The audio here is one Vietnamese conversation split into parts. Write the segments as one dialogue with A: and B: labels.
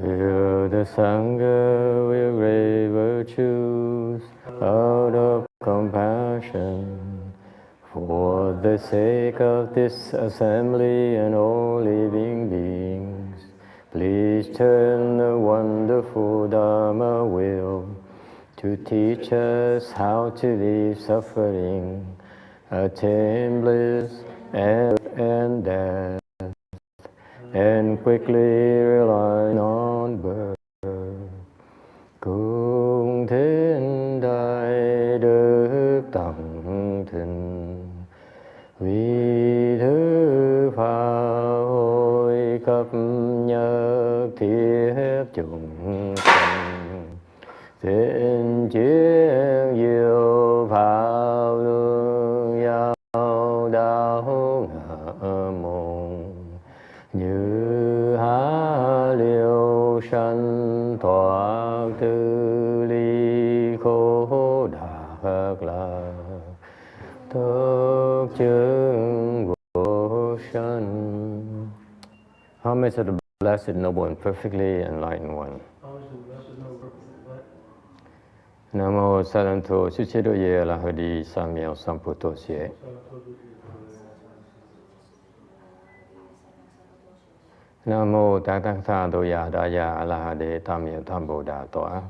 A: Will the Sangha will great virtues out of compassion for the sake of this assembly and all living beings. Please turn the wonderful Dharma wheel to teach us how to leave suffering, attain bliss and death, and quickly rely on birth. Cung thiên đại đức tăng thịnh, vì thứ pháp hội cấp nhất thiết chúng sanh, thiện chiến diệu pháp luân giao đạo ngã môn, như há liêu sanh thoát tư ly khổ đắc lạc, thức chứng vô sanh. How much of the Blessed Noble and Perfectly Enlightened One? Namo Saranto Suchidoye Lahadi Samyo Samputosye. Namo Tathagata Doya Daya Alahade Tamya Tamboda Toa.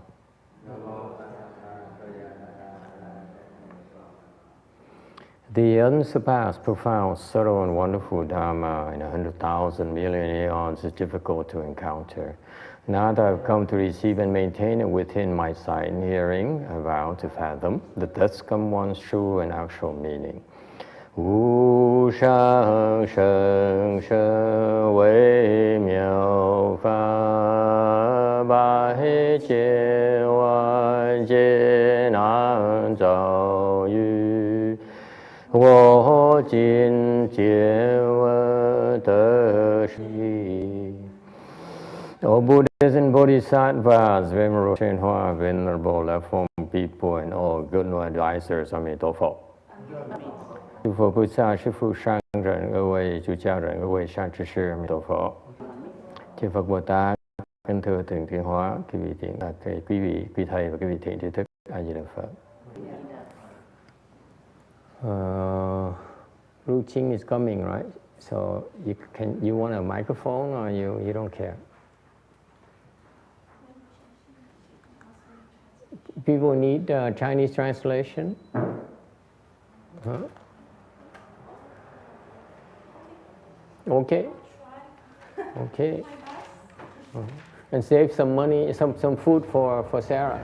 A: The unsurpassed, profound, subtle, and wonderful Dharma in 100,000 million eons is difficult to encounter. Now that I've come to receive and maintain it within my sight and hearing, I vow to fathom the thus come one's true and actual meaning. Wu shang sheng sheng wei miao fa ba he jie wan jie nan zhao yu wo jin jie wen de shi. O Buddhas and Bodhisattvas, Venerable Shenhua, Venerable left form people, and all good advisors, Amitabha. 诸佛菩萨、师父、上人、各位主教人、各位善知识，阿弥陀佛。Chư Phật Bồ Tát, kính thưa Thượng Thiên Hóa, quý vị, quý thầy và quý vị thiện tri thức, A Di Đà Phật. Ruching is coming, right? So you want a microphone or you don't care? People need Chinese translation? Huh? Okay. Okay. And save some money, some food for Sarah.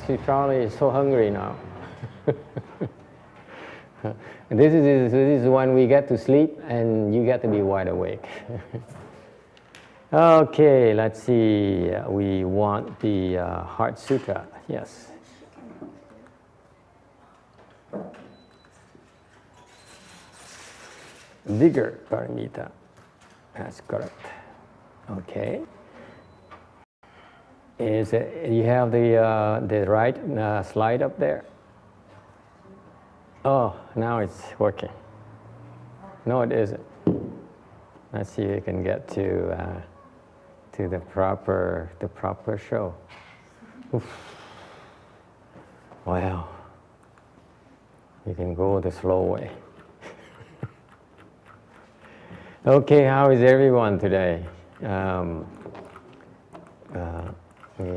A: She probably is so hungry now. And this is when we get to sleep and you get to be wide awake. Okay, let's see. We want the Heart Sutra. Yes. Vigor paramita. That's correct. Okay. You have the right slide up there? Oh, now it's working. No, it isn't. Let's see if you can get to the proper show. Oof. Wow. You can go the slow way. Okay, how is everyone today? We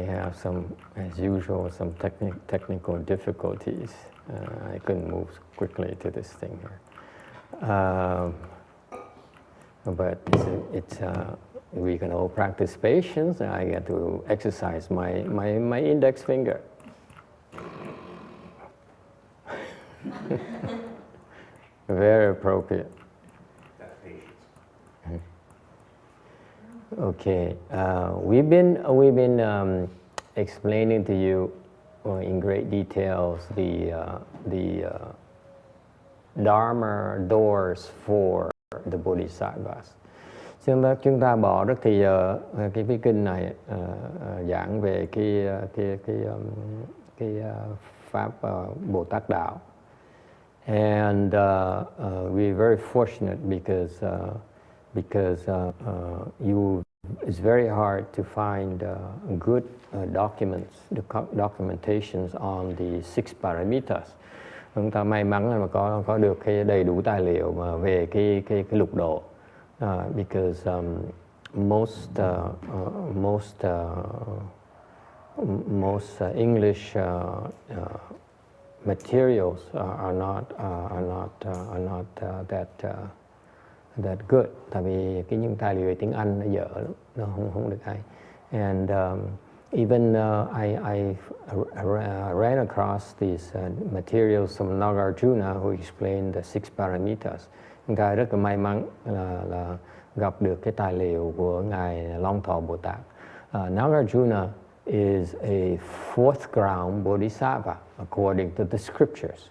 A: have as usual, some technical difficulties. I couldn't move quickly to this thing here. But we can all practice patience. I get to exercise my index finger. Very appropriate. Okay, we've been explaining to you in great details the Dharma doors for the Bodhisattvas. Chúng ta bỏ rất thì giờ cái kinh này giảng về cái pháp Bồ Tát đạo, and we're very fortunate because you it's very hard to find good documentations on the six paramitas. Chúng ta may mắn là có được cái đầy đủ tài liệu mà về cái lục độ, because most English materials are not that good. Tại vì những tài liệu tiếng Anh nó dở lắm, nó không được hay. And even I ran across these materials from Nagarjuna who explained the six paramitas. Chúng ta rất là may mắn là gặp được cái tài liệu của ngài Long Thọ Bồ Tát. Nagarjuna is a fourth ground bodhisattva according to the scriptures.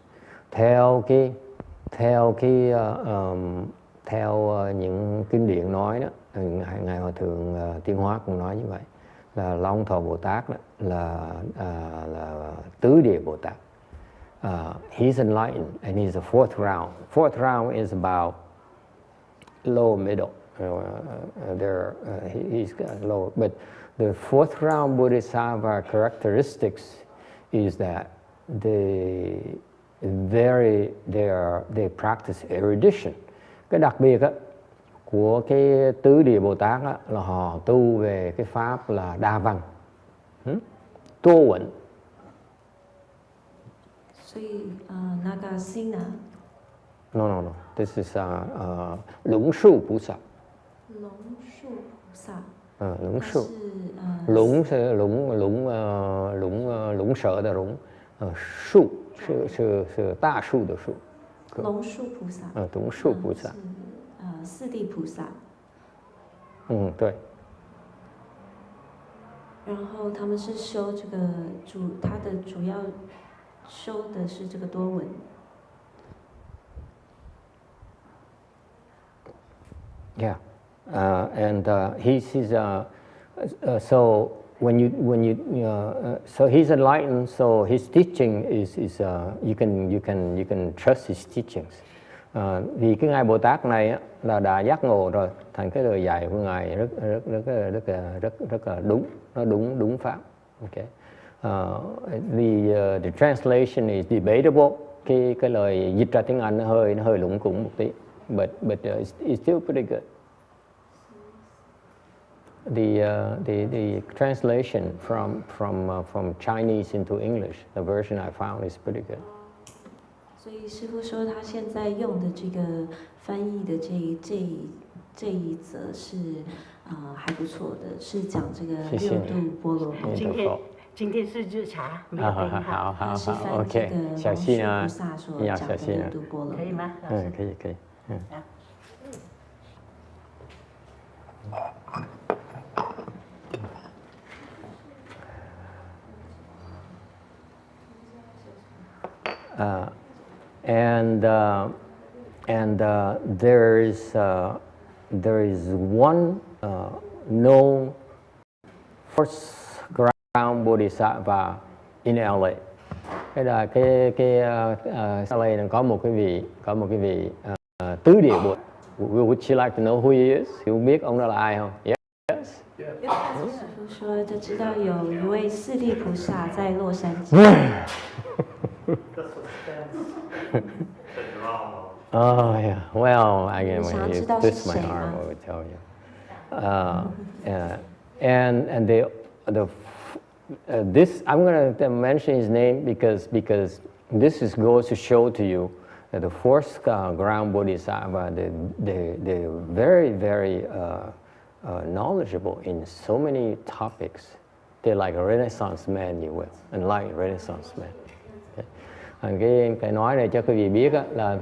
A: Theo những kinh điển nói đó, ngài Hòa thượng Tiên Hóa cũng nói như vậy, là Long Thọ Bồ Tát đó, là tứ địa Bồ Tát. He's enlightened and he's a fourth round. Fourth round is about low middle. He's got low, but the fourth round bodhisattva characteristics is that they practice erudition. Cái đặc biệt á, của cái tứ địa Bồ Tát á, là họ tu về cái pháp là đa văn, tô quẩn.
B: 所以Nagasena.
A: No. This is 龙树菩萨。
B: 龙树菩萨。
A: 龙树。龙是龙蛇的龙，树是大树的树。
B: 龙树菩萨。
A: 龙树菩萨。
B: 四地菩萨。
A: 对。
B: 然后他们是修这个他的主要修的是这个多闻。
A: Yeah, and he's so when you so he's enlightened. So his teaching is you can trust his teachings. Vì cái ngài Bồ Tát này á, là đã giác ngộ rồi, thành cái lời dạy của ngài rất là đúng, nó đúng pháp. Okay. The translation is debatable. Cái lời dịch ra tiếng Anh nó hơi lủng củng một tí. But it's still pretty good. The translation from Chinese into English, the version I found is pretty good.
B: 所以师父说他现在用的这个翻译的这一则是还不错的，是讲这个六度波罗蜜。
C: 今天是日茶，没有
A: 好
B: 是翻这个
A: 小心啊，
B: 龙树菩萨所讲的六度波罗蜜，
C: 可以吗？
A: 可以。And there is one known first ground bodhisattva in LA. Cái là LA có một cái vị tứ địa Bồ. Would you like to know who he is? Hiểu biết ông đó là ai không? Yes.
B: 师父说就知道有一位四地菩萨在洛杉矶。
A: Oh yeah. Well, again, when you twist my arm, I would tell you. And this I'm going to mention his name because this goes to show to you that the fourth ground bodhisattva, they're very knowledgeable in so many topics. They're like a Renaissance man, you will, enlightened Renaissance man. Okay. Cái nói này cho quý vị biết là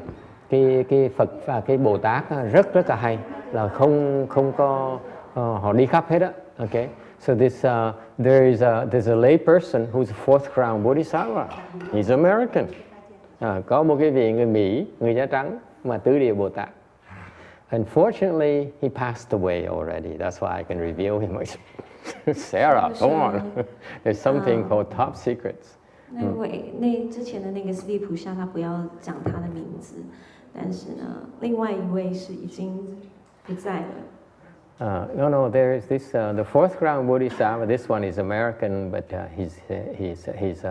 A: cái Phật và cái Bồ Tát rất là hay, là không có họ đi khắp hết á. Okay. So there's a lay person who's a fourth ground bodhisattva. He's American. Có một cái vị người Mỹ, người da trắng mà tứ địa Bồ Tát. Unfortunately, he passed away already. That's why I can reveal him. Sarah, come on. There's something called top secrets.
B: 之前的那个四地菩萨，他不要讲他的名字，但是呢，另外一位是已经不在了。
A: There is this the fourth crown Bodhisattva. This one is American, but he's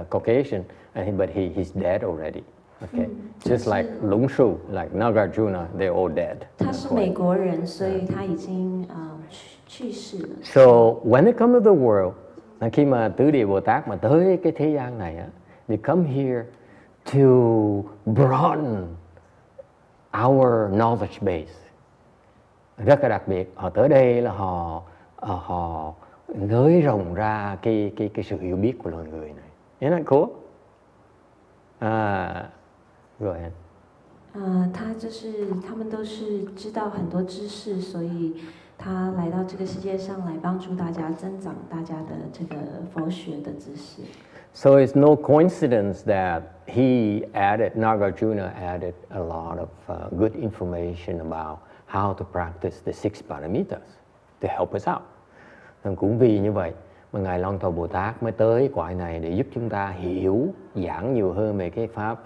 A: Caucasian, but he's dead already. Okay, just like Lung Shu, like Nagarjuna, they're all dead.
B: 他是美国人，所以他已经去世了。
A: So when they come to the world, khi mà tứ địa Bồ Tát mà tới cái thế gian này á, they come here to broaden our knowledge base. Rất là đặc biệt, họ tới đây là họ nới rộng ra cái sự hiểu biết của loài người này. Isn't that cool? Go ahead.
B: 他们都是知道很多知识，所以他来到这个世界上来帮助大家增长大家的这个佛学的知识。
A: So it's no coincidence that Nagarjuna added a lot of good information about how to practice the six paramitas to help us out. Cũng vì như vậy mà Ngài Long Thọ Bồ Tát mới tới cõi này để giúp chúng ta hiểu, giảng nhiều hơn về cái pháp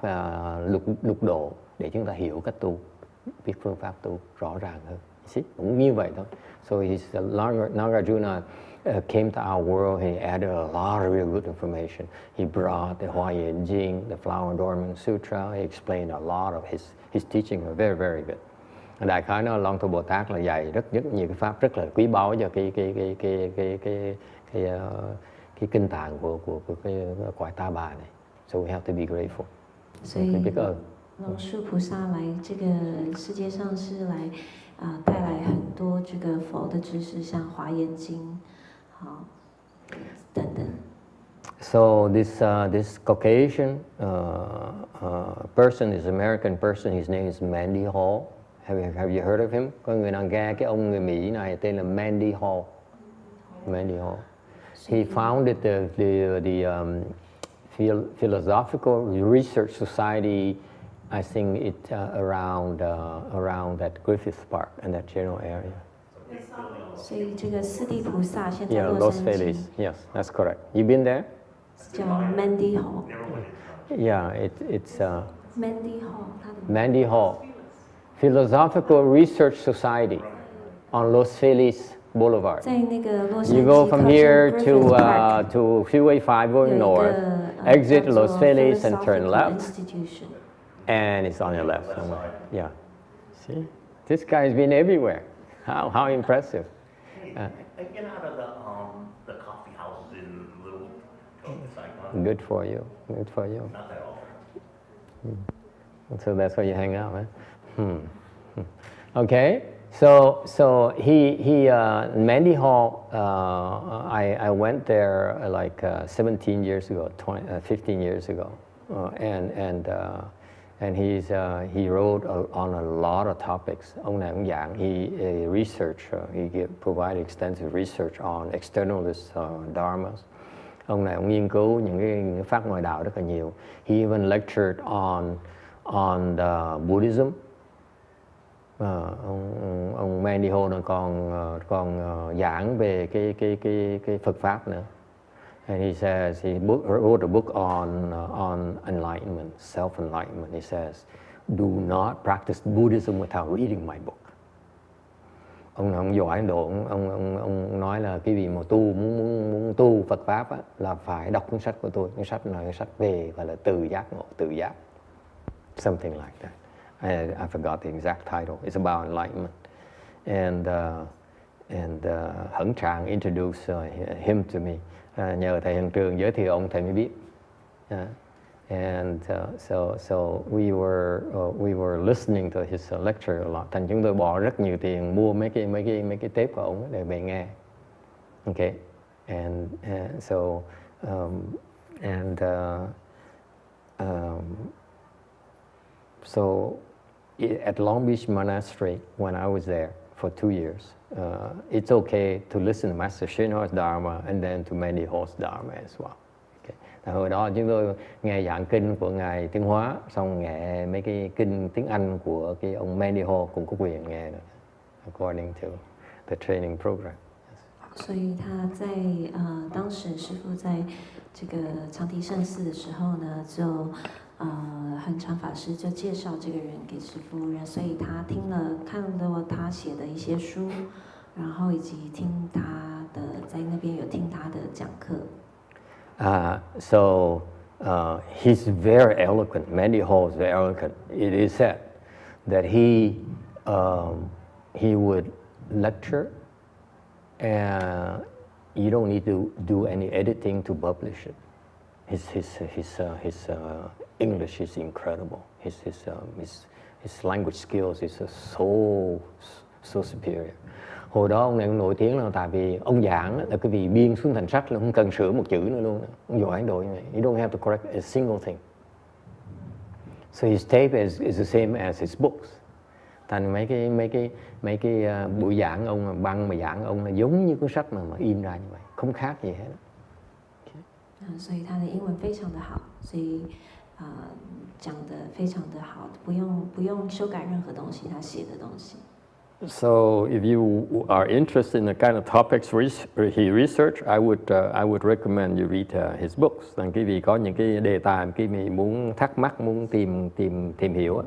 A: lục độ để chúng ta hiểu cách tu, biết phương pháp tu rõ ràng hơn. Cũng như vậy thôi. So Nagarjuna came to our world. He added a lot of really good information. He brought the Hoa Yin Jing, the Flower Adornment Sutra. He explained a lot of his teaching are very, very good. Đại khái nó Long Thọ Bồ Tát là dạy rất nhiều cái pháp rất là quý báu cho cái kinh tạng của cái cõi Ta Bà này. So we have to be grateful.
B: 所以龙树菩萨来这个世界上是来带来很多这个佛的知识，像《华严经》等等。
A: So this Caucasian person is American person. His name is Mandy Hall. Have you heard of him? Có người nào nghe cái ông người Mỹ này tên là Mandy Hall. Mandy Hall. He founded the Philosophical Research Society. I think it's around that Griffith Park and that general area.
B: 所以这个四地菩萨现在
A: Yeah,
B: 洛
A: Los
B: 杉矶
A: Feliz. Yes, that's correct. You been there?
B: 叫 Mandy Hall。
A: Yeah, it's
B: Mandy Hall， 他的
A: Mandy Hall. Philosophical Research Society on Los Feliz Boulevard.
B: 在那个洛杉矶
A: You go from
B: 靠近
A: here
B: Griffith Park
A: to Freeway 5 going
B: 有一
A: north,
B: 个
A: exit
B: 叫做
A: Los Feliz and turn
B: Philosophical
A: left,
B: Institution。
A: and it's on your left somewhere. Yeah. See? This guy's been everywhere. How impressive.
D: I get out of the coffee houses in little Saigon.
A: Good for you. Good for you.
D: Not that often.
A: So that's where you hang out, huh? Okay. So he Mandy Hall. I went there like 17 years ago, 15 years ago, and he wrote on a lot of topics. Ông này ông giảng, he provided extensive research on externalist dharmas. Ông này ông nghiên cứu những cái pháp ngoại đạo rất là nhiều. He even lectured on the Buddhism. Ông Mandy Ho còn giảng về cái Phật pháp nữa. And he says he wrote a book on enlightenment, self-enlightenment. He says, "Do not practice Buddhism without reading my book." Ông giỏi Ấn Độ, ông nói là cái gì mà muốn tu Phật pháp á, là phải đọc cuốn sách của tôi. Cuốn sách là cái sách về gọi là từ giác ngộ, tự giác, something like that. I forgot the exact title. It's about enlightenment, and Hấn Tràng introduced him to me. Nhờ thầy Hân Trường giới thiệu ông thầy mới biết. And so we were listening to his lecture a lot. Thành chúng tôi bỏ rất nhiều tiền mua mấy cái tape của ông để về nghe. Okay, and so at Long Beach Monastery, when I was there for 2 years, it's okay to listen to Master Shinho's Dharma and then to Mandy Ho's Dharma as well. Hồi đó chúng tôi nghe giảng kinh của Ngài Tiến Hóa, xong nghe mấy cái kinh tiếng Anh của cái ông Mandy Ho cũng có quyền nghe nữa, according to the training program.
B: 所以他在当时师父在这个长堤圣寺的时候呢，就恒常法师就介绍这个人给师父，所以他看了他写的一些书，然后以及听他的在那边有听他的讲课。
A: So he's very eloquent. Mandy Hall is very eloquent. It is said that he would lecture, and you don't need to do any editing to publish it. His English is incredible. His language skills is so superior. Hồi đó ông này cũng nổi tiếng là tại vì ông giảng là cái vì biên xuống thành sách là không cần sửa một chữ nữa luôn. Ông giỏi Ấn Độ như vậy. You don't have to correct a single thing. So his tape is the same as his books. Thành mấy cái buổi giảng ông băng mà giảng ông là giống như cuốn sách mà in ra như vậy, không khác gì hết.
B: 所以他的英文非常的好，所以讲得非常的好，不用修改任何东西，他写的东西。
A: So if you are interested in the kind of topics he researched, I would recommend you read his books. Rằng cái vì có những cái đề tài cái mình muốn thắc mắc, muốn tìm hiểu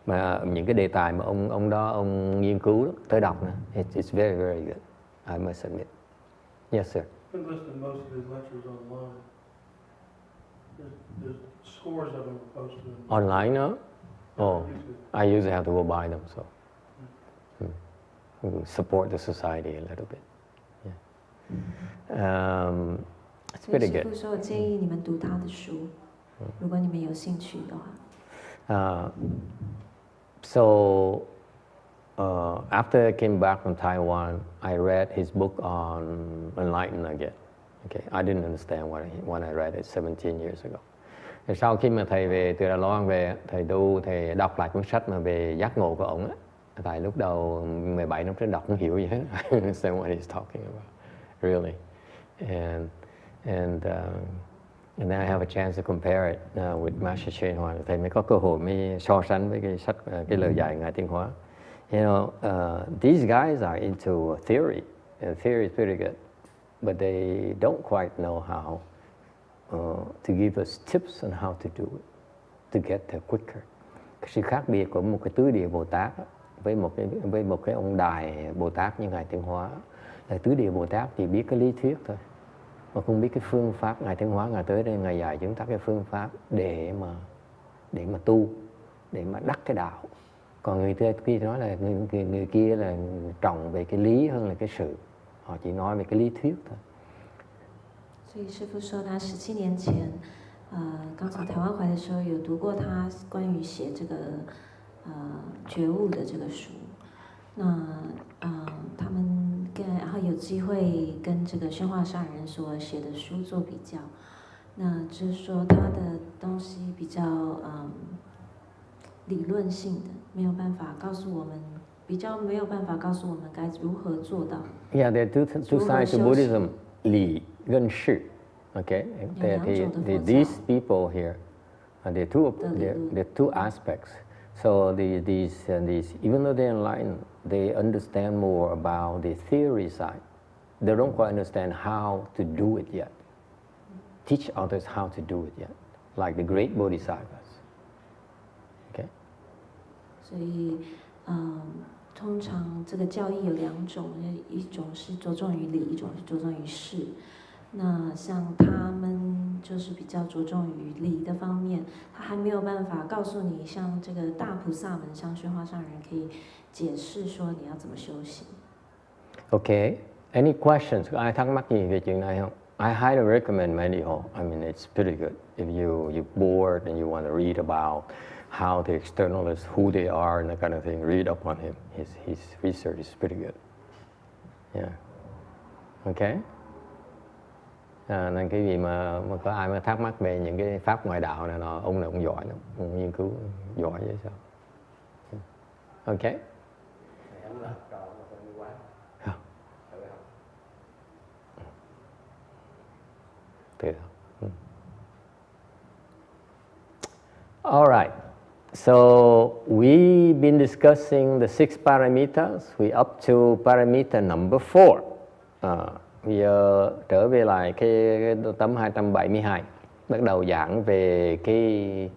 A: mà những cái đề tài mà ông nghiên cứu đó, tới đọc nữa. It's very very good. I must admit. Yes, sir.
E: I've been listening to most of his lectures online. There's scores of them posted.
A: Online, no? Oh, I usually have to go buy them, so support the society a little bit. Yeah. It's pretty good.
B: 师父说，我建议你们读他的书，如果你们有兴趣的话。
A: So after I came back from Taiwan, I read his book on enlightenment again. Okay, I didn't understand when I read it 17 years ago. Thì sau khi mà thầy về từ Đài Loan về, thầy đọc lại cuốn sách mà về giác ngộ của ông á. Tại lúc đầu 17 năm trước đọc không hiểu gì hết. I don't understand what he's talking about, really. And then I have a chance to compare it with Master Shen Hoa. Thầy mới có cơ hội mới so sánh với cái sách, cái lời dạy Ngài Tiên Hóa. You know, these guys are into theory, and theory is pretty good, but they don't quite know how to give us tips on how to do it, to get there quicker. Cái sự khác biệt của một cái tứ địa Bồ Tát với một cái ông đài Bồ Tát như Ngài Tiên Hóa là tứ địa Bồ Tát chỉ biết cái lý thuyết thôi, mà không biết cái phương pháp. Ngài Tiên Hóa Ngài tới đây Ngài dạy chúng ta cái phương pháp để mà tu, để mà đắc cái đạo. Còn người kia nói là người kia là trọng về cái lý hơn là cái sự, họ chỉ nói về cái lý thuyết thôi.
B: 所以师父说，他17年前，刚从台湾回来的时候，有读过他关于写这个觉悟的这个书。那他们然后有机会跟这个宣化上人所写的书做比较，那就是说他的东西比较理论性的，没有办法告诉我们，比较没有办法告诉我们该如何做到。
A: Yeah, there are two sides to Buddhism. 理跟事 okay? These people here, there are two aspects. So these even though they're enlightened, they understand more about the theory side. They don't quite understand how to do it yet. Teach others how to do it yet, like the great bodhisattvas. Okay?
B: 所以通常这个教义有两种，一种是着重于理，一种是着重于事。那像他们就是比较着重于理的方面，他还没有办法告诉你，像这个大菩萨们，像宣化上人可以解释说你要怎么修行。
A: Okay, any questions? Ai thắc mắc gì về chuyện này không? I highly recommend Mandy Hall. I mean, it's pretty good. If you're bored and you want to read about how the externalists, who they are, and that kind of thing, read up on him. His research is pretty good. Yeah. Okay. Nên cái gì mà có ai mà thắc mắc về những cái pháp ngoại đạo này nọ, ông này cũng giỏi lắm, ông nghiên cứu giỏi vậy sao? Okay. All right. So we've been discussing the 6 paramitas. We're up to paramita number 4. Bây giờ trở về lại cái tấm 272, bắt đầu giảng về cái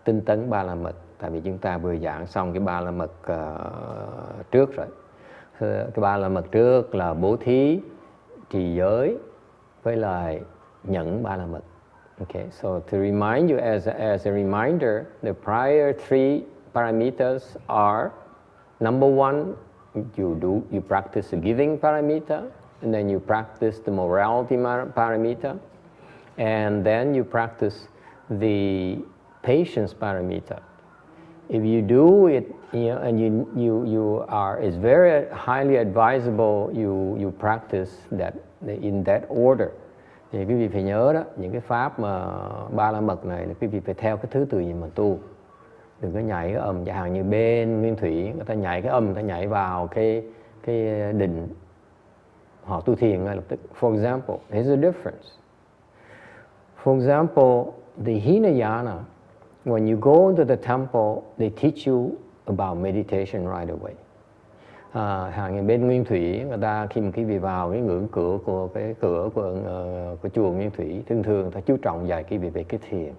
A: tinh tấn ba la mật. Tại vì chúng ta vừa giảng xong cái ba la mật trước rồi. Cái ba la mật trước là bố thí, trì giới với lại nhẫn ba la mật. Okay, so to remind you as a reminder, the prior three paramitas are: number one, you practice the giving paramita, and then you practice the morality paramita, and then you practice the patience paramita. If you do it, and you are, it's very highly advisable you practice that in that order. Thì quý vị phải nhớ đó, những cái pháp mà ba la mật này là quý vị phải theo cái thứ tự gì mà tu. Đừng có nhảy cái âm, chẳng hạn như bên Nguyên Thủy, người ta nhảy cái âm, người ta nhảy vào cái định, họ tu thiền ngay lập tức. For example, here's a difference. For example, the Hinayana, when you go to the temple, they teach you about meditation right away. Hàng như bên Nguyên Thủy, người ta khi mà quý vị vào cái ngưỡng cửa của chùa Nguyên Thủy, thường người ta chú trọng dạy quý vị về cái thiền.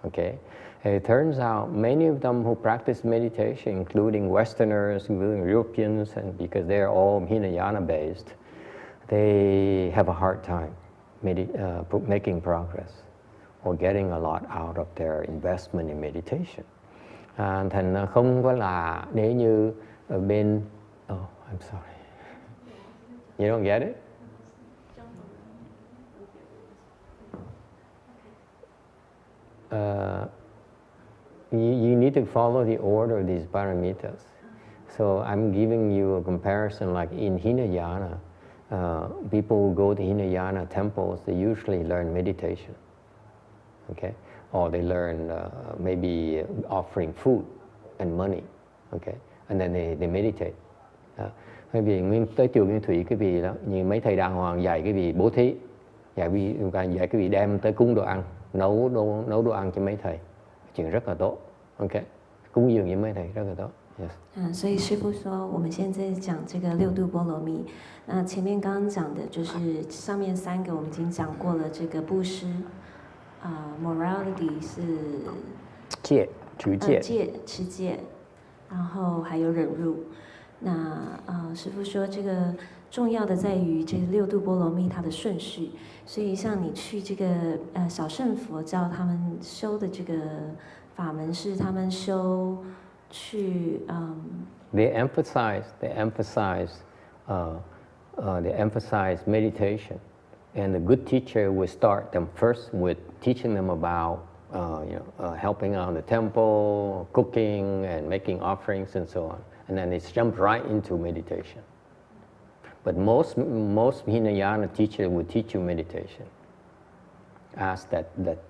A: Okay, it turns out many of them who practice meditation, including Westerners, including Europeans, and because they are all Hinayana based, they have a hard time making progress or getting a lot out of their investment in meditation. Thành không có là nếu như ở bên, oh, I'm sorry, you don't get it? You need to follow the order of these paramitas. So I'm giving you a comparison, like in Hinayana, people who go to Hinayana temples, they usually learn meditation, okay? Or they learn maybe offering food and money, okay? And then they meditate. Bởi vì tới chùa Nguyên Thủy cái vị đó, như mấy thầy đàng hoàng dạy cái vị bố thí, dạy cái vị đem tới cúng đồ ăn, nấu đồ ăn cho mấy thầy, chuyện rất là tốt, ok? Cúng dường với mấy thầy rất là tốt. Yes.
B: 所以师父说，我们现在讲这个六度波罗蜜。那前面刚刚讲的就是上面三个，我们已经讲过了。这个布施，morality 是
A: 戒，
B: 持戒，然后还有忍辱。那师父说，这个重要的在于这六度波罗蜜它的顺序。所以像你去这个小乘佛教，他们修的这个法门是他们修。
A: They emphasize meditation, and the good teacher will start them first with teaching them about helping out in the temple, cooking, and making offerings, and so on. And then they jump right into meditation. But most Hinayana teachers will teach you meditation. Ask that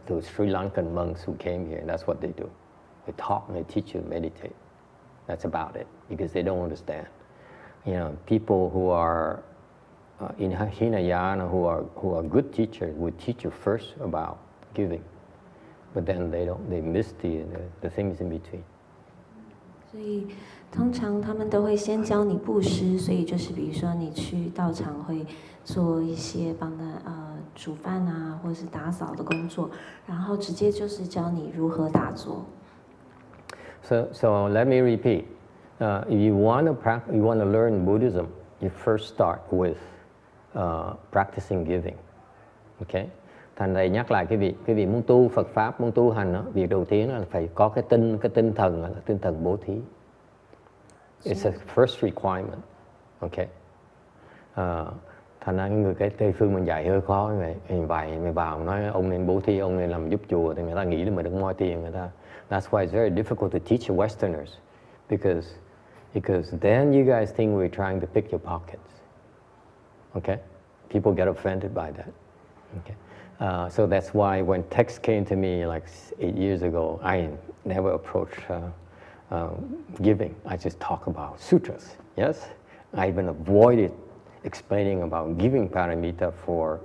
A: those Sri Lankan monks who came here, that's what they do. They talk and they teach you to meditate. That's about it, because they don't understand. People who are in Hinayana who are good teachers will teach you first about giving, but then they miss the things in between.
B: 所以通常他们都会先教你布施，所以就是比如说你去道场会做一些帮他煮饭啊，或者是打扫的工作，然后直接就是教你如何打坐。
A: So let me repeat. If you want to learn Buddhism, you first start with practicing giving. Okay? Thành thầy nhắc lại cái vị muốn tu Phật pháp, muốn tu hành đó, việc đầu tiên là phải có cái tinh thần là tinh thần bố thí. It's a first requirement. Okay? Thành ra người cái Tây phương mình dạy hơi khó như vậy. Mày vào nói ông nên bố thí, ông nên làm giúp chùa, thì người ta nghĩ là mình đừng moi tiền người ta. That's why it's very difficult to teach the Westerners, because then you guys think we're trying to pick your pockets. Okay? People get offended by that. Okay? So that's why when text came to me like 8 years ago, I never approached giving. I just talk about sutras. Yes? I even avoided explaining about giving paramita for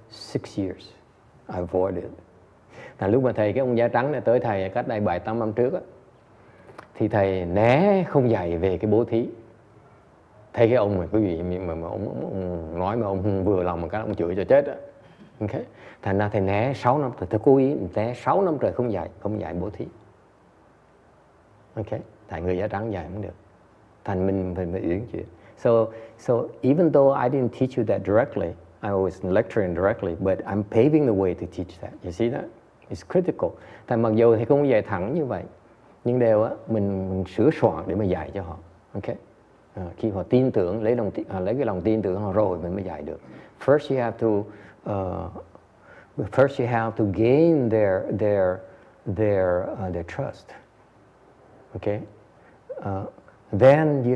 A: 6 years. I avoided it. Lúc mà thầy cái ông da trắng này tới thầy cách đây 7-8 năm trước á, thì thầy né không dạy về cái bố thí. Thấy cái ông mà quý vị mà ông nói mà ông không vừa lòng mà các ông chửi cho chết á. Okay. Thành ra thầy né 6 năm, thầy cố ý né 6 năm trời không dạy bố thí. Ok, tại người da trắng dạy không được. Thành mình phải uyển chuyển. So even though I didn't teach you that directly, I was lecturing directly, but I'm paving the way to teach that. You see that? It's critical. Tại mặc dù thầy không dạy thẳng như vậy, nhưng đều á, mình sửa soạn để mà dạy cho họ. Okay? Khi họ tin tưởng, lấy cái lòng tin tưởng họ rồi mình mới dạy được. First you have to gain their trust. Okay? Then you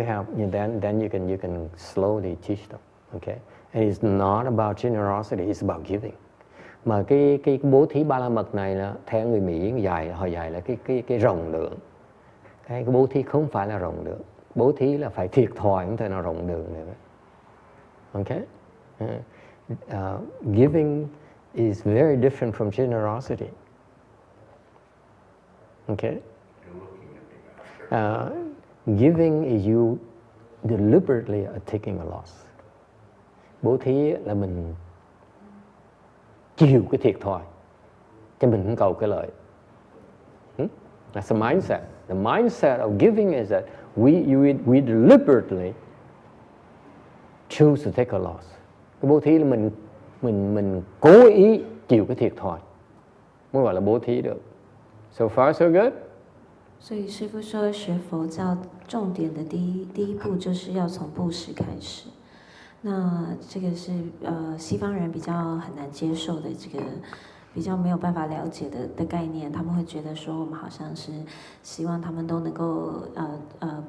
A: can slowly teach them. Okay? And it's not about generosity, it's about giving. Mà cái bố thí ba la mật này là theo người Mỹ họ dạy là cái rộng lượng. Cái bố thí không phải là rộng lượng. Bố thí là phải thiệt thòi, không thể nào rộng lượng được. Okay? Giving is very different from generosity. Okay? Giving is you deliberately are taking a loss. Bố thí là mình chịu cái thiệt thòi, cho mình không cầu cái lợi. That's the mindset. The mindset of giving is that we deliberately choose to take a loss. Cái bố thí là mình cố ý chịu cái thiệt thòi mới gọi là bố thí được. So far so good.
B: 所以师父说，学佛教重点的第一步就是要从布施开始。那这个是西方人比较很难接受的，这个比较没有办法了解的概念。他们会觉得说，我们好像是希望他们都能够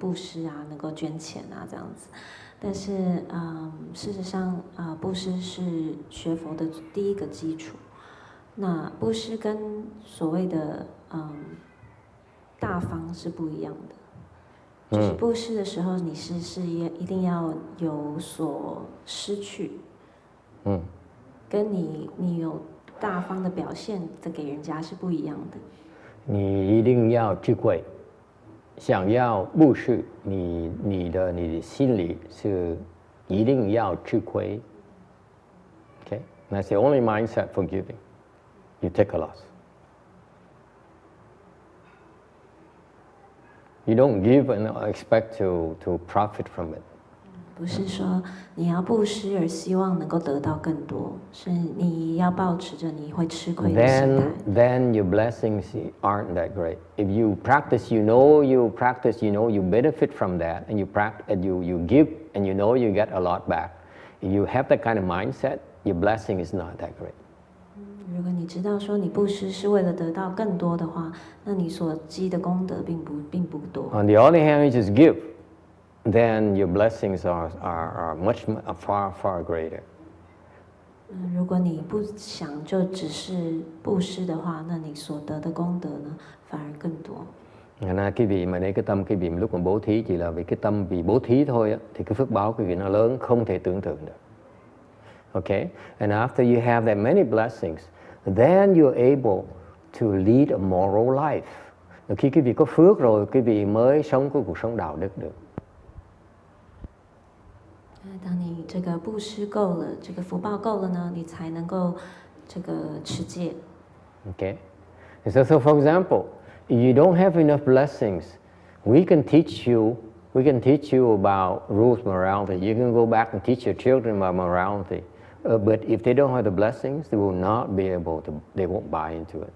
B: 布施啊，能够捐钱啊这样子。但是事实上布施是学佛的第一个基础。那布施跟所谓的大方是不一样的，就是布施的时候，你是一定要有所失去，跟你有大方的表现的给人家是不一样的。
A: 你一定要智慧，想要布施，你的心里是一定要智慧。Okay, that's the only mindset for giving. You take a loss. You don't give and expect to profit from it.
B: 不是说你要布施而希望能够得到更多，是你要抱持着你会吃亏的心态。
A: Then your blessings aren't that great. If you practice, you know, you benefit from that, and you give, and you know you get a lot back. If you have that kind of mindset, your blessing is not that great.
B: 如果你知道说你布施是为了得到更多的话，那你所积的功德并不多。
A: On the other hand, you just give, then your blessings are far greater.
B: 如果你不想就只是布施的话，那你所得的功德呢，反而更多。
A: Nên cái vị mà để cái tâm, cái vị lúc mà bố thí chỉ là vì cái tâm vì bố thí thôi á, thì cái phước báo cái vị nó lớn không thể tưởng tượng được. Okay, and after you have that many blessings, then you're able to lead a moral life. Rồi khi cái vị có phước rồi, cái vị mới sống cái cuộc sống đạo đức được.
B: 当你这个布施够了，这个福报够了呢，你才能够这个持戒。
A: Okay, so for example, if you don't have enough blessings, we can teach you about rules morality. You can go back and teach your children about morality. But if they don't have the blessings, they will not be able to. They won't buy into it.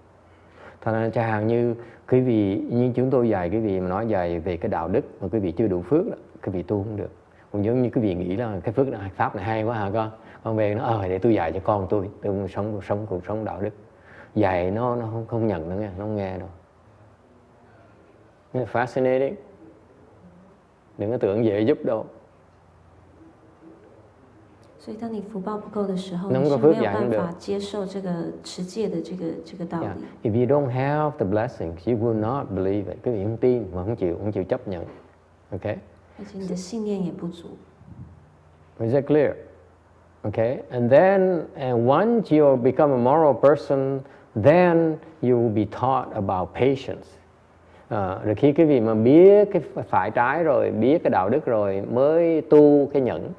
A: Thành ra chẳng hạn như quý vị, như chúng tôi dạy quý vị mà nói dạy về cái đạo đức mà quý vị chưa đủ phước đó, quý vị tu không được. Còn giống như quý vị nghĩ là cái phước này, pháp này hay quá hả con về nó để tôi dạy cho con tôi sống cuộc sống đạo đức. Dạy nó không nhận nó nghe, nó không nghe đâu. It's fascinating. Đừng có tưởng dễ giúp đâu.
B: 所以，当你福报不够的时候，你是没有办法接受这个持戒的这个道理。
A: If you don't have the blessings, you will not believe it. Quý vị không tin mà không chịu chấp nhận. Okay?
B: 而且你的信念也不足。
A: Is that clear? Okay? And once you become a moral person, then you will be taught about patience. Rồi khi quý vị mà biết cái phải trái rồi, biết cái đạo đức rồi mới tu cái nhẫn.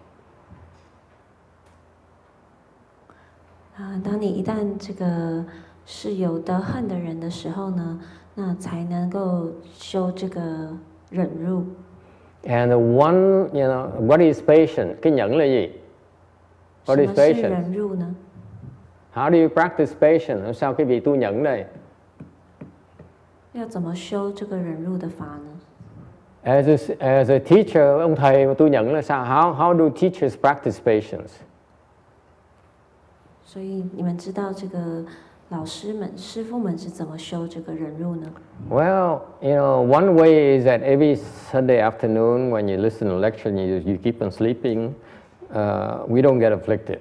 B: 当你一旦这个是有德恨的人的时候呢，那才能够修这个忍辱。
A: And the one, what is patience? Cái nhẫn là gì? What
B: 什
A: is
B: 么是
A: patience?
B: 忍辱呢？
A: How do you practice patience? Sao cái vị tu nhẫn này?
B: 要怎么修这个忍辱的法呢？
A: As a teacher, ông thầy mà tu nhẫn là sao? How do teachers practice patience?
B: 所以你们知道这个老师们、师父们是怎么修这个忍辱呢？
A: Well, one way is that every Sunday afternoon when you listen to lecture and you keep on sleeping, we don't get afflicted.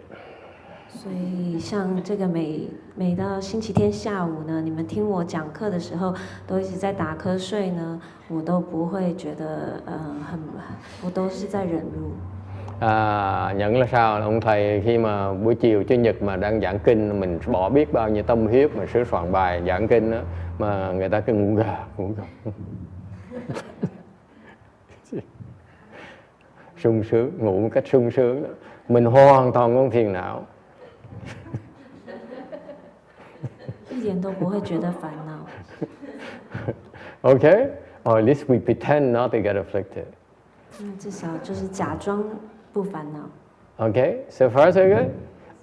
B: 所以像这个每到星期天下午呢，你们听我讲课的时候，都一直在打瞌睡呢，我都不会觉得我都是在忍辱。
A: Nhận là sao? Ông thầy khi mà buổi chiều Chủ nhật mà đang giảng kinh, mình bỏ biết bao nhiêu tâm huyết mà sửa soạn bài giảng kinh đó, mà người ta cứ ngủ gà. Sung sướng, ngủ một cách sung sướng đó. Mình hoàn toàn không phiền não.
B: 一点都不会觉得烦恼。
A: Okay? Or at least we pretend not to get afflicted.
B: 那至少就是假装不烦恼。
A: Okay? So far so good?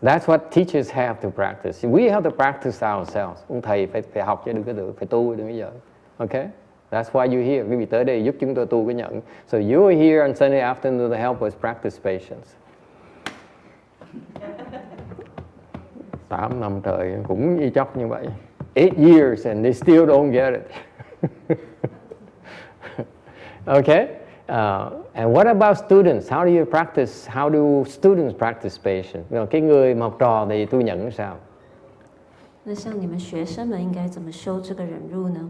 A: That's what teachers have to practice. We have to practice ourselves. Ông thầy phải học chứ đừng có tự phải tu đừng có giỡn. Okay? That's why you're here. Quý vị tới đây giúp chúng tôi tu cái nhẫn. So you're here on Sunday afternoon to help us practice patience. 8 năm trời cũng y chóc như vậy. 8 years and they still don't get it. Okay? And what about students? How do students practice patience? Cái người mà học trò thì tu nhẫn sao?
B: 那像你们学生们应该怎么修这个忍辱呢？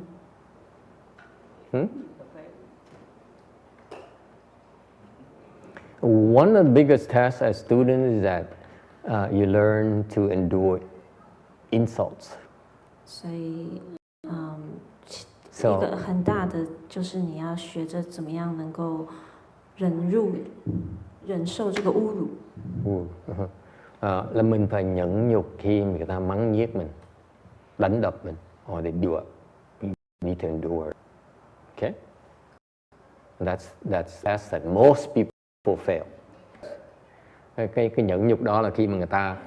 A: One of the biggest tests as students is that you learn to endure insults.
B: 所以，一
A: So
B: 个很大的就是你要学着怎么样能够忍受这个侮辱。
A: là mình phải nhẫn nhục khi người ta mắng nhiếc mình, đánh đập mình, or they do it. You need to endure. Okay? That's that most people fail. Cái nhẫn nhục đó là khi mà người ta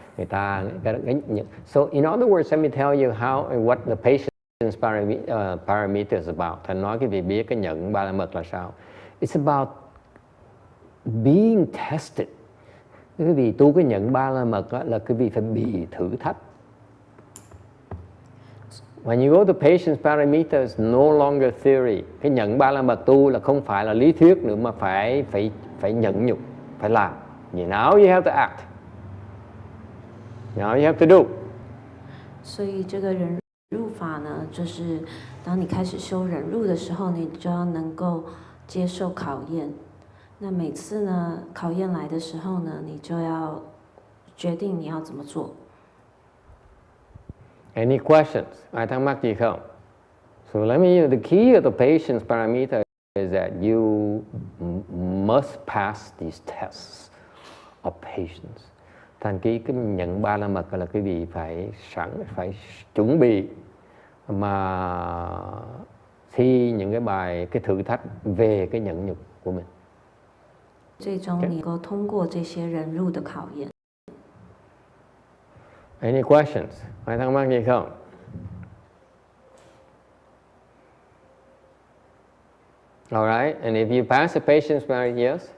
A: so in other words, let me tell you what the patience parameter is about. Thành nói cái vị biết cái nhẫn ba la mật là sao? It's about being tested. Cái vị tu cái nhẫn ba la mật là cái vị phải bị thử thách. When you go to patience parameter, it's no longer theory. Cái nhẫn ba la mật tu là không phải là lý thuyết nữa mà phải nhẫn nhục, phải làm. Now you have to act. Now you have to do.
B: 所以这个忍辱法呢，就是当你开始修忍辱的时候，你就要能够接受考验。那每次呢，考验来的时候呢，你就要决定你要怎么做。
A: Any questions? Ai thắc mắc gì không? So let me. The key of the patience parameter is that you must pass these tests of patience. Thành cái nhận ba la mật là cái gì phải chuẩn bị mà thi những cái thử thách về cái nhẫn nhục của mình.
B: 最终你能够通过这些忍辱的考验。
A: Any questions? Ai thắc mắc gì không? All right, and if you pass the patience parameter, yes?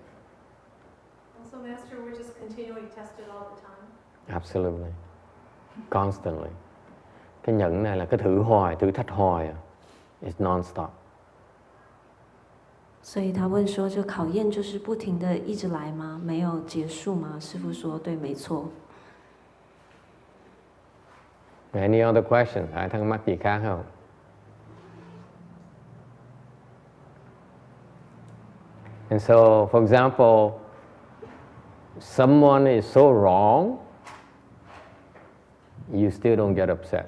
F: Also, Master, we're just continually tested all the time.
A: Absolutely. Constantly. Cái nhẫn này là cái thử thách hoài. It's non-stop.
B: 所以他问说：“这个考验就是不停的一直来吗？没有结束吗？”师父说：“对，没错。”
A: Any other questions? Ai thắc mắc gì khác không? And so, for example, someone is so wrong, you still don't get upset.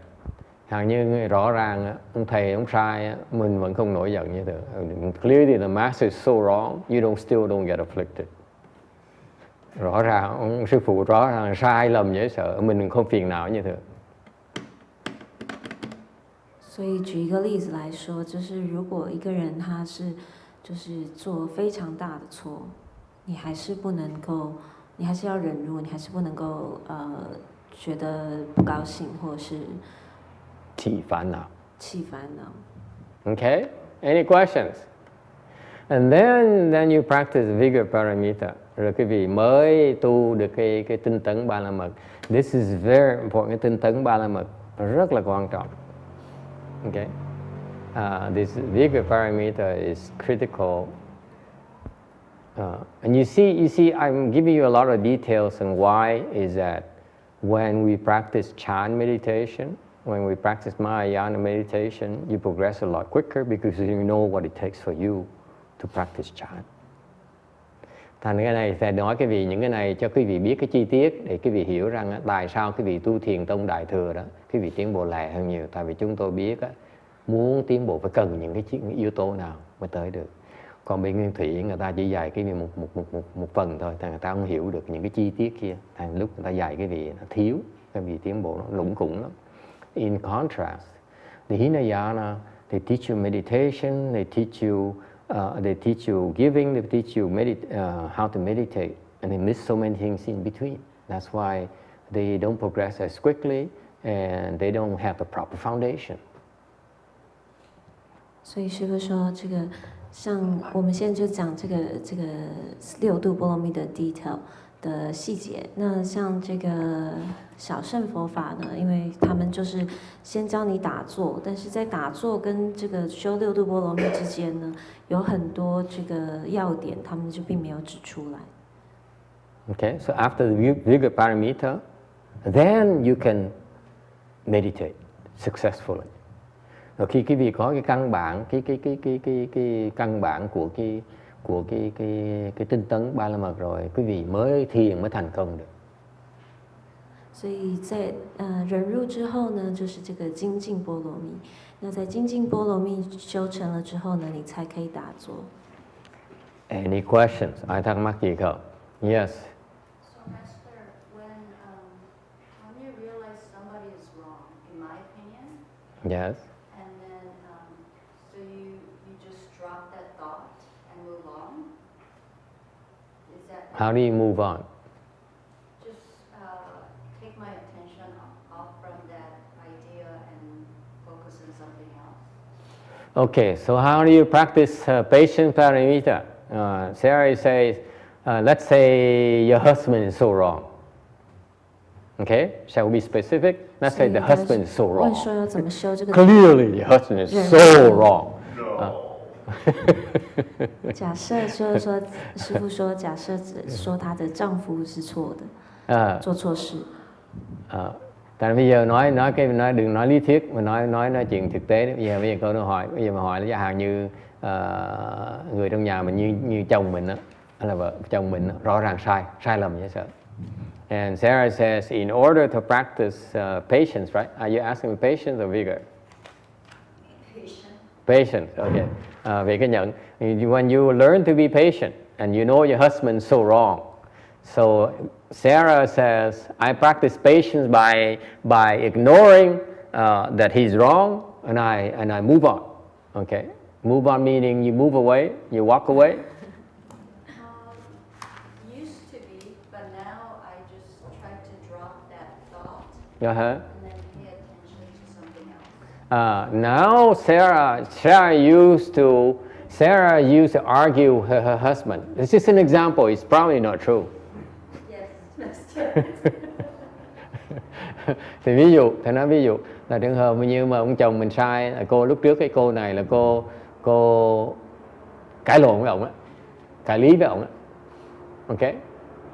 A: Hằng như rõ ràng ông thầy ông sai, mình vẫn không nổi giận như thế. Clearly the master is so wrong, you still don't get afflicted. Rõ ràng ông sư phụ rõ ràng sai lầm dễ sợ, mình không phiền não như thế.
B: 所以举一个例子来说，就是如果一个人他是就是做非常大的错，你还是不能够，你还是要忍辱，你还是不能够觉得不高兴或者是
A: 起烦恼。
B: 起烦恼。
A: Okay, any questions? And then you practice vigor paramita. Rồi quý vị mới tu được cái tinh tấn ba la mật. This is very important. Cái tinh tấn ba la mật rất là quan trọng. Okay, this vigor paramita is critical. And you see, I'm giving you a lot of details on why is that when we practice chan meditation, when we practice Mahayana meditation, you progress a lot quicker because you know what it takes for you to practice chan. Thành cái này sẽ nói cái vị những cái này cho quý vị biết cái chi tiết để quý vị hiểu rằng tại sao quý vị tu thiền tông đại thừa đó quý vị tiến bộ lẹ hơn nhiều. Tại vì chúng tôi biết muốn tiến bộ phải cần những cái yếu tố nào mới tới được. Còn bên Nguyên Thủy người ta chỉ dạy cái vị một phần thôi, thành người ta không hiểu được những cái chi tiết kia. Thành lúc người ta dạy cái vị nó thiếu, cái vị tiến bộ nó lủng củng lắm. In contrast, the Hinayana, they teach you meditation, they teach you giving, they teach you how to meditate, and they miss so many things in between. That's why they don't progress as quickly, and they don't have the proper foundation.
B: 所以师父说，这个像我们现在就讲这个六度波罗蜜的 detail 的细节。那像这个小乘佛法呢，因为他们就是先教你打坐，但是在打坐跟这个修六度波罗蜜之间呢，有很多这个要点，他们就并没有指出来。
A: Okay, so after the Vigara Paramita, then you can meditate successfully. Rồi khi quý vị có cái căn bản, cái căn bản của cái tinh tấn ba la mật rồi, quý vị mới thiền mới thành công được.
B: 所以在忍辱之后呢，就是这个精进波罗蜜。那在精进波罗蜜修成了之后呢，你才可以打坐。
A: Any questions? Ai thắc mắc gì không? Yes.
G: So Master, when you realize somebody is wrong, in my opinion,
A: Yes.
G: and then so you just drop that thought and move on. Is that
A: How do you move on?
G: just take my attention off from that idea and focus on something else?
A: Okay, so how do you practice patience paramita? Sarah says, let's say your husband is so wrong. Okay, shall we be specific? Let's say the husband is so
B: 问
A: wrong.
B: 说要怎么修这个？
A: Clearly, your husband is so wrong.
D: No.
B: 假设就是说，师父说，假设说她的丈夫是错的，做错事。
A: Tại bây giờ đừng nói lý thuyết mà nói chuyện thực tế. Bây giờ câu hỏi, bây giờ mà hỏi là giả hàng như người trong nhà mình như chồng mình á, hay là vợ chồng mình á, rõ ràng sai lầm vậy sợ. And Sarah says, in order to practice patience, right? Are you asking me patience or vigor? Patience, okay. Về cái nhận, when you learn to be patient and you know your husband's so wrong, so Sarah says, I practice patience by ignoring that he's wrong, and I move on. Okay, move on meaning you move away, you walk away.
G: Used to be, but now I just try to drop that thought
A: Uh-huh.
G: and then pay attention to something else.
A: Now Sarah used to argue her husband. This is an example. It's probably not true.
G: Yes, Master.
A: Thì thầy nói ví dụ là trường hợp như mà ông chồng mình sai, là cô lúc trước cái cô này là cô cãi lộn với ông á, cãi lý với ông á. Okay?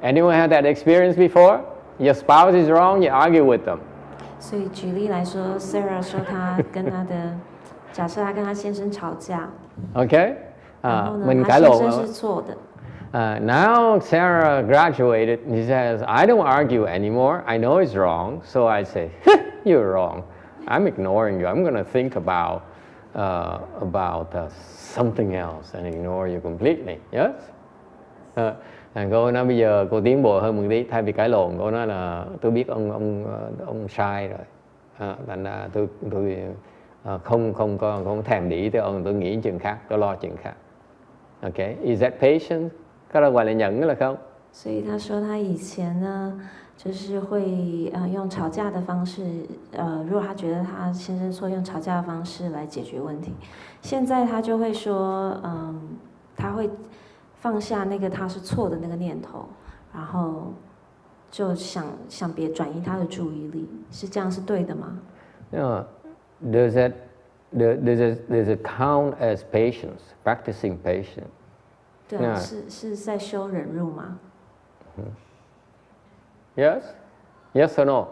A: Anyone had that experience before? Your spouse is wrong, you argue with them.
B: 所以举例来说 ，Sarah 说她跟她的，假设她跟她先生吵架，
A: Okay?
B: 然后呢，
A: Mình
B: 她
A: cãi
B: 先
A: lộn.
B: 生是错的。
A: Now Sarah graduated. She says, I don't argue anymore. I know it's wrong. So I say, you're wrong. I'm ignoring you. I'm going to think about something else and ignore you completely. Yes? Cô nói bây giờ cô tiến bộ hơn một tí. Thay vì cãi lộn, cô nói là tôi biết ông sai rồi. Thành ra tôi không thèm để ý tới ông. Tôi nghĩ chuyện khác. Tôi lo chuyện khác. Okay, is that patience? Cái đó gọi là nhẫn là không?
B: 所以他说他以前呢，就是会用吵架的方式，如果他觉得他先生错，用吵架的方式来解决问题。现在他就会说，他会放下那个他是错的那个念头，然后就想别转移他的注意力，是这样是对的吗？
A: Does it count as patience? Practicing patience?
B: 对啊，是在修忍辱吗？
A: Yes? Yes or no?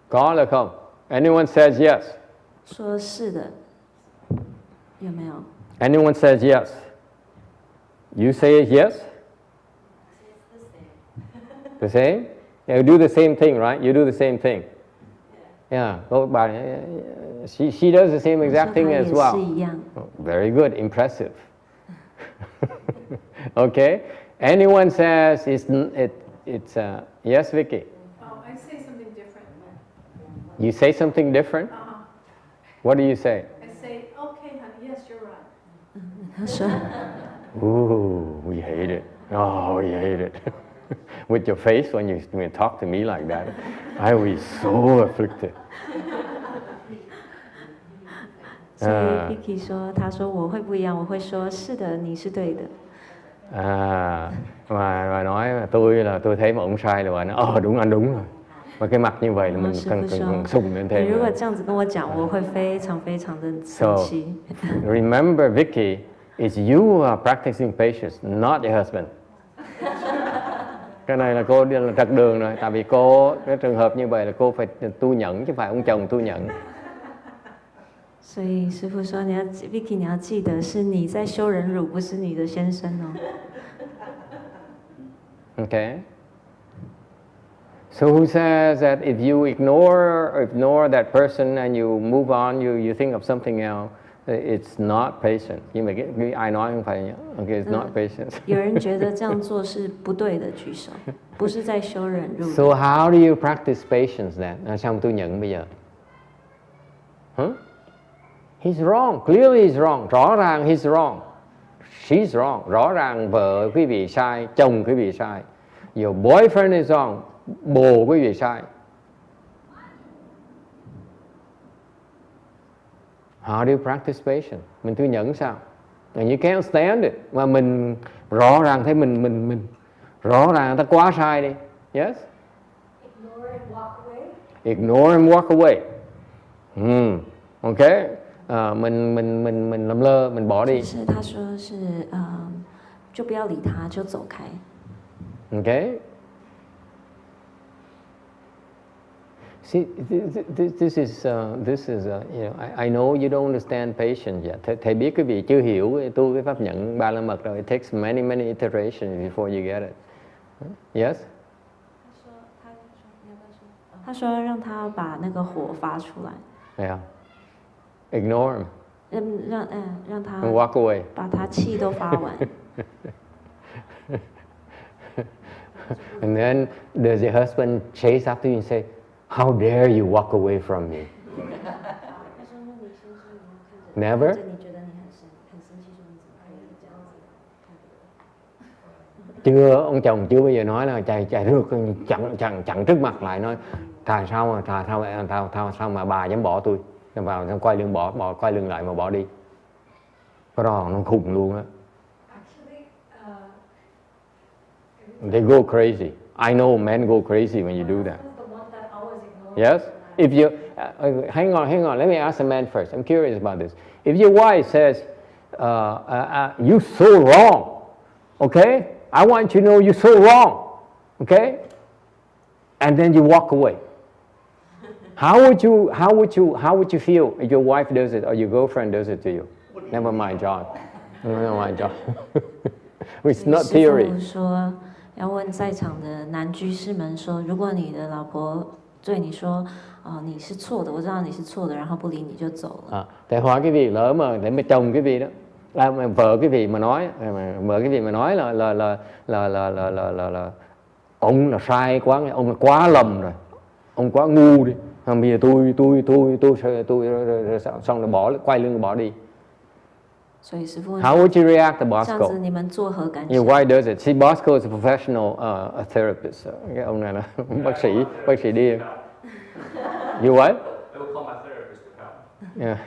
A: Có là không? Anyone says yes?
B: 说是的，有没有？
A: Anyone says yes? You say yes? The same? Yeah, you do the same thing, right? You do the same thing. Yeah, she does the same exact thing as
B: 是
A: well.
B: 一样。
A: Oh, very good, impressive. Okay? Anyone says it's yes, Vicky?
F: Oh, I say something different.
A: You say something different? What do you say?
F: I say, okay, honey, yes, you're right.
B: 他说
A: Ooh, we hate it. Oh, we hate it. With your face when you talk to me like that, I will be so afflicted.
B: 所以 Vicky 说，他说我会不一样，我会说是的，你是对的。
A: Mà nói tôi thấy mà ông sai là nói đúng anh đúng rồi. Mà cái mặt như vậy là mình cần sùng lên
B: 你
A: thêm.
B: 如果这样子跟我讲，我会非常非常的生
A: So
B: 气。
A: remember, Vicky, it's you who are practicing patience, not your husband. Cái này là cô đi là trật đường rồi, tại vì cô cái trường hợp như vậy là cô phải tu nhẫn chứ không phải ông chồng tu nhẫn.
B: 所以师父说，Vicky， 你要记得是你在修忍辱，不是你的先生哦。
A: Okay. So who says that if you ignore that person and you move on, you think of something else, it's not patient. Nhưng mà ai nói không phải nhỉ? Okay, it's not patience.
B: 有人觉得这样做是不对的，举手，不是在修忍辱。
A: So how do you practice patience then? Sao mà tôi nhận bây giờ? Huh? He's wrong. Clearly he's wrong. Rõ ràng he's wrong. She's wrong. Rõ ràng vợ quý vị sai, chồng quý vị sai. Your boyfriend is wrong. Bồ quý vị sai. How do you practice patience? Mình tu nhẫn sao? And you can't stand it. Mà mình rõ ràng thấy mình rõ ràng ta quá sai đi. Yes?
F: Ignore and walk away.
A: Ignore and walk away. Okay. Mình làm lơ, mình bỏ đi.
B: 是他说是就不要理他，就走开。
A: Okay. See, this is you know, I know you don't understand patience yet. Thầy biết quý vị chưa hiểu tu cái pháp nhẫn ba la mật rồi. It takes many iterations before you get it. Yes.
B: 他说让他把那个火发出来，
A: Yeah. Ignore him
B: 让他
A: and walk away.
B: 把他气都发完。
A: And then does your husband chase after you and say, "How dare you walk away from me?" Never.
B: 你觉得你很生气，说你怎么可以这样子？
A: Chưa, ông chồng chưa bao giờ nói là chạy rượt chặn trước mặt lại nói sao mà bà dám bỏ tôi, vào xong quay lưng quay lưng lại mà bỏ đi. Cái đó nó khùng luôn á.
F: Actually,
A: They go crazy. I know men go crazy when you do that.
F: the one that always ignores.
A: Yes? If you hang on, let me ask the man first. I'm curious about this. If your wife says, "You're so wrong," okay? I want you to know you're so wrong, okay? And then you walk away. How would you feel if your wife does it or your girlfriend does it to you? Never mind, John. Never mind, John. It's not
B: 师
A: theory.
B: 父说要问在场的男居士们说，如果你的老婆对你说，你是错的，我知道你是错的，然后不理你就走了。
A: Tại hỏi cái vị lỡ mà để mà chồng cái vị đó, mà vợ cái vị mà nói, vợ cái vị mà nói là ông là sai quá, ông là quá lầm rồi, ông quá ngu đi. Bây giờ tôi xong rồi quay lưng bỏ đi.
B: 所以师父问
A: How would you react to
B: 这样子
A: Bosco?
B: 你们作何感
A: Yeah,
B: 想？
A: why does it? See, Bosco is a professional therapist. Cái ông này là bác sĩ điên. You what?
H: I will call my therapist to help.
A: Yeah.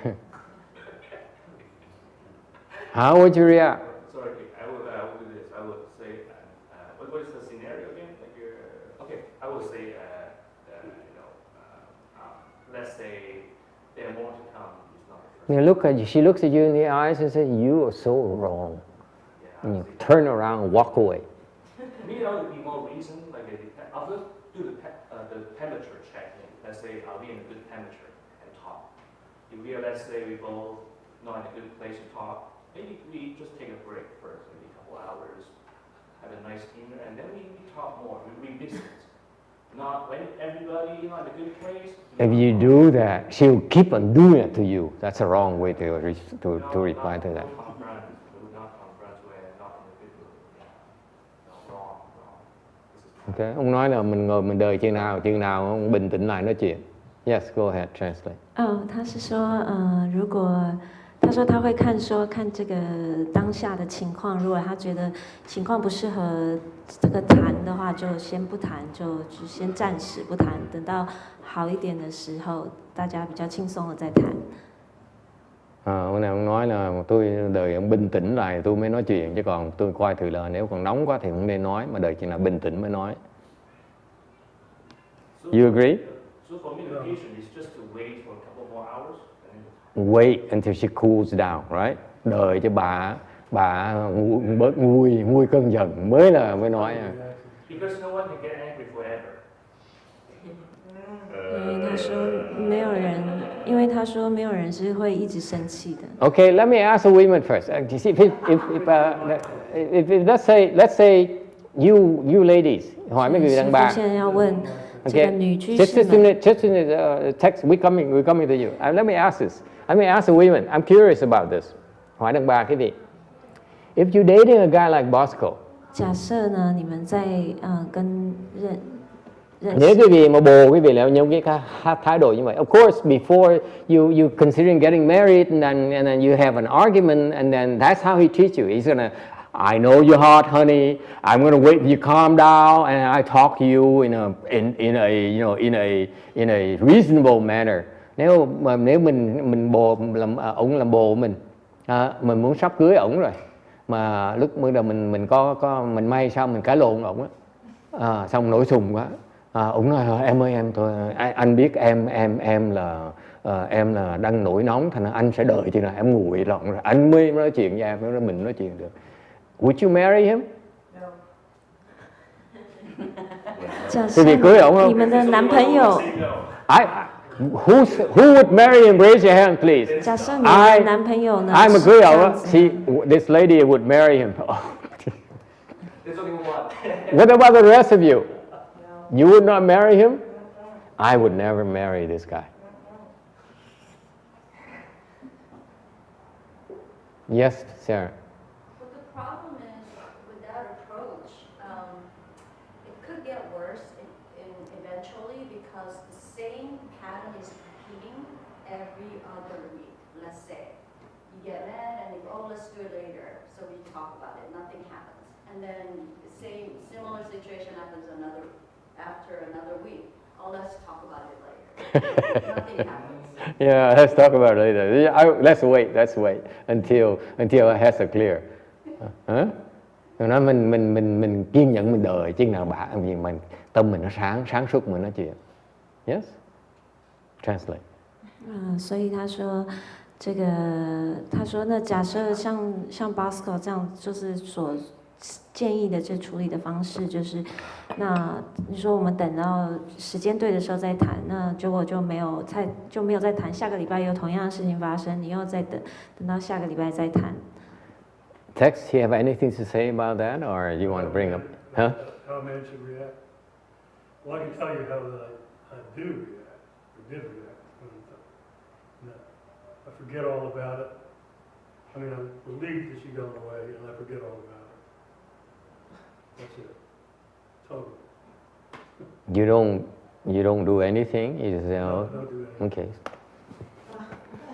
A: How would you react?
H: Sorry, I will do this. I will say, what is the scenario again? Like okay, I will say, let's say they are more to come. It's not the first.
A: She looks at you in the eyes and says, "You are so wrong."
H: Yeah,
A: And you turn around and walk away.
H: maybe there would be more reason, like I'll just do the temperature checking. Let's say, are we in a good temperature and talk? If we are, let's say, we both not in a good place to talk, maybe we just take a break first, maybe a couple hours, have a nice dinner, and then we talk more, we revisit. Not when everybody in a good place.
A: If you do that, she'll keep on doing it to you. That's the wrong way to reply to that.
H: Not confront. We would not confront when not in a good mood. Yeah. No, wrong. This is
A: Okay. Ông nói là mình ngồi mình đợi chừng nào ông bình tĩnh lại nói chuyện. Yes, go ahead, translate.
B: 他是说，如果他说他会看这个当下的情况，如果他觉得情况不适合这个谈的话，就先不談，就先暫時不談，等到好一點的時候，大家比較輕鬆的再談。
A: Hôm nay ông nói là tôi đợi ông bình tĩnh lại tôi mới nói chuyện, chứ còn tôi coi thử là nếu còn nóng quá thì không nên nói, mà đợi chừng nào bình tĩnh mới nói. You agree?
H: So for communication, it's just to wait for a couple more hours.
A: Wait until she cools down, right? Đợi cho bà bớt nguôi cơn giận mới nói.
H: Because no one can get angry forever.
B: 因为他说没有人是会一直生气的。
A: Okay, let me ask the women first. You see, if let's say you ladies, hỏi mấy người đàn bà.
B: 现在要问这个
A: Okay,
B: 女居
A: just
B: 士
A: in
B: 们，
A: the text, we're coming to you. Let me ask this. Let me ask the women. I'm curious about this. Hỏi đàn bà cái gì? If you're dating a guy like Bosco,
B: 假设呢，你们在跟认
A: nếu quý vị mà bồ quý vị là những cái thái độ như vậy, of course before you considering getting married and then you have an argument and then that's how he treats you. He's gonna, I know you're hot, honey. I'm gonna wait till you calm down and I talk to you in a reasonable manner. Nếu mình bồ làm ổng làm bồ mình muốn sắp cưới ổng rồi mà lúc bây giờ mình mình may sao mình cãi lộn ổng á, xong nổi sùng quá. Ổng nói em ơi em thôi, anh biết em là đang nổi nóng, thành ra anh sẽ đợi chừng nào em nguội lộn rồi anh mới nói chuyện với em, rồi mình nói chuyện được. Would you marry him?
B: 假设
A: Quý vị cưới ổng không?
B: 你们的男朋友，
A: Who would marry him? Raise your hand, please.
B: 假设你的男朋友呢
A: I'm a
B: 是
A: cưới
B: 这
A: ổng
B: 样
A: á.
B: 子
A: See, this lady would marry him.
H: There's only one.
A: What about the rest of you? You would not marry him? I would never marry this guy. Yes, Sarah.
G: But the problem is with that approach, it could get worse eventually because the same pattern is repeating every other week. Let's say you get mad and you go, oh, let's do it later. So we talk about it, nothing happens. And then the similar situation happens after another week. Oh, let's talk about it later. Nothing happens.
A: Yeah, let's talk about it later. Let's wait until it has a clear. Rồi nói mình kiên nhẫn mình đợi chứ nào bả mình tâm mình nó sáng suốt mình nói chuyện. Yes. Translate.
B: 所以他说这个，他说那假设像 Bosco 这样，就是所建议的这处理的方式，就是那你说我们等到时间对的时候再谈，那结果就没有再谈，下个礼拜有同样的事情发生，你又再等到下个礼拜再谈。
A: Tex, you have anything to say about that, or you want to bring up? Huh?
E: How a man should react? Well, I can tell you how I do react, or did react. No, I forget all about it. I mean, I'm relieved that she gone away, and I forget all about it. That's it. Totally.
A: You don't do anything. You just say,
E: No,
A: oh,
E: don't do anything.
A: okay.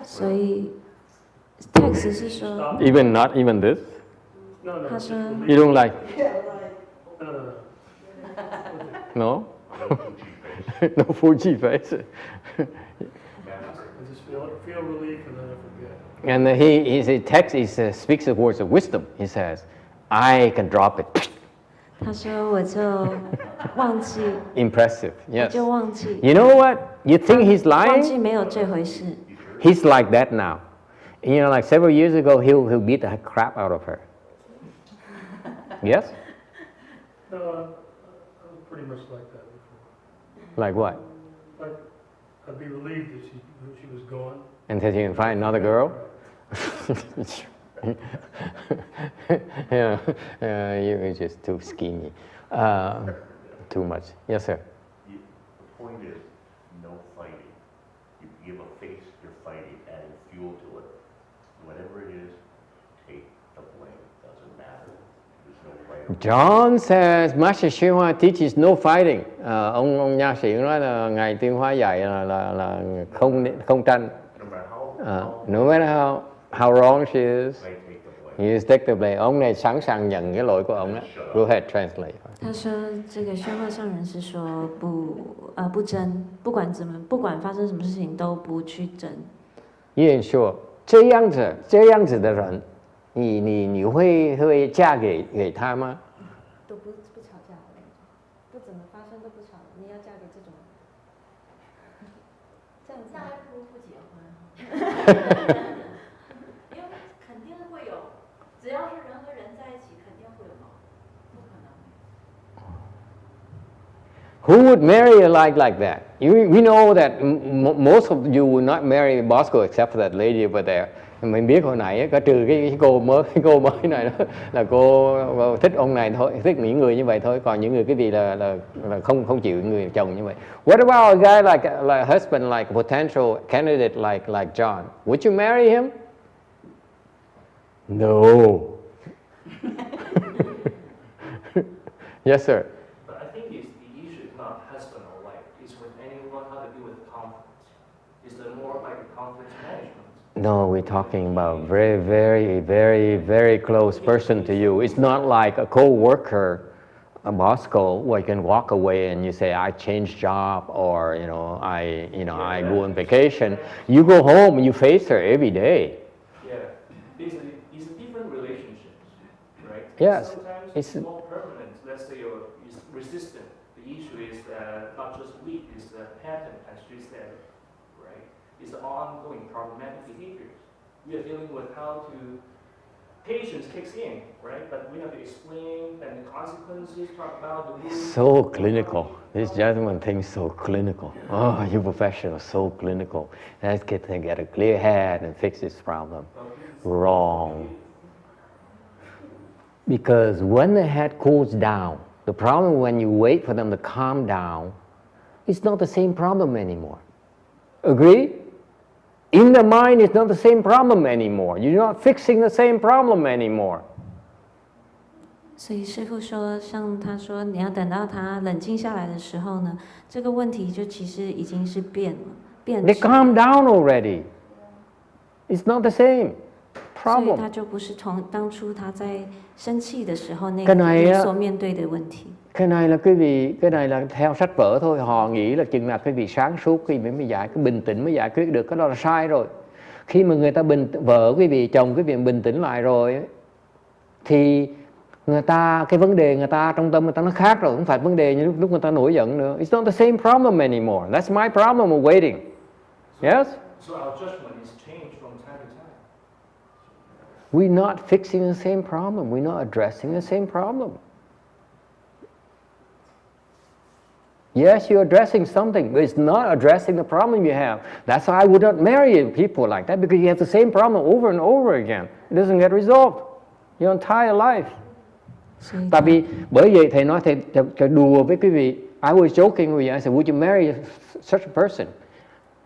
B: 所以 text 是说，
E: Stop.
A: Even not even this?
E: No, no.
B: 他
E: just
B: 说
E: release.
A: You don't like?
E: No, no, no.
A: No?
D: No Fuji face.
A: No Fuji face.
E: I just feel relief and then I forget.
A: And his text speaks the words of wisdom. He says, I can drop it.
B: 他说我就忘记，
A: Impressive,
B: 我
A: yes.
B: 就忘记，
A: You know what? You think he's
B: 忘记
A: lying?
B: 没有这回事。
A: He's like that now. You know, like several years ago, he'll beat the crap out of her. Yes?
E: No, I was pretty much like that before.
A: Like what?
E: Like, I'd be relieved that she was gone.
A: Until you can find another girl? Yeah, you're just too skinny. Too much. Yes, sir.
D: The point is, no fighting. You give a face, you're fighting, adding fuel to it. Whatever it is, take the blame. Doesn't matter. There's no fight.
A: John says Master Xue Hua teaches no fighting. Ông nha sĩ nói là ngài Tuyên Hóa dạy là không tranh.
D: No matter how,
A: No matter how wrong she is,
D: they take the blame.
A: he is take the blame. Ông này sẵn sàng nhận cái lỗi của ông đó. Go ahead, translate.
B: 他说这个宣化上人是说不争，不管发生什么事情都不去争。
A: 愿说这样子的人，你会嫁给他吗？
B: 都不吵架的那种，不怎么发生都不吵，你要嫁给这种，这样子
G: 那还不如不结婚。因为肯定会有，只要是人和人在一起，肯定会有矛盾，不可能。
A: Who would marry a like that? We know that most of you would not marry Bosco except for that lady over there. Mình biết hồi nãy có trừ cái cô mới này đó là cô thích ông này thôi, thích những người như vậy thôi, còn những người cái gì là không chịu người chồng như vậy. What about a guy like a husband, like a potential candidate like John? Would you marry him? No. Yes, sir.
H: But I think the issue is not husband or wife. It's with anyone how to deal with conflicts. It's the more like a conflict management.
A: No, we're talking about very, very, very, very close person to you. It's not like a co-worker, a Bosco, where you can walk away and you say, I changed job, or I go on vacation. You go home and you face her every day.
H: Yeah, it's a different relationship, right?
A: Yes,
H: Sometimes
A: it's-
H: it's more permanent. Let's say you're resistant. The issue is not just weak, it's the pattern, as she said, right? It's the ongoing problematic behaviors. We are dealing with how to, patience kicks in, right? But we have to explain and the consequences, talk about the rules.
A: So clinical. This gentleman thinks so clinical. Oh, you professional, so clinical. Let's get a clear head and fix this problem. Wrong. Because when the head cools down, the problem when you wait for them to calm down, it's not the same problem anymore. Agree? In the mind, it's not the same problem anymore. You're not fixing the same problem anymore.
B: 所以师父说，像他说，你要等到他冷静下来的时候呢，这个问题就其实已经是变质
A: They calm down already. It's not the same
B: 所以
A: problem.
B: 他就不是从当初他在生气的时候那
A: Cái
B: 个
A: này
B: 你
A: á,
B: 所面对的问题。
A: cái này là cái này là theo sách vở thôi. Họ nghĩ là chừng nào cái vị sáng suốt khi mới giải, cái bình tĩnh mới giải quyết được, cái đó là sai rồi. Khi mà người ta vợ quý vị, chồng quý vị bình tĩnh lại rồi ấy, thì người ta, cái vấn đề người ta trong tâm người ta nó khác rồi, không phải vấn đề như lúc người ta nổi giận nữa. It's not the same problem anymore. That's my problem of waiting. Yes?
H: So our judgment is changed from time to time.
A: We're not fixing the same problem. We're not addressing the same problem. Yes, you're addressing something, but it's not addressing the problem you have. That's why I would not marry people like that, because you have the same problem over and over again. It doesn't get resolved your entire life.
B: 所以
A: Tại vì bởi vậy thầy nói thầy đùa với quý vị. I was joking with you. I said, would you marry such a person?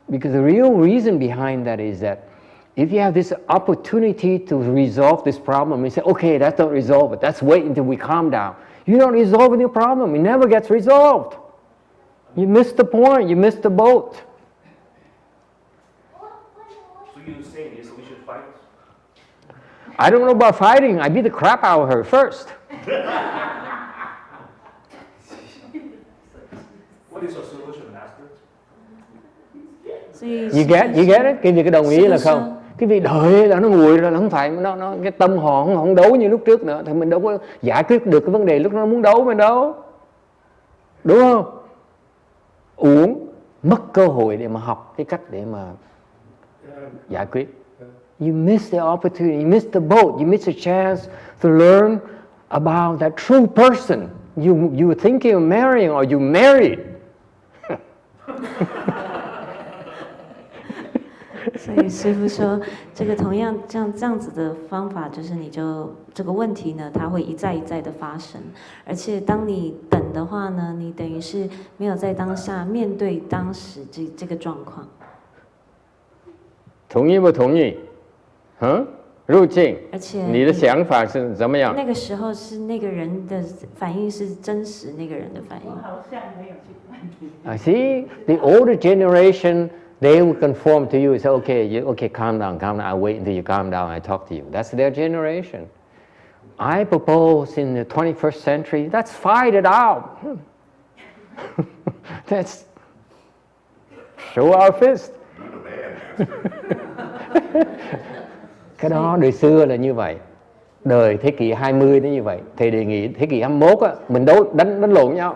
A: Because the real reason behind that is that if you have this opportunity to resolve this problem, you say, okay, that's not resolve it. Let's wait until we calm down. You don't resolve any problem. It never gets resolved. You missed the point. You missed the boat.
H: So you saying is we should fight?
A: I don't know about fighting. I beat the crap out of her first.
H: What is your solution, Master?
B: 所以
A: You get it? Cái vị có đồng ý là không? Cái vị đợi là nó nguội rồi, nó không phải nó cái tâm họ không đấu như lúc trước nữa, thì mình đâu có giải quyết được cái vấn đề lúc nó muốn đấu mình đâu, đúng không? Uống mất cơ hội để mà học cái cách để mà giải quyết. You miss the opportunity, you miss the boat, you miss a chance to learn about that true person you were thinking of marrying or you married.
B: 所以师父说，这个同样这样子的方法，就是你就这个问题呢，它会一再一再的发生，而且当你等的话呢，你等于是没有在当下面对当时这个状况。
A: 同意不同意？入境，
B: 而且
A: 你的想法是怎么样？
B: 那个时候是那个人的反应是真实那个人的反应。
C: 我好像没有这个问题。
A: I see the older generation. They will conform to you and say, okay, calm down, I'll wait until you calm down, I talk to you. That's their generation. I propose in the 21st century, let's fight it out. Let's show our fist. Cái đó đời xưa là như vậy. Đời thế kỷ 20 nó như vậy. Thầy đề nghị thế kỷ 21 á, mình đánh lộn nhau.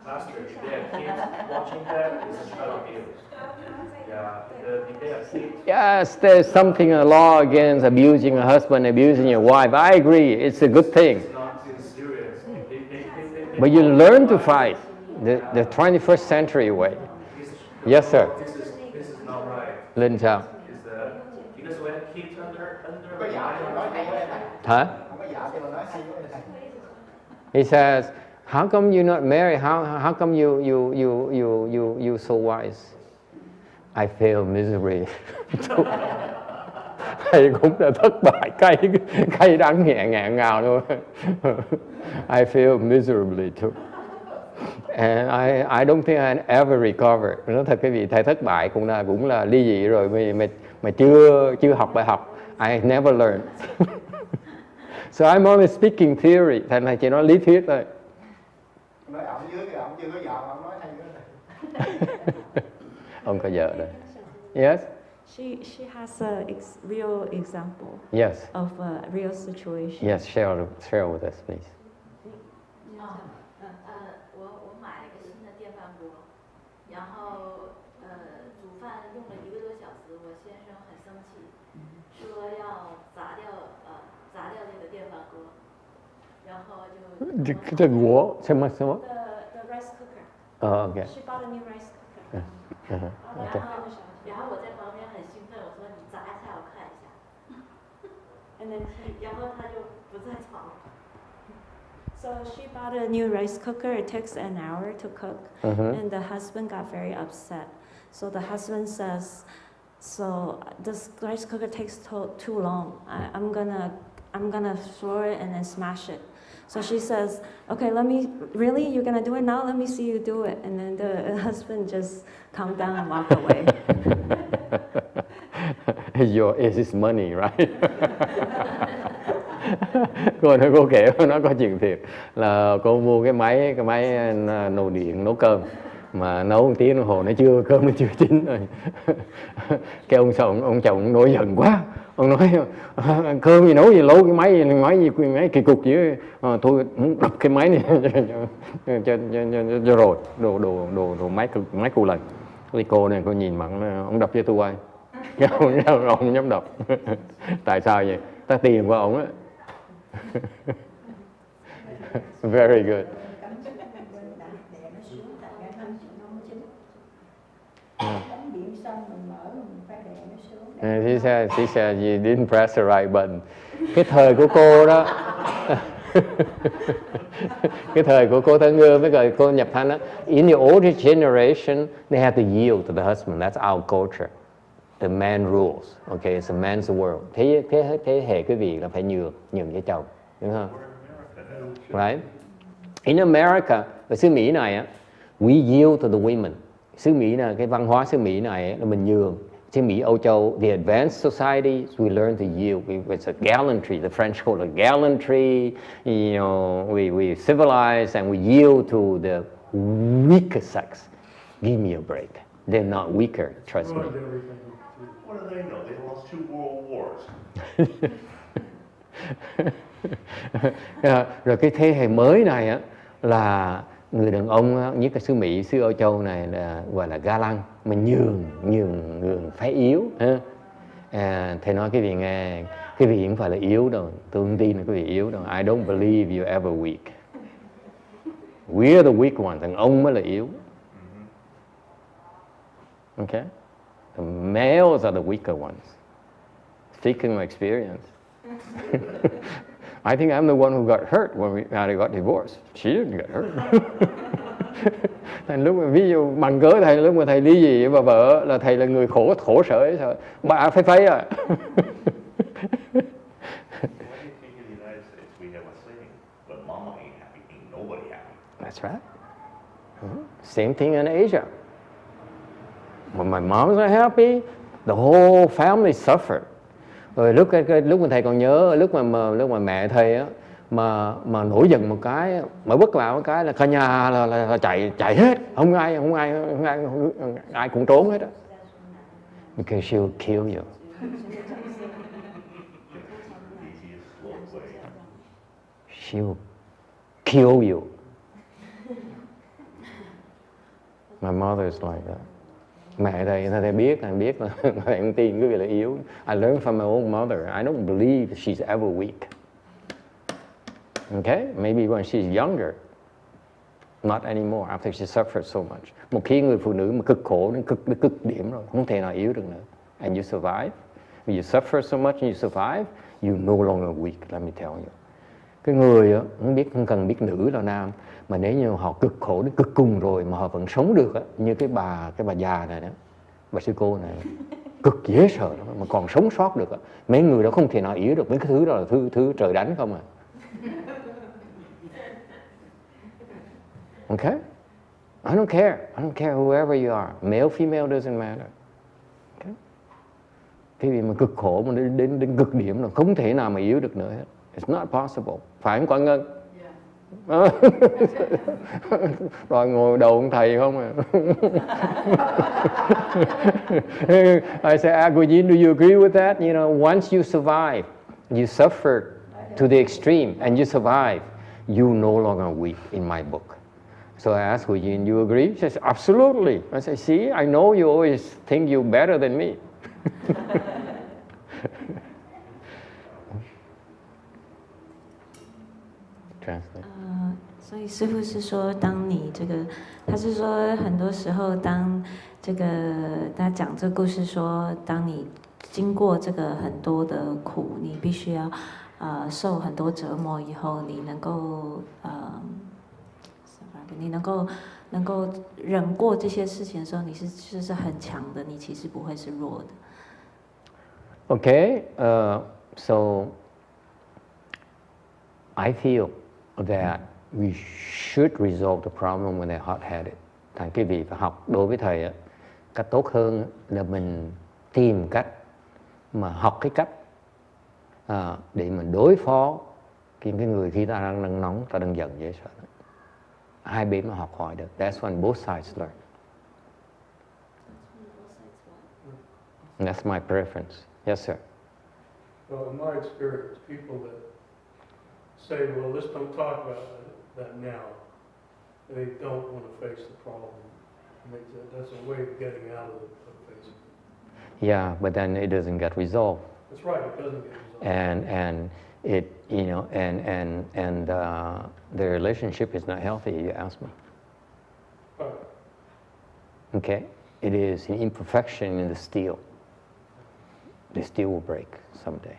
H: Master, if they have kids watching that, it's a child abuse. If they have kids.
A: Yes, there's something in the law against abusing a husband, abusing your wife. I agree, it's a good thing.
H: It's not serious.
A: But you learn to fight the 21st century way. Yes, sir.
H: This is not right.
A: Linh sao?
H: Because when kids under
A: Huh? He says, how come you're not married? How come you so wise? I failed miserably. Thầy cũng đã thất bại cay đắng ngẹn ngào luôn. I failed miserably too. And I don't think I ever recovered. Nói thật cái vị thầy thất bại cũng là ly dị rồi mà chưa học bài học. I never learned. So I'm only speaking theory. Thầy này chỉ nói lý thuyết thôi.
I: Nói ổng dưới cái ổng chưa có vợ, ổng nói hay nữa.
A: Ông có vợ rồi. Yes.
B: She has a real example.
A: Yes.
B: Of a real situation.
A: Yes. Share with us, please.
G: 我买了一个新的电饭锅，然后煮饭用了1个多小时，我先生很生气，说要砸掉这个电饭锅，然后就
A: 这锅什么什么
B: The rice cooker.
A: Oh, okay.
B: She bought a new rice cooker.
A: Okay.
G: 然后我在旁边很兴奋，我说你砸一下我看一下，And
B: then
G: 然后他就不在床。
B: So she bought a new rice cooker. It takes an hour to cook, and the husband got very upset. So the husband says, "So this rice cooker takes too long. I'm gonna throw it and then smash it." So she says, "Okay, really? You're gonna do it now? Let me see you do it." And then the husband just calmed down and walked away.
A: It's his money, right? Cô kể nó có chuyện thiệt là cô mua cái máy nồi điện nấu cơm mà nấu 1 tiếng đồng hồ cơm nó chưa chín rồi. Cái ông chồng nổi giận quá, ông nói cơm gì nấu gì lâu cái máy kỳ cục chứ, thôi đập cái máy này cho rồi đồ máy cù lần. Thì cô này cô nhìn mặn ông đập cho tôi ai, ông không dám đập. Tại sao vậy? Ta tiền của ông á. Very good. She said you didn't press the right button. Cái thời của cô đó, cái thời của cô Thân Ngư với cô Nhập Thanh đó, in the older generation, they have to yield to the husband. That's our culture. The man rules. Okay, it's a man's world. Thế hệ cái vị là phải nhường cho chồng, đúng không? Right? In America, ở xứ Mỹ này á, we yield to the women. Xứ Mỹ này, cái văn hóa xứ Mỹ này là mình nhường trên Mỹ, Âu Châu, the advanced societies, we learn to yield. It's a gallantry. The French call it gallantry. You know, we civilize and we yield to the weaker sex. Give me a break. They're not weaker, trust me.
E: Ruined everything.
D: What do they know? They lost 2 world wars.
A: Rồi cái thế hệ mới này á, là người đàn ông á, nhất là xứ Mỹ, xứ Âu Châu này là gọi là ga lăng, mà nhường phái yếu. Thầy nói cái vị nghe, cái vị không phải là yếu đâu, tôi không tin là cái vị yếu đâu. I don't believe you're ever weak. We're the weak ones, thằng ông mới là yếu. Okay? The males are the weaker ones. Speaking of experience. I think I'm the one who got hurt when we got divorced. She didn't get hurt. Thành lúc mà ví dụ bằng cớ thầy lúc mà thầy ly dị và vợ là thầy là người khổ sở ấy sao? Bà phây à.
D: Why do you think in the United States we have a saying, when mama ain't happy, ain't nobody happy?
A: That's right. Same thing in Asia. When my mom's not happy, the whole family suffered. Rồi lúc mà thầy còn nhớ lúc mà mẹ thầy á mà nổi giận một cái, mà bước vào một cái là cả nhà là chạy hết, không ai cũng trốn hết á. Because she'll kill you. She'll kill you. My mother is like that. Mẹ thầy biết là thầy không tin cái việc là yếu. I learned from my own mother. I don't believe she's ever weak. Okay? Maybe when she's younger. Not anymore, after she suffered so much. Một khi người phụ nữ mà cực khổ đến cực điểm rồi, không thể nào yếu được nữa. And you survive. When you suffer so much and you survive, you no longer weak, let me tell you. Cái người á, không cần biết nữ là nam, mà nếu như họ cực khổ đến cực cùng rồi mà họ vẫn sống được á, như cái bà già này đó, bà sư cô này cực dễ sợ lắm, mà còn sống sót được á. Mấy người đó không thể nào yếu được, mấy cái thứ đó là thứ trời đánh không à. Okay? I don't care whoever you are, male, female doesn't matter. Okay? Cái gì mà cực khổ mà đến cực điểm là không thể nào mà yếu được nữa hết. It's not possible. Phải không Quang Ngân? Yeah. Rồi ngồi đầu ông thầy không à. I say, Agujin, do you agree with that? You know, once you survive, you suffer to the extreme and you survive, you no longer weak in my book. So I asked Gujin, you agree? She says, absolutely. I say, see, I know you always think you're better than me. Translate.
B: 所以师父是说，当你这个，他是说很多时候，当这个他讲这个故事说，当你经过这个很多的苦，你必须要受很多折磨以后，你能够你能够忍过这些事情的时候，你是很强的，你其实不会是弱的。
A: Okay, so I feel that we should resolve the problem when they're hot-headed. Thành cái vị phải học đối với thầy, cách tốt hơn là mình tìm cách mà học cái cách để mình đối phó cái người khi ta đang nóng, ta đang giận dễ sợ. Hai bên mà học hỏi được. That's when both sides learn. And that's my preference. Yes, sir.
E: Well, in my experience, people that say, well, let's don't talk about that now, they don't want to face the problem. That's a way of getting out of facing it.
A: Yeah, but then it doesn't get resolved.
E: That's right, it doesn't get resolved.
A: And it, you know, and the relationship is not healthy, you ask me.
E: Right.
A: Okay? It is an imperfection in the steel. The steel will break someday.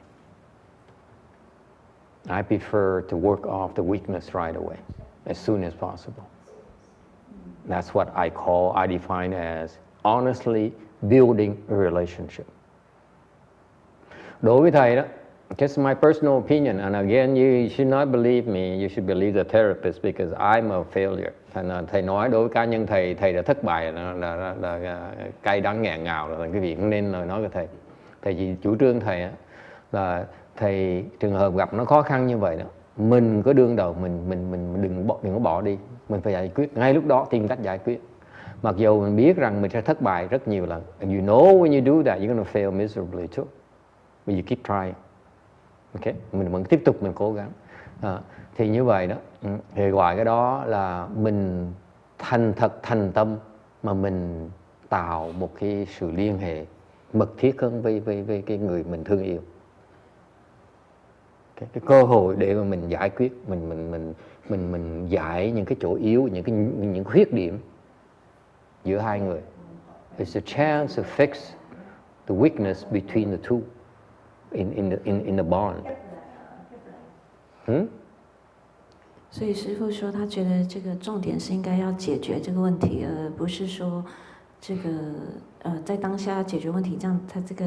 A: I prefer to work off the weakness right away, as soon as possible. That's what I define as honestly building a relationship. Đối với thầy đó, just my personal opinion, and again, you should not believe me, you should believe the therapist because I'm a failure. Thành ra thầy nói đối với cá nhân thầy đã thất bại là cay đắng nghẹn ngào rồi, cái vị không nên lời nói của thầy. Thầy chỉ chủ trương thầy là thầy trường hợp gặp nó khó khăn như vậy đó, mình có đương đầu mình đừng có bỏ đi, mình phải giải quyết ngay lúc đó, tìm cách giải quyết. Mặc dù mình biết rằng mình sẽ thất bại rất nhiều lần. And you know when you do that you're going to fail miserably too. But you keep trying. Okay? Mình vẫn tiếp tục mình cố gắng. Thì như vậy đó, thì gọi cái đó là mình thành tâm mà mình tạo một cái sự liên hệ mật thiết hơn với cái người mình thương yêu. Cái cơ hội để mà mình giải quyết, mình giải những cái chỗ yếu, những khuyết điểm giữa hai người. It's a chance to fix the weakness between the two in the bond.
B: 所以师父说，他觉得这个重点是应该要解决这个问题，而不是说这个在当下要解决问题，这样他这个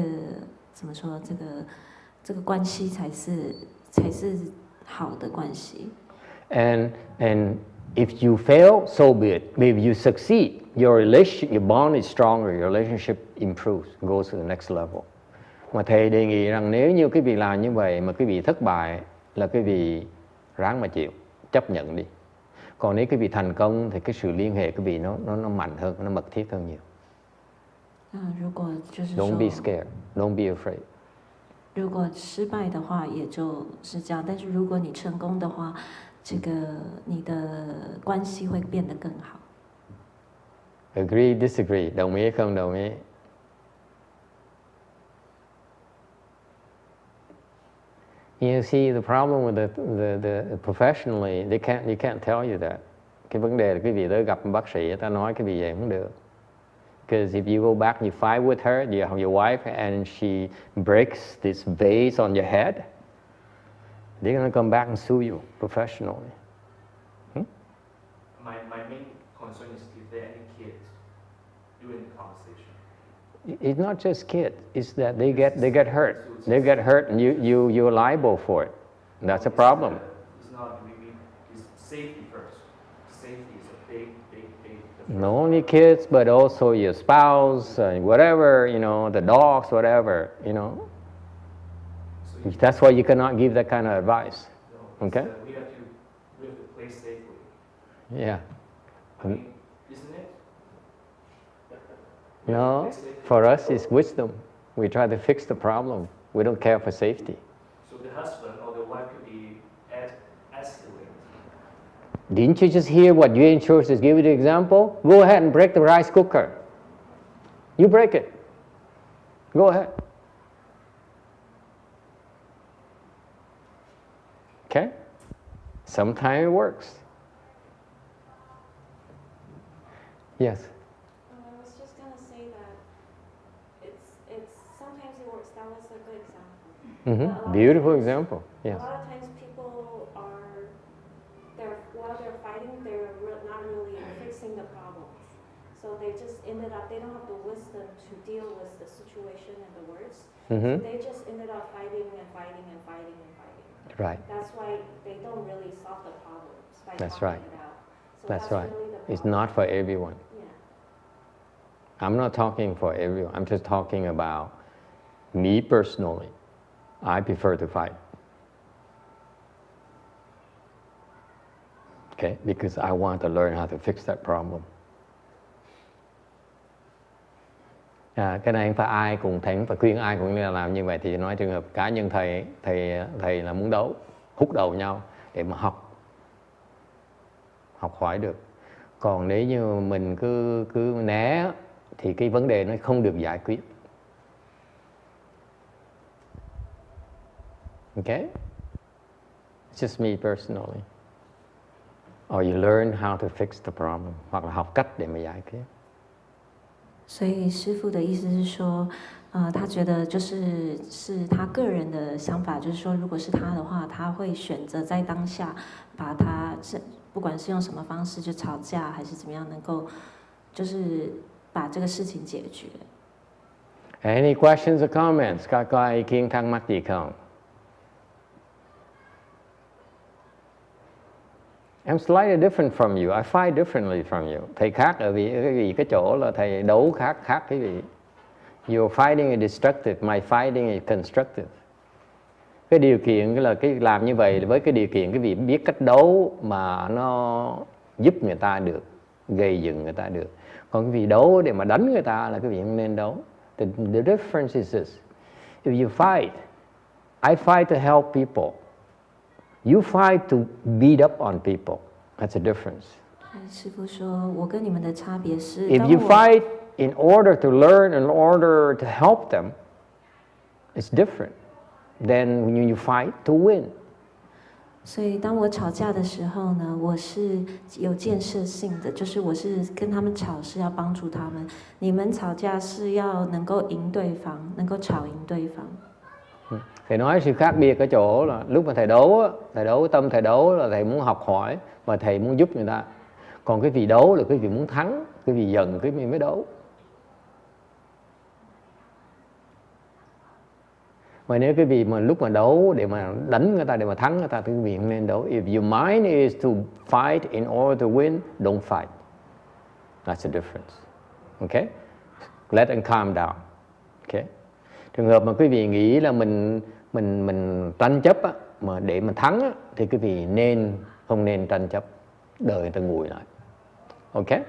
B: 怎么说？这个关系才是好的关系。
A: And if you fail, so be it. If you succeed, your bond is stronger, your relationship improves, goes to the next level. Mà thầy đề nghị rằng nếu như quý vị làm như vậy mà quý vị thất bại là quý vị ráng mà chịu, chấp nhận đi. Còn nếu quý vị thành công thì cái sự liên hệ quý vị nó mạnh hơn, nó mật thiết hơn nhiều. Don't be scared, don't be afraid.
B: 如果失败的话，也就是这样。但是如果你成功的话，这个你的关系会变得更好。
A: Agree, disagree, đồng ý không đồng ý? You see, the problem with the professionally, you can't tell you that. Cái vấn đề là quý vị tới gặp bác sĩ, ta nói cái gì vậy không được. Because if you go back and you fight with her, your wife, and she breaks this vase on your head, they're going to come back and sue you professionally.
H: My main concern is if there are any kids during the conversation.
A: It's not just kids, it's that they get hurt. They get hurt and you're liable for it. That's a problem.
H: It's not really, it's safety first. Safety is a big
A: Not only kids, but also your spouse, whatever, the dogs, whatever, So that's why you cannot give that kind of advice.
H: No,
A: okay?
H: We have to play safely.
A: Yeah.
H: I mean, isn't it?
A: No, for us it's wisdom. We try to fix the problem. We don't care for safety.
H: So the husband or the wife could be escalated.
A: Didn't you just hear what your insurance is? Give you the example. Go ahead and break the rice cooker. You break it. Go ahead. Okay? Sometimes it works. Yes.
J: I was just gonna say that it's sometimes it works. That was a good example.
A: Beautiful example. Yes.
J: A lot of times people while they're fighting, they're not really fixing the problems. So they just ended up, they don't have the wisdom to deal with the situation and the words. So they just ended up fighting and fighting and fighting and fighting.
A: Right.
J: That's why they don't really solve the problems by
A: That's
J: talking
A: right.
J: it out. So
A: That's right.
J: really the
A: It's
J: problem.
A: not for everyone.
J: Yeah.
A: I'm not talking for everyone. I'm just talking about me personally. I prefer to fight. Okay? Because I want to learn how to fix that problem. Cái này phải ai cùng thỉnh, phải khuyên ai cũng làm như vậy. Thì nói trường hợp cá nhân thầy là muốn hút đầu nhau để mà học hỏi được. Còn nếu như mình cứ né thì cái vấn đề nó không được giải quyết. Okay? It's just me personally. Or you learn how to fix the problem. Hoặc là học cách để mà giải quyết.
B: 所以师父的意思是说，他觉得是他个人的想法，就是说，如果是他的话，他会选择在当下把他不管是用什么方式，就吵架还是怎么样，能够就是把这个事情解决。
A: Any questions or comments? Các có ý kiến thắc mắc gì không? I'm slightly different from you. I fight differently from you. Thầy khác ở vì cái chỗ là thầy đấu khác cái vị. Your fighting is destructive, my fighting is constructive. Cái điều kiện là cái làm như vậy với cái điều kiện cái vị biết cách đấu mà nó giúp người ta được, gây dựng người ta được. Còn cái vị đấu để mà đánh người ta là cái vị không nên đấu. The difference is this. If you fight, I fight to help people. You fight to beat up on people. That's a difference.
B: 师父说，我跟你们的差别是，
A: If you fight in order to learn, in order to help them, it's different than when you fight to win.
B: 所以当我吵架的时候呢，我是有建設性的，就是我是跟他们吵是要幫助他們，你們吵架是要能夠贏對方，能夠吵贏對方。
A: Thầy nói sự khác biệt ở chỗ là lúc mà thầy đấu, tâm thầy đấu là thầy muốn học hỏi và thầy muốn giúp người ta. Còn cái vị đấu là cái vị muốn thắng, cái vị giận cái vị mới đấu. Mà nếu cái vị mà lúc mà đấu để mà đánh người ta, để mà thắng người ta thì cái vị không nên đấu. If your mind is to fight in order to win, don't fight. That's the difference. Okay? Let them calm down. Okay? Trường hợp mà quý vị nghĩ là mình tranh chấp á, mà để mình thắng á, thì quý vị không nên tranh chấp, đợi người ta nguội lại. Okay?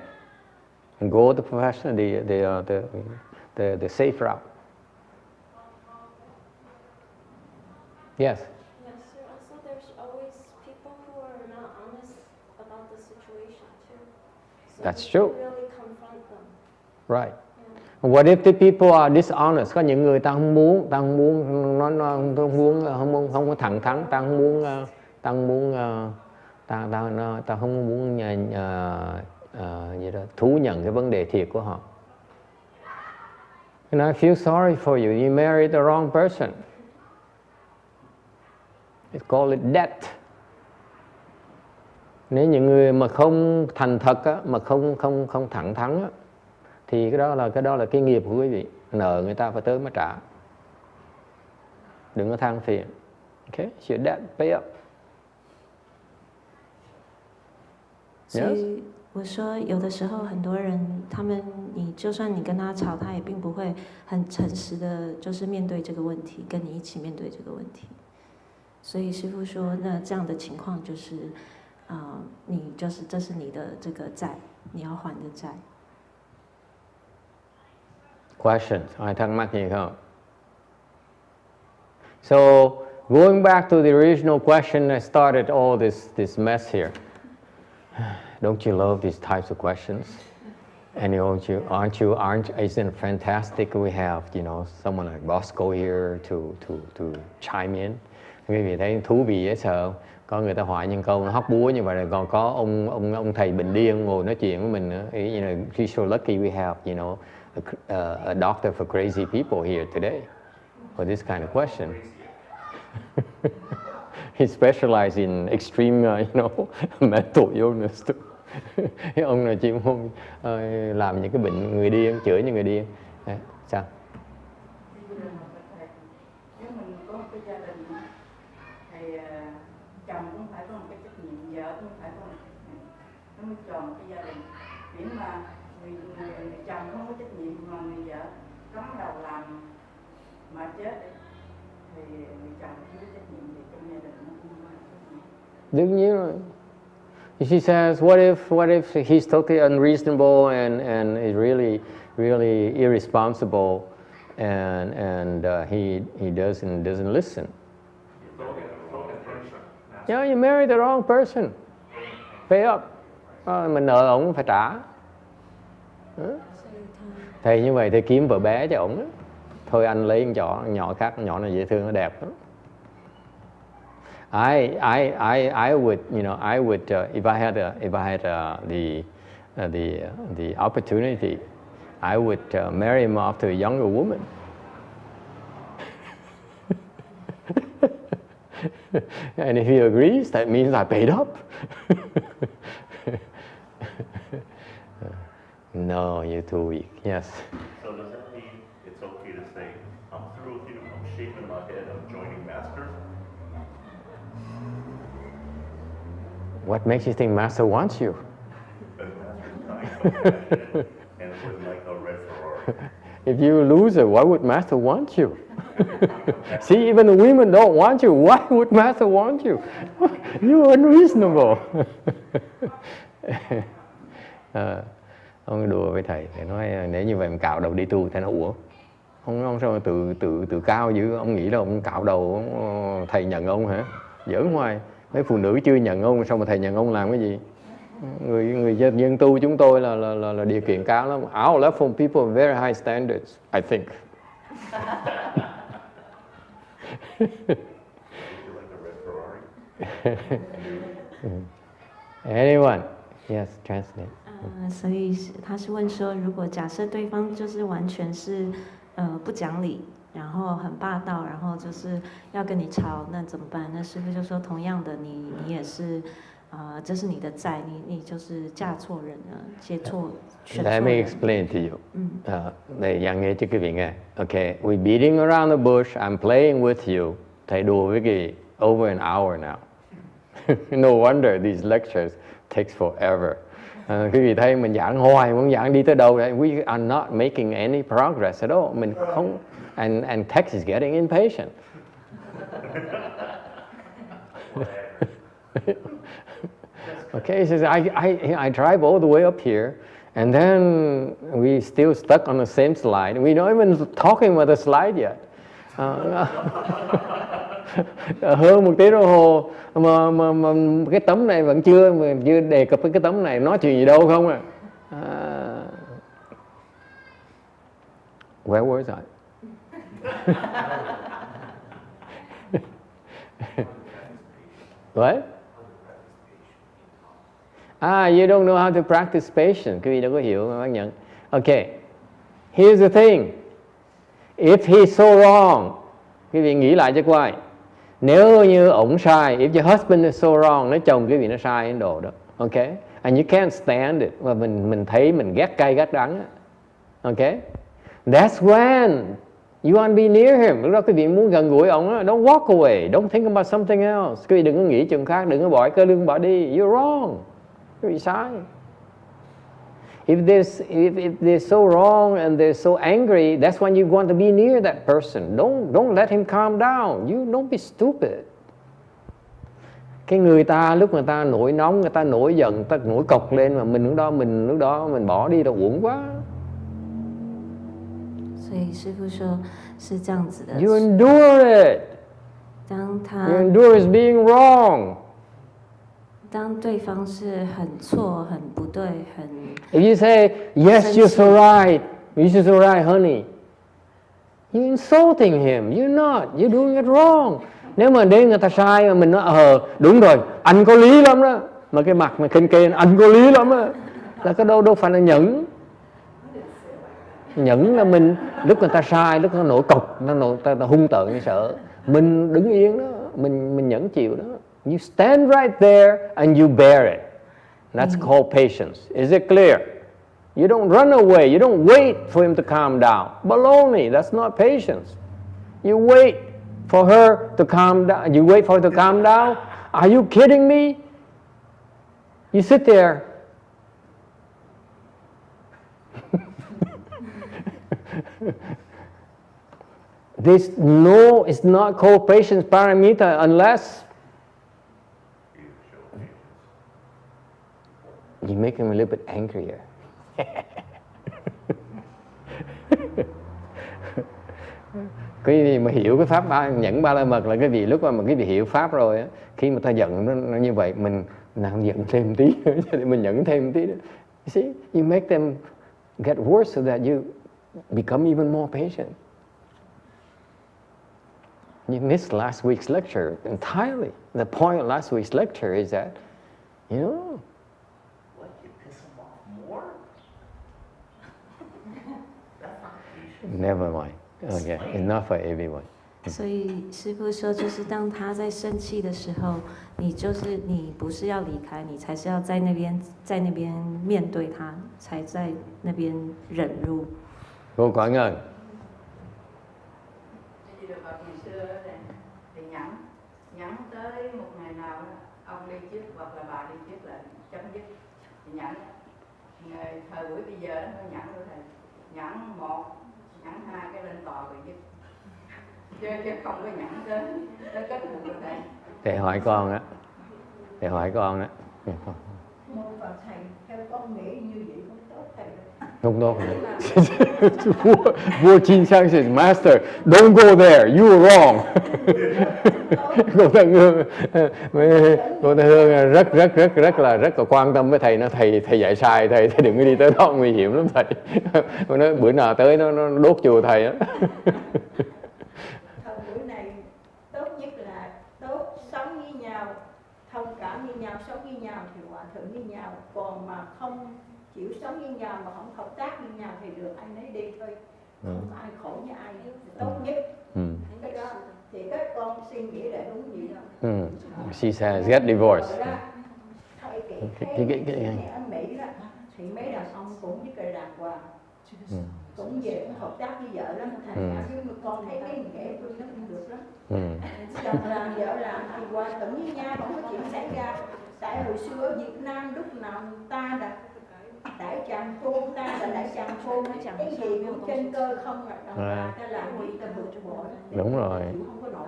A: And go the professional, the safe route. Yes.
J: Yes, sir. Also, there's always people who are not honest about the situation too. So
A: That's
J: we
A: true.
J: can't really confront them.
A: Right. What if the people are dishonest? Có những người ta không muốn không có thẳng thắn, ta không muốn gì đó, thú nhận cái vấn đề thiệt của họ. And I feel sorry for you. You married the wrong person. It's called it debt. Nếu những người mà không thành thật á, mà không thẳng thắn á, thì cái đó là cái nghiệp của quý vị. Nợ người ta phải tới mà trả. Đừng có than phiền. Okay? It's your debt, pay up.
B: 所以我说，有的时候很多人，你就算你跟他吵，他也并不会很诚实的，就是面对这个问题，跟你一起面对这个问题。所以师父说，那这样的情况就是，你就是这是你的这个债，你要还的债。
A: Questions? Ai thắc mắc gì không? So, going back to the original question that started all this mess here. Don't you love these types of questions? And isn't it fantastic we have, someone like Bosco here to chime in? Quý vị thấy thú vị dễ sợ. Có người ta hỏi những câu nó hóc búa như vậy, rồi còn có ông thầy bệnh điên ngồi nói chuyện với mình nữa. We're so lucky we have, a doctor for crazy people here today for this kind of question. He specializes in extreme, mental illness too. Ông là chuyên môn làm những cái bệnh người điên, chữa những người điên. Sao?
C: Nếu mình có một cái gia đình thì chồng cũng phải có một cái trách nhiệm, vợ cũng phải có một cái trách nhiệm, nó mới tròn cái gia đình. Nếu mà người chồng không có trách nhiệm mà người vợ cắm đầu làm mà chết thì người chồng thiếu trách nhiệm thì trong gia đình nó cũng không có trách nhiệm.
A: Đương nhiên rồi. She says, what if he's totally unreasonable and is really irresponsible and he doesn't listen? Yeah, you married the wrong person. Pay up. Mình nợ ổng phải trả. Thầy như vậy thầy kiếm vợ bé cho ổng. Thôi anh lấy con nhỏ khác, con nhỏ này dễ thương, nó đẹp lắm. I would, if I had the opportunity, I would marry him off to a younger woman. And if he agrees, that means I paid up. No, you're too weak. Yes.
D: So does that mean it's okay to say, I'm through with you, I'm shaving my head, I'm joining master?
A: What makes you think Master wants you?
D: And it was like a red Ferrari.
A: If you're a loser, why would Master want you? See, even the women don't want you. Why would Master want you? You're unreasonable. Ông đùa với thầy nói nếu như vậy mình cạo đầu đi tu, thầy nói ủa, ông sao mà tự cao dữ, ông nghĩ là ông cạo đầu thầy nhận ông hả? Giỡn hoài. Mấy phụ nữ chưa nhận ông, sao mà thầy nhận ông làm cái gì? Người dân tu chúng tôi là điều kiện cao lắm. Our level people have very high standards, I think. Anyone? Yes, translate.
B: 所以他是问说，如果假设对方就是完全是不讲理，然后很霸道，然后就是要跟你吵，那怎么办？那师父就说，同样的，你也是这是你的债，你就是嫁错人了，接错选错人。
A: Let me explain to you. Này dặn nghe cho quý vị nghe. Okay, we're beating around the bush. I'm playing with you. Thầy đùa với kỳ over an hour now. No wonder these lectures takes forever. Quý vị thấy mình giảng hoài, muốn giảng đi tới đâu vậy? We are not making any progress at all. Mình không, and text is getting impatient. Okay, he says, I drive all the way up here, and then we still stuck on the same slide. We're not even talking about the slide yet. Hơn một tiếng đồng hồ mà cái tấm này vẫn chưa đề cập với cái tấm này, nói chuyện gì đâu không à? Where was I? What? You don't know how to practice patience. Quý vị đâu có hiểu mà bác nhận. Okay, here's the thing. If he's so wrong, quý vị nghĩ lại cho coi. Nếu như ổng sai, if your husband is so wrong, nếu chồng quý vị nó sai cái đồ đó, okay? And you can't stand it. Và mình thấy mình ghét cay ghét đắng, okay? That's when you want to be near him. Lúc đó quý vị muốn gần gũi ổng, don't walk away, don't think about something else. Quý vị đừng có nghĩ chuyện khác, đừng có bỏ cái lưng bỏ đi. You're wrong. Quý vị sai. If they're so wrong and they're so angry, that's when you want to be near that person. Don't let him calm down. You don't be stupid. Cái người ta lúc người ta nổi nóng, người ta nổi giận, người ta nổi cọc lên mà mình lúc đó mình bỏ đi đâu uổng quá.
B: 所以师父说是这样子的。
A: You endure it.
B: 当他
A: You endure is being wrong.
B: 当对方是很错、很不对、很
A: If you say yes, you're so right, you're so right, honey, you're insulting him. You're not. You're doing it wrong. Nếu mà đến người ta sai mà mình nói đúng rồi, anh có lý lắm đó, mà cái mặt mà khinh kê anh có lý lắm đó, là cái đâu phải là nhẫn. Nhẫn là mình lúc người ta sai, lúc nó nổi cọc, ta hung tợn như sợ, mình đứng yên đó, mình nhẫn chịu đó. You stand right there and you bear it. That's called patience. Is it clear? You don't run away. You don't wait for him to calm down. Baloney. That's not patience. You wait for her to calm down. You wait for her to calm down? Are you kidding me? You sit there. It's not called patience paramita unless you make him a little bit angrier. Quý vị mà hiểu cái pháp nhẫn ba la mật là cái vị lúc mà quý vị hiểu pháp rồi á, khi mà ta giận nó như vậy mình làm giận thêm tí nữa để mình nhẫn thêm tí nữa. You see, you make them get worse so that you become even more patient. You missed last week's lecture entirely. The point of last week's lecture is that, you know,
D: What, you piss them off more? That's not patient.
A: never mind. Okay, it's not for everyone.
B: 所以师父说，就是当他在生气的时候，你不是要离开，你才是要在那边面对他，才在那边忍辱。
A: Cô Quảng ơi.
C: Thì được ngày xưa thì nhẫn tới một ngày nào ông đi trước hoặc là bà đi trước là chấm dứt thì nhẫn. Thời buổi bây giờ nó hơi nhẫn rồi thầy, nhẫn một, nhẫn hai cái lên tòa rồi dứt, chứ không có nhẫn tới kết luận rồi thầy.
A: Để hỏi con á, để hỏi con á.
C: Mô Phật thầy, theo con nghĩ như vậy không tốt thầy.
A: Không tốt. Vua Chin Sang says, Master, don't go there, you are wrong. Cô Thanh Hương rất là quan tâm với thầy, nó thầy dạy sai, thầy đừng có đi tới đó, nguy hiểm lắm thầy. Cô nói bữa nào tới nó đốt chùa thầy á.
C: Thời buổi này tốt nhất là tốt sống với nhau, thông cảm với nhau, sống với nhau thì hòa thuận với nhau, còn mà không chịu sống với nhau mà không hợp tác với nhau thì được ai nấy đi thôi, không ai khổ với ai, tốt nhất. Cái đó thì các con suy nghĩ là đúng gì đâu.
A: She says get divorced.
C: Thầy kể ở Mỹ đó thì mấy đàn ông cũng rất là đàng hoàng, cũng về cũng hợp tác với vợ lắm, thành ra nhưng mà con thấy mấy người kẻ tôi nó không được lắm. Chồng làm vợ làm thì hòa thuận với nhau, không có chuyện xảy ra. Tại hồi xưa ở Việt Nam lúc nào ta đã đãi chàng khôn, ta là đãi chàng khôn, cái gì cũng trên cơ không là đàn bà ta làm gì ta bực bội.
A: Đúng rồi.
C: Chịu không có nổi.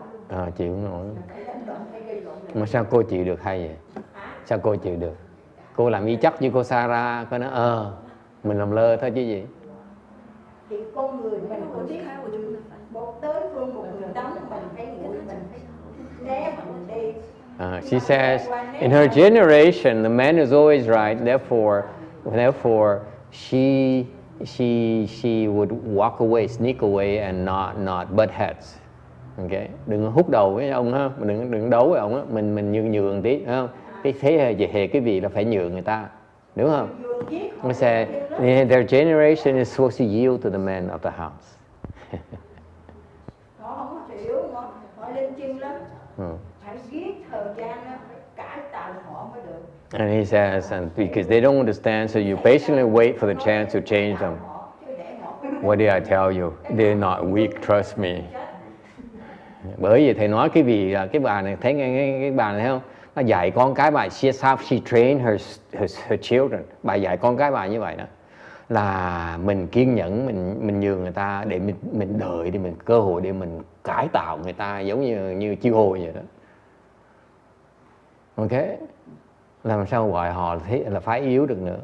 A: Chịu không nổi.
C: Phải đánh động, phải gây lộn.
A: Mà sao cô chịu được hay vậy? Sao cô chịu được? Cô làm y chắc với cô Sarah, cô nói mình làm lơ thôi chứ gì.
C: Thì con người mình có biết một tới phương một người đóng, mình phải nguội, mình phải né mình đi.
A: She says, in her generation, the man is always right. Therefore, she would walk away, sneak away, and not butt heads. Okay, đừng hút đầu với ông ha, đừng đấu với ông á, mình nhường tí, không? Cái thế hệ cái gì là phải nhường người ta, đúng không? Nó say their generation is supposed to yield to the men of the house.
C: Họ không chịu, họ lên chân lắm. Phải giết thời gian đó, phải cải tạo họ mới được.
A: And he says, and because they don't understand, so you patiently wait for the chance to change them. What did I tell you? They're not weak, trust me. Bởi vì thầy nói cái gì là cái bà này, thấy cái bà này không? Nó dạy con cái bà, she trained her children. Bà dạy con cái bà như vậy đó. Là mình kiên nhẫn, mình nhường người ta để mình đợi, để mình cơ hội để mình cải tạo người ta, giống như chiêu hồi vậy đó. Ok? Làm sao gọi họ là phái yếu được nữa?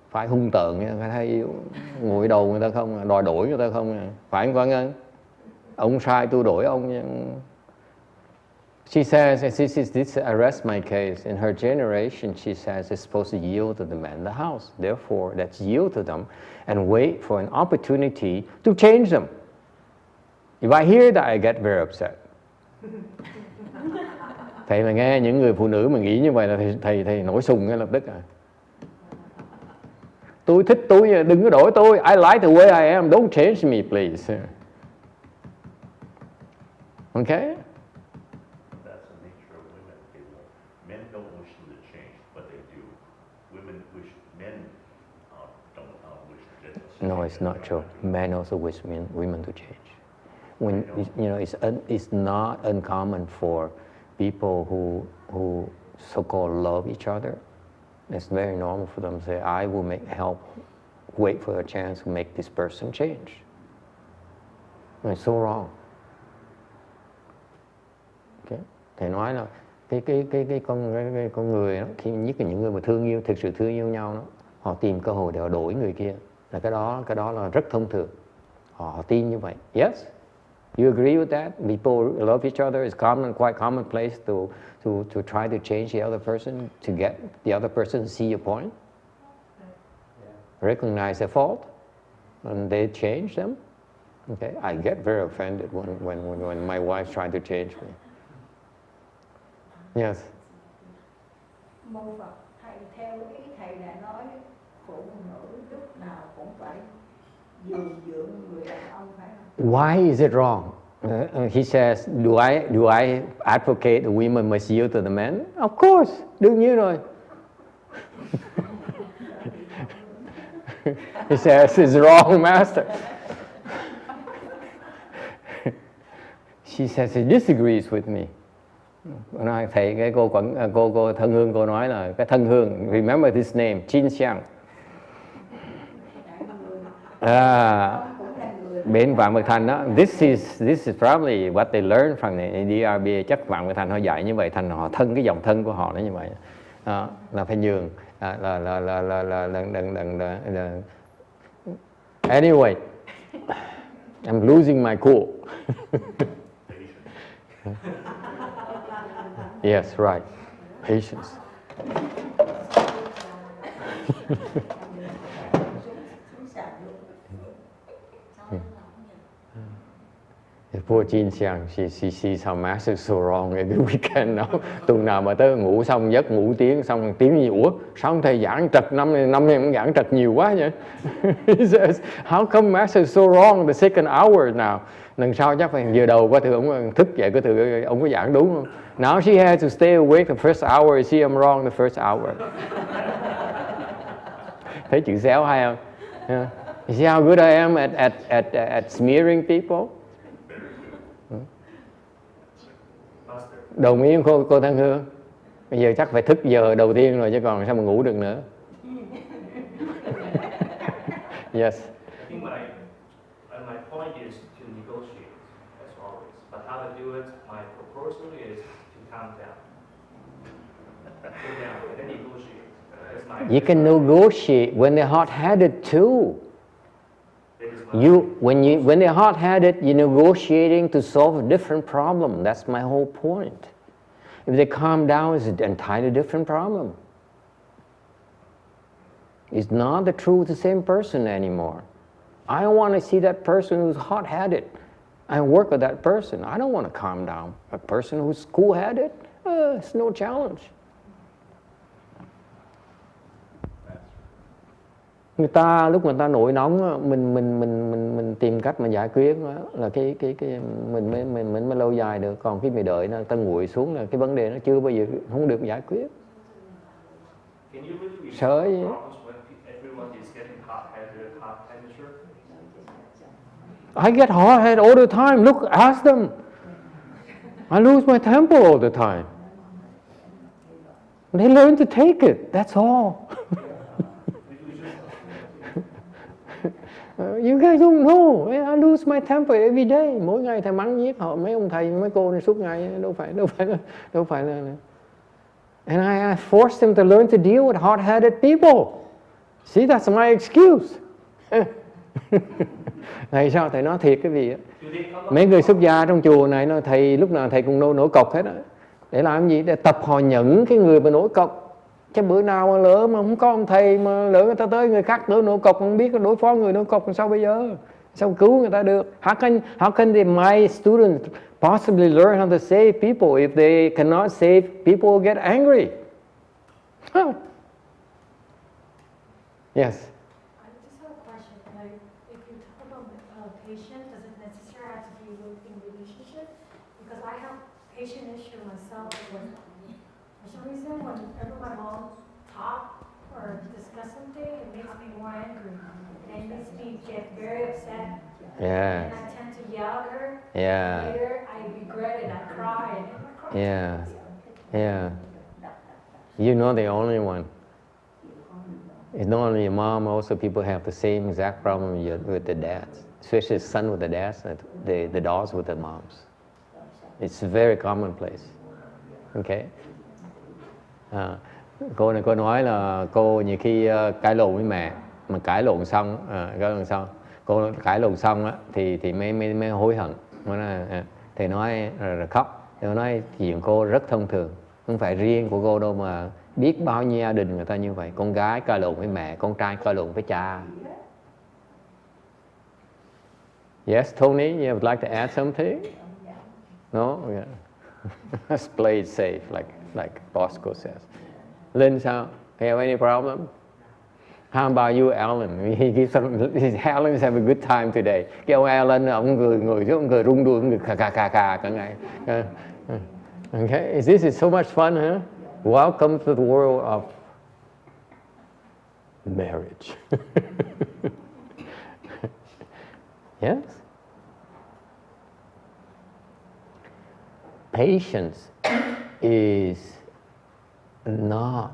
A: Phải hung tợn, phải thấy yếu. Ngồi đầu người ta không, đòi đổi người ta không. Phải không Quang Ngân? Ông sai tôi đổi ông. She says, this arrests my case. In her generation, she says, it's supposed to yield to the man in the house. Therefore, let's yield to them and wait for an opportunity to change them. If I hear that, I get very upset. Thầy mà nghe những người phụ nữ mà nghĩ như vậy là thầy nổi sùng ngay lập tức à. Tôi thích tôi, đừng có đổi tôi. I like the way I am. Don't change me, please. Okay?
D: That's the nature of women. Men don't wish them to change, but they do. Women wish men don't wish them to change.
A: No, it's not true. Men also wish women to change. When it's not uncommon for people who so-called love each other. It's very normal for them to say, I will wait for a chance to make this person change. It's so wrong. Okay. Thầy nói là cái con người đó, khi nhất là những người mà thực sự thương yêu nhau đó, họ tìm cơ hội để họ đổi người kia, là cái đó là rất thông thường. Họ tin như vậy. Yes, you agree with that? People love each other. It's quite commonplace to try to change the other person, to get the other person to see your point, recognize their fault, and they change them. Okay, I get very offended when my wife tried to change me. Yes.
C: Mô Phật, thầy theo ý thầy là nói phụ nữ lúc nào cũng phải dường người đàn ông, phải không?
A: Why is it wrong? He says, do I advocate the women must yield to the men? Of course, đương nhiên rồi. He says it's wrong, Master. She says he disagrees with me. Nói thầy cái cô thân hương, cô nói là cái thân hương, remember this name, Jin Xiang. Bên Vạn Vật Thành đó, this is probably what they learned from the DRBA. Chắc Vạn Vật Thành họ dạy như vậy, thành họ thân cái dòng thân của họ nó như vậy. Là phải nhường, anyway, I'm losing my cool. Yes, right. Patience. Poor Jin Xiang, she sees how master is so wrong every weekend. No? Tuần nào mà tới ngủ xong giấc ngủ tiếng xong tiếng gì, ủa sao thầy giảng trật năm nay cũng giảng trật nhiều quá vậy? He says, how come master is so wrong the second hour now? Lần sau chắc phải giờ đầu qua thử ông thức dậy có thử ông có giảng đúng không? Now she has to stay awake the first hour. You see I'm wrong the first hour. Thấy chữ xéo hay không? You see how good I am at smearing people? Đồng ý không cô Thân Hương? Bây giờ chắc phải thức giờ đầu tiên rồi chứ còn sao mà ngủ được nữa. Yes.
H: I think my point is to negotiate as always, but how to do it, my proposal is to calm down. Calm down and then negotiate.
A: You can negotiate when they're hot-headed too. When they're hot-headed, you're negotiating to solve a different problem. That's my whole point. If they calm down, it's an entirely different problem. It's not the same person anymore. I don't want to see that person who's hot-headed. I work with that person. I don't want to calm down. A person who's cool-headed, it's no challenge. Người ta lúc người ta nổi nóng, mình tìm cách mà giải quyết đó, là cái mình mới lâu dài được. Còn khi mình đợi nó ta nguội xuống là cái vấn đề nó chưa bao giờ không được giải quyết. Sợ gì? I get hot-headed all the time. Look, ask them. I lose my temper all the time. They learn to take it. That's all. You guys don't know. I lose my temper every day. Mỗi ngày thầy mắng nhiếc họ, mấy ông thầy, mấy cô này suốt ngày đâu phải là. And I force them to learn to deal with hot-headed people. See, that's my excuse. Thầy sao thầy nói thiệt cái gì á? Mấy người xuất gia trong chùa này nói thầy lúc nào thầy cũng nổi cọc hết á. Để làm gì? Để tập họ nhẫn cái người mà nổi cọc. Chứ bữa nào mà lỡ mà không có ông thầy mà lỡ người ta tới người khác tới nổi cọc không biết đối phó người nổi cọc làm sao bây giờ? Sao cứu người ta được? How can my students possibly learn how to save people if they cannot save people who get angry? Huh? Yes.
F: I just have a question. Like, if you talk about patient, does it necessarily have to be in relationship? Because I have patient issue myself. For some reason, whenever my mom talk or discuss something, it makes me more angry. And it makes me get very upset.
A: Yeah.
F: And I tend to yell at her.
A: Yeah.
F: Later, I regret it. I cry.
A: Yeah. Yeah. You're not the only one. It's not only your mom, also people have the same exact problem with the dads, especially the son with the dads, the daughters with the moms. It's very commonplace. Okay. Cô này cô nói là cô nhiều khi cãi lộn với mẹ, mà cãi lộn xong cô cãi lộn xong á thì mới hối hận. Thì nói rồi khóc. Thì nói chuyện cô rất thông thường, không phải riêng của cô đâu mà biết bao nhiêu gia đình người ta như vậy. Con gái cãi lộn với mẹ, con trai cãi lộn với cha. Yes, Tony, you would like to add something? No? Yeah. Let's play it safe, like Bosco says. Lynn, sao? Have any problem? How about you, Alan? Alan's have a good time today. Cái ông Alan, ông cười rung đuôi, ông cười cà cả ngày. Okay, this is so much fun, huh? Welcome to the world of marriage. Yes? Patience is not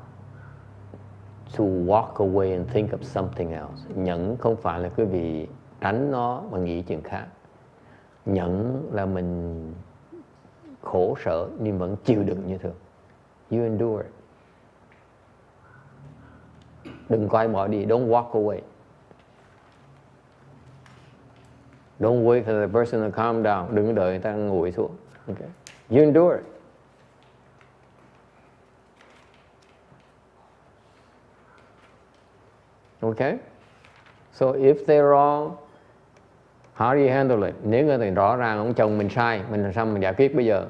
A: to walk away and think of something else. Nhẫn không phải là quý vị tránh nó mà nghĩ chuyện khác. Nhẫn là mình khổ sở nhưng vẫn chịu đựng như thường. You endure it. Đừng quay bỏ đi. Don't walk away. Don't wait for the person to calm down. Đừng đợi người ta ngồi xuống. Okay. You endure it. Okay? So if they're wrong, how do you handle it? Nếu người ta rõ ràng ông chồng mình sai, mình làm sao mình giải quyết bây giờ?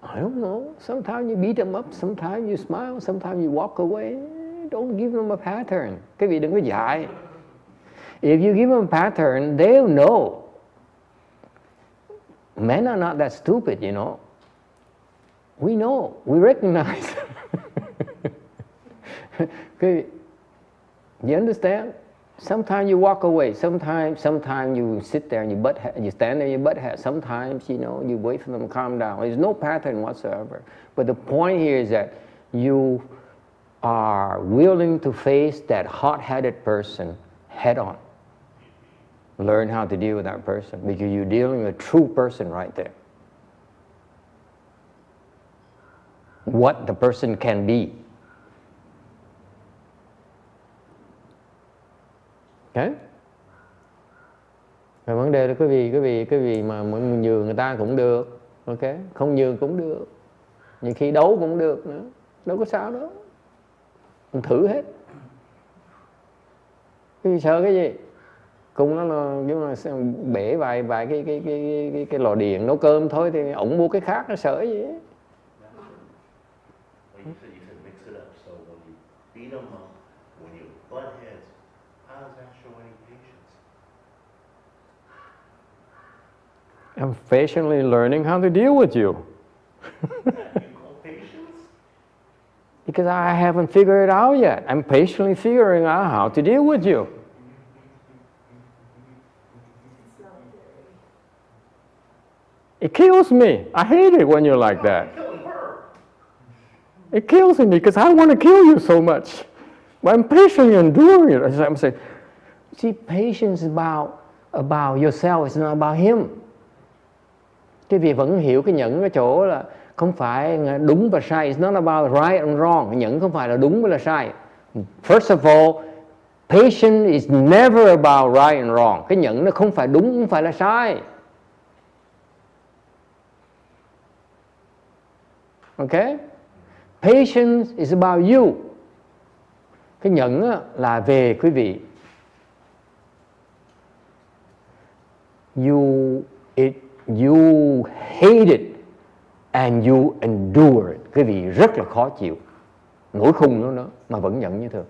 A: I don't know. Sometimes you beat them up, sometimes you smile, sometimes you walk away. Don't give them a pattern. Cái vị đừng có dạy. If you give them a pattern, they'll know. Men are not that stupid, you know. We know, we recognize. You understand? Sometimes you walk away. Sometimes you sit there and you stand there and you butt head. Sometimes, you know, you wait for them to calm down. There's no pattern whatsoever. But the point here is that you are willing to face that hot-headed person head on. Learn how to deal with that person because you're dealing with a true person right there. What the person can be. Okay? Và vấn đề là quý vị mà mình nhường người ta cũng được, ok? Không nhường cũng được. Nhiều khi đấu cũng được nữa, đâu có sao đó. Mình thử hết. Quý vị sợ cái gì? Cùng nó là bể vài cái lò điện nấu cơm thôi thì ổng mua cái khác nó sợ gì?
D: You said mix it up. So when you beat them up, when you butt heads, how does that show any patience?
A: I'm patiently learning how to deal with you.
D: You call patience?
A: Because I haven't figured it out yet. I'm patiently figuring out how to deal with you. It kills me. I hate it when you're like that. It kills me because I want to kill you so much. But I'm patiently enduring it. I'm saying, see, patience is about yourself. It's not about him. Cái vị vẫn hiểu cái nhẫn cái chỗ là không phải đúng và sai. It's not about right and wrong. Nhẫn không phải là đúng và là sai. First of all, patience is never about right and wrong. Cái nhẫn nó không phải đúng, không phải là sai. Okay? Patience is about you. Cái nhẫn là về quý vị. You hate it and you endure it. Quý vị rất là khó chịu, nổi khùng nữa mà vẫn nhẫn như thường.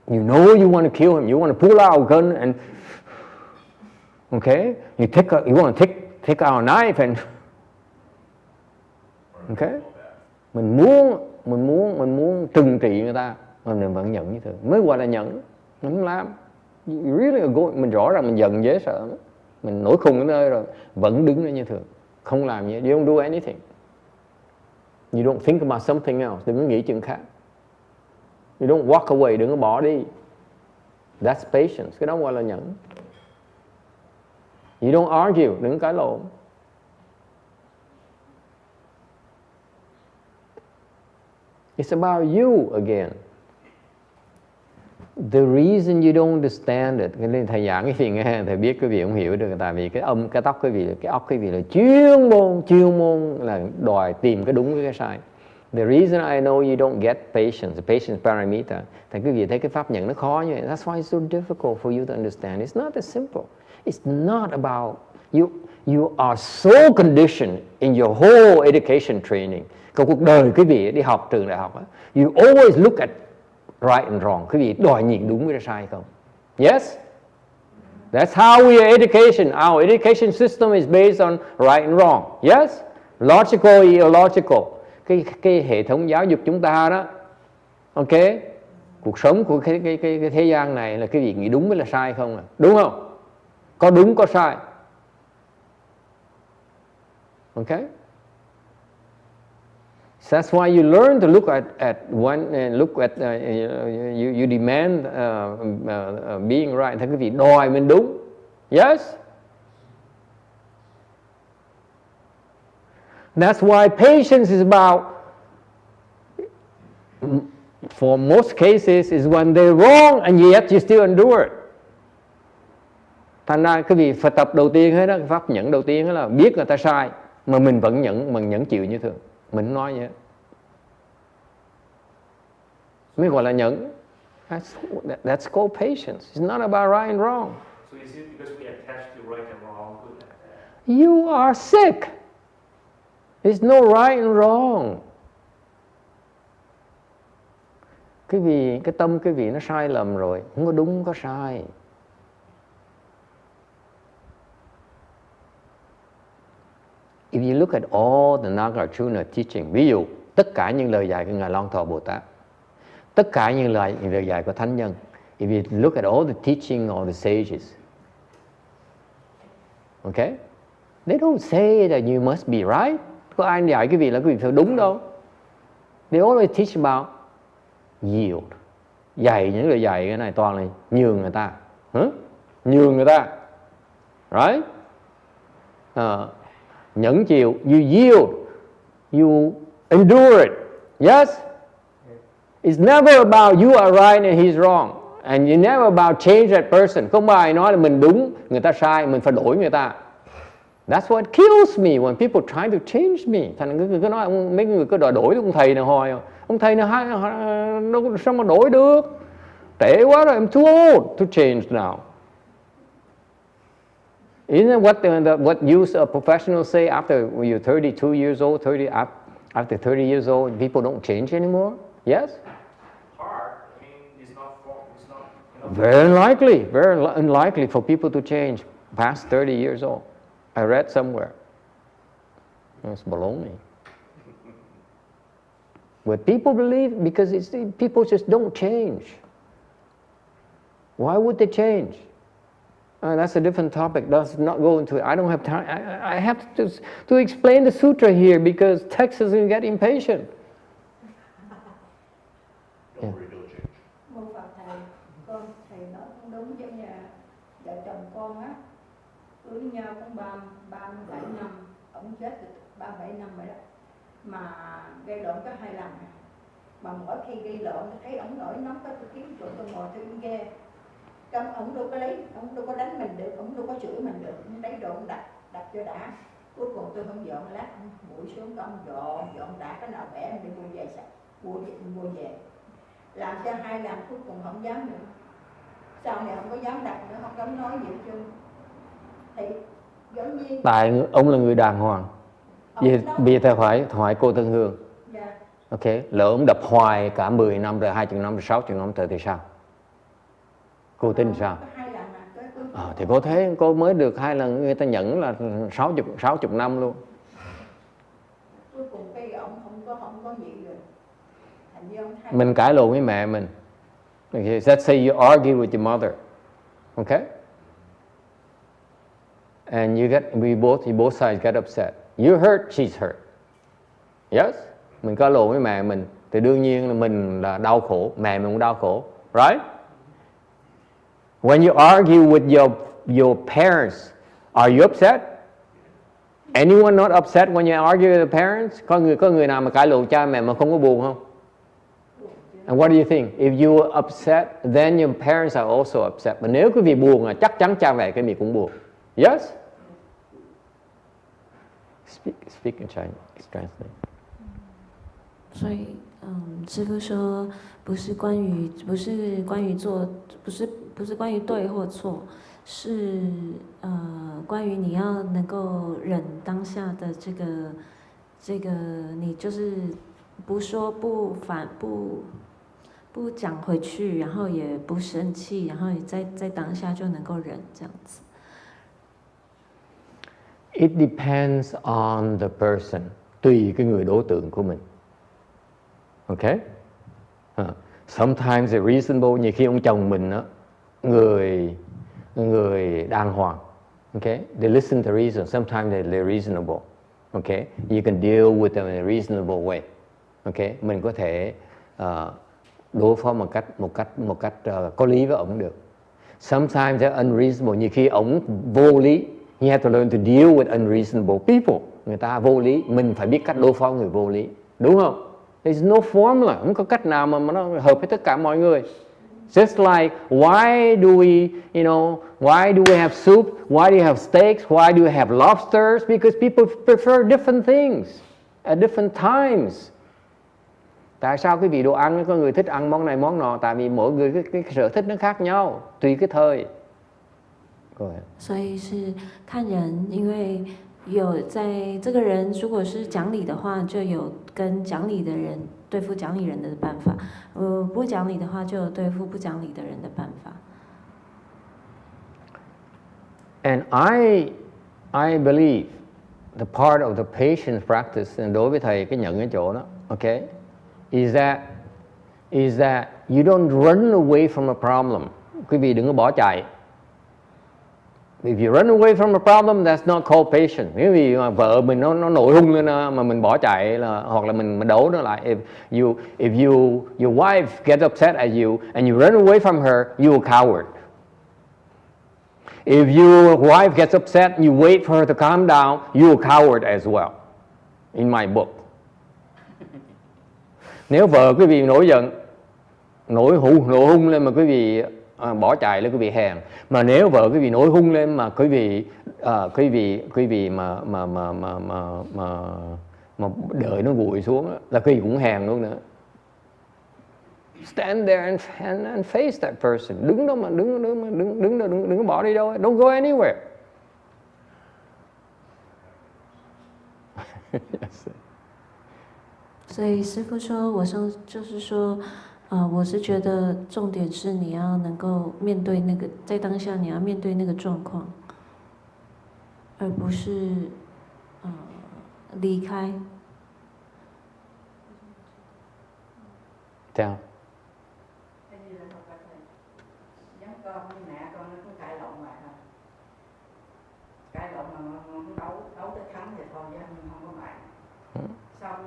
A: You know you want to kill him. You want to pull out a gun and okay, you want to take out a knife and okay. Mình muốn trừng trị người ta mà mình vẫn nhẫn như thường. Mới gọi là nhẫn. Mình không làm. You really mình rõ ràng mình giận dễ sợ. Mình nổi khùng ở nơi rồi vẫn đứng đó như thường. Không làm gì. You don't do anything. You don't think about something else. Đừng có nghĩ chuyện khác. You don't walk away. Đừng có bỏ đi. That's patience. Cái đó gọi là nhẫn. You don't argue. Đừng có cãi lộn. It's about you again. The reason you don't understand it, cái nên thầy giảng cái gì nghe thầy biết quý vị không hiểu được, tại vì cái tóc quý vị, cái óc quý vị là chuyên môn là đòi tìm cái đúng với cái sai. The reason I know you don't get patience paramita, thì quý vị thấy cái pháp nhận nó khó như vậy. That's why it's so difficult for you to understand. It's not that simple. It's not about you are so conditioned in your whole education training. Cả cuộc đời quý vị đi học trường đại học, you always look at right and wrong. Quý vị đòi nhìn đúng với sai không? Yes? That's how we are education. Our education system is based on right and wrong. Yes? Logical, illogical. Cái hệ thống giáo dục chúng ta đó, ok? Cuộc sống của cái thế gian này là quý vị nghĩ đúng với là sai không à? Đúng không? có đúng có sai. Okay? So that's why you learn to look at one and look at you demand being right. Thế quý vị đòi mình đúng. Yes? That's why patience is about, for most cases, is when they're wrong and yet you still endure it. Thành ra cái vị Phật tập đầu tiên hết đó, pháp nhẫn đầu tiên hết là biết người ta sai mà mình vẫn nhẫn chịu như thường. Mình không nói vậy. Mới gọi là nhẫn. That's called patience. It's not about right and wrong.
H: So is it because we attach to right and wrong, good and bad?
A: You are sick. There's no right and wrong. Cái tâm cái vị nó sai lầm rồi, không có đúng không có sai. If you look at all the Nagarjuna teaching, ví dụ tất cả những lời dạy của Ngài Long Thọ Bồ Tát, tất cả những lời dạy của Thánh Nhân, if you look at all the teaching of the sages, okay, they don't say that you must be right. Có ai dạy cái vị là cái vị phải đúng đâu. They always teach about yield. Dạy những lời dạy cái này toàn là nhường người ta, nhường người ta, right? Nhẫn chịu, you yield, you endure it. Yes? It's never about you are right and he's wrong. And you never about change that person. Không ai nói là mình đúng, người ta sai, mình phải đổi người ta. That's what kills me when people try to change me. Thành cứ nói mấy người cứ đòi đổi ông thầy nào hồi. Ông thầy nào sao mà đổi được? Trễ quá rồi, I'm too old to change now. Isn't what you professionals say after you're 32 years old, after 30 years old, people don't change anymore? Yes?
H: Hard. I mean, it's not.
A: Very unlikely for people to change past 30 years old. I read somewhere. It's baloney. But people believe because people just don't change. Why would they change? That's a different topic. Let's not go into it. I don't have time. I have to explain the sutra here because Texas will get impatient.
D: Don't worry, they'll change.
C: Mô Phật thầy, con thầy nói cũng đúng chứ nhà vợ chồng con á, cưới nhau cũng 37 năm, ông chết được 37 năm rồi đó, mà gây lộn có 2 lần, mà mỗi khi gây lộn thấy ông nổi nóng có tôi kiếm chỗ tôi ngồi tôi nghe, trong ông đâu có lấy, ông đâu có đánh mình được, ông đâu có chửi mình được, ông lấy đồ ông đặt cho đã, cuối cùng tôi không dọn lát, ông bụi xuống ông dọn đã cái nào bẻ đi mua về sạch, mua về. Làm cho 2 lần cuối cùng không dám nữa. Sau này không có dám đặt nữa, không dám nói gì hết trơn. Thì giống như
A: tại ông là người đàng hoàng. Vì ta phải hỏi cô Tân Hương.
C: Yeah.
A: Ok, lỡ ông đập hoài cả 10 năm rồi, 20 năm rồi, 60 năm rồi thì sao? Cô tin sao? Thì cô thấy cô mới được 2 lần, người ta nhận là 60 năm luôn.
C: Cuối cùng cái ông không có gì rồi.
A: Mình cãi lộn với mẹ mình. Okay, let's say you argue with your mother. Okay? And both sides get upset. You hurt, she's hurt. Yes? Mình cãi lộn với mẹ mình thì đương nhiên là mình là đau khổ, mẹ mình cũng đau khổ. Right? When you argue with your parents, are you upset? Anyone not upset when you argue with the parents? Có người nào mà cãi lộn cha mẹ mà không có buồn không? And what do you think? If you are upset, then your parents are also upset. Mà nếu quý vị buồn là chắc chắn cha mẹ quý vị cũng buồn. Yes? Speak in Chinese. Translate.
B: 所以，师父说，不是关于对或错，是关于你要能够忍当下的这个你就是不说不反不讲回去，然后也不生气，然后你在当下就能够忍这样子。
A: It depends on the person, tùy cái người đối tượng của mình. Okay? Sometimes it's reasonable, nhiều khi ông chồng mình đó, người đàng hoàng, Okay, they listen to reason. Sometimes they're reasonable. Okay, you can deal with them in a reasonable way. Okay, mình có thể đối phó một cách có lý với ổng được. Sometimes they're unreasonable. Nhiều khi ổng vô lý. You have to learn to deal with unreasonable people. Người ta vô lý, mình phải biết cách đối phó người vô lý, đúng không? There's no formula, không có cách nào mà nó hợp với tất cả mọi người. Just like why do we have soup? Why do you have steaks? Why do you have lobsters? Because people prefer different things at different times. Tại sao quý vị đồ ăn có người thích ăn món này món nọ? Tại vì mỗi người cái sở thích nó khác nhau, tùy cái thời.
B: 所以是看人，因为有在这个人如果是讲理的话，就有跟讲理的人对付讲理人的办法；不讲理的话，就有对付不讲理的人的办法。
A: And I believe the part of the patience practice, and đối với thầy cái nhận cái chỗ đó, okay, is that you don't run away from a problem. Quý vị đừng có bỏ chạy. If you run away from a problem, that's not called patience. Nếu vì mà vợ mình nó nổi hung lên mà mình bỏ chạy là, hoặc là mình đấu nó lại. If your wife gets upset at you and you run away from her, you're a coward. If your wife gets upset and you wait for her to calm down, you're a coward as well. In my book. Nếu vợ quý vị nổi giận, nổi hung lên mà quý vị bỏ chạy là quý vị hèn. Mà nếu vợ quý vị nổi hung lên mà quý vị mà đợi nó nguội xuống là quý vị cũng hèn luôn nữa. Stand there and face that person. Đứng đó mà đừng có bỏ đi đâu. Don't go anywhere. Yes.
B: 所以师父说，就是说，我是觉得重点是你要能够面对那个，在当下你要面对那个状况，而不是离开。
A: 这样。
C: đấu tới thắng thì thôi chứ không có bại. Xong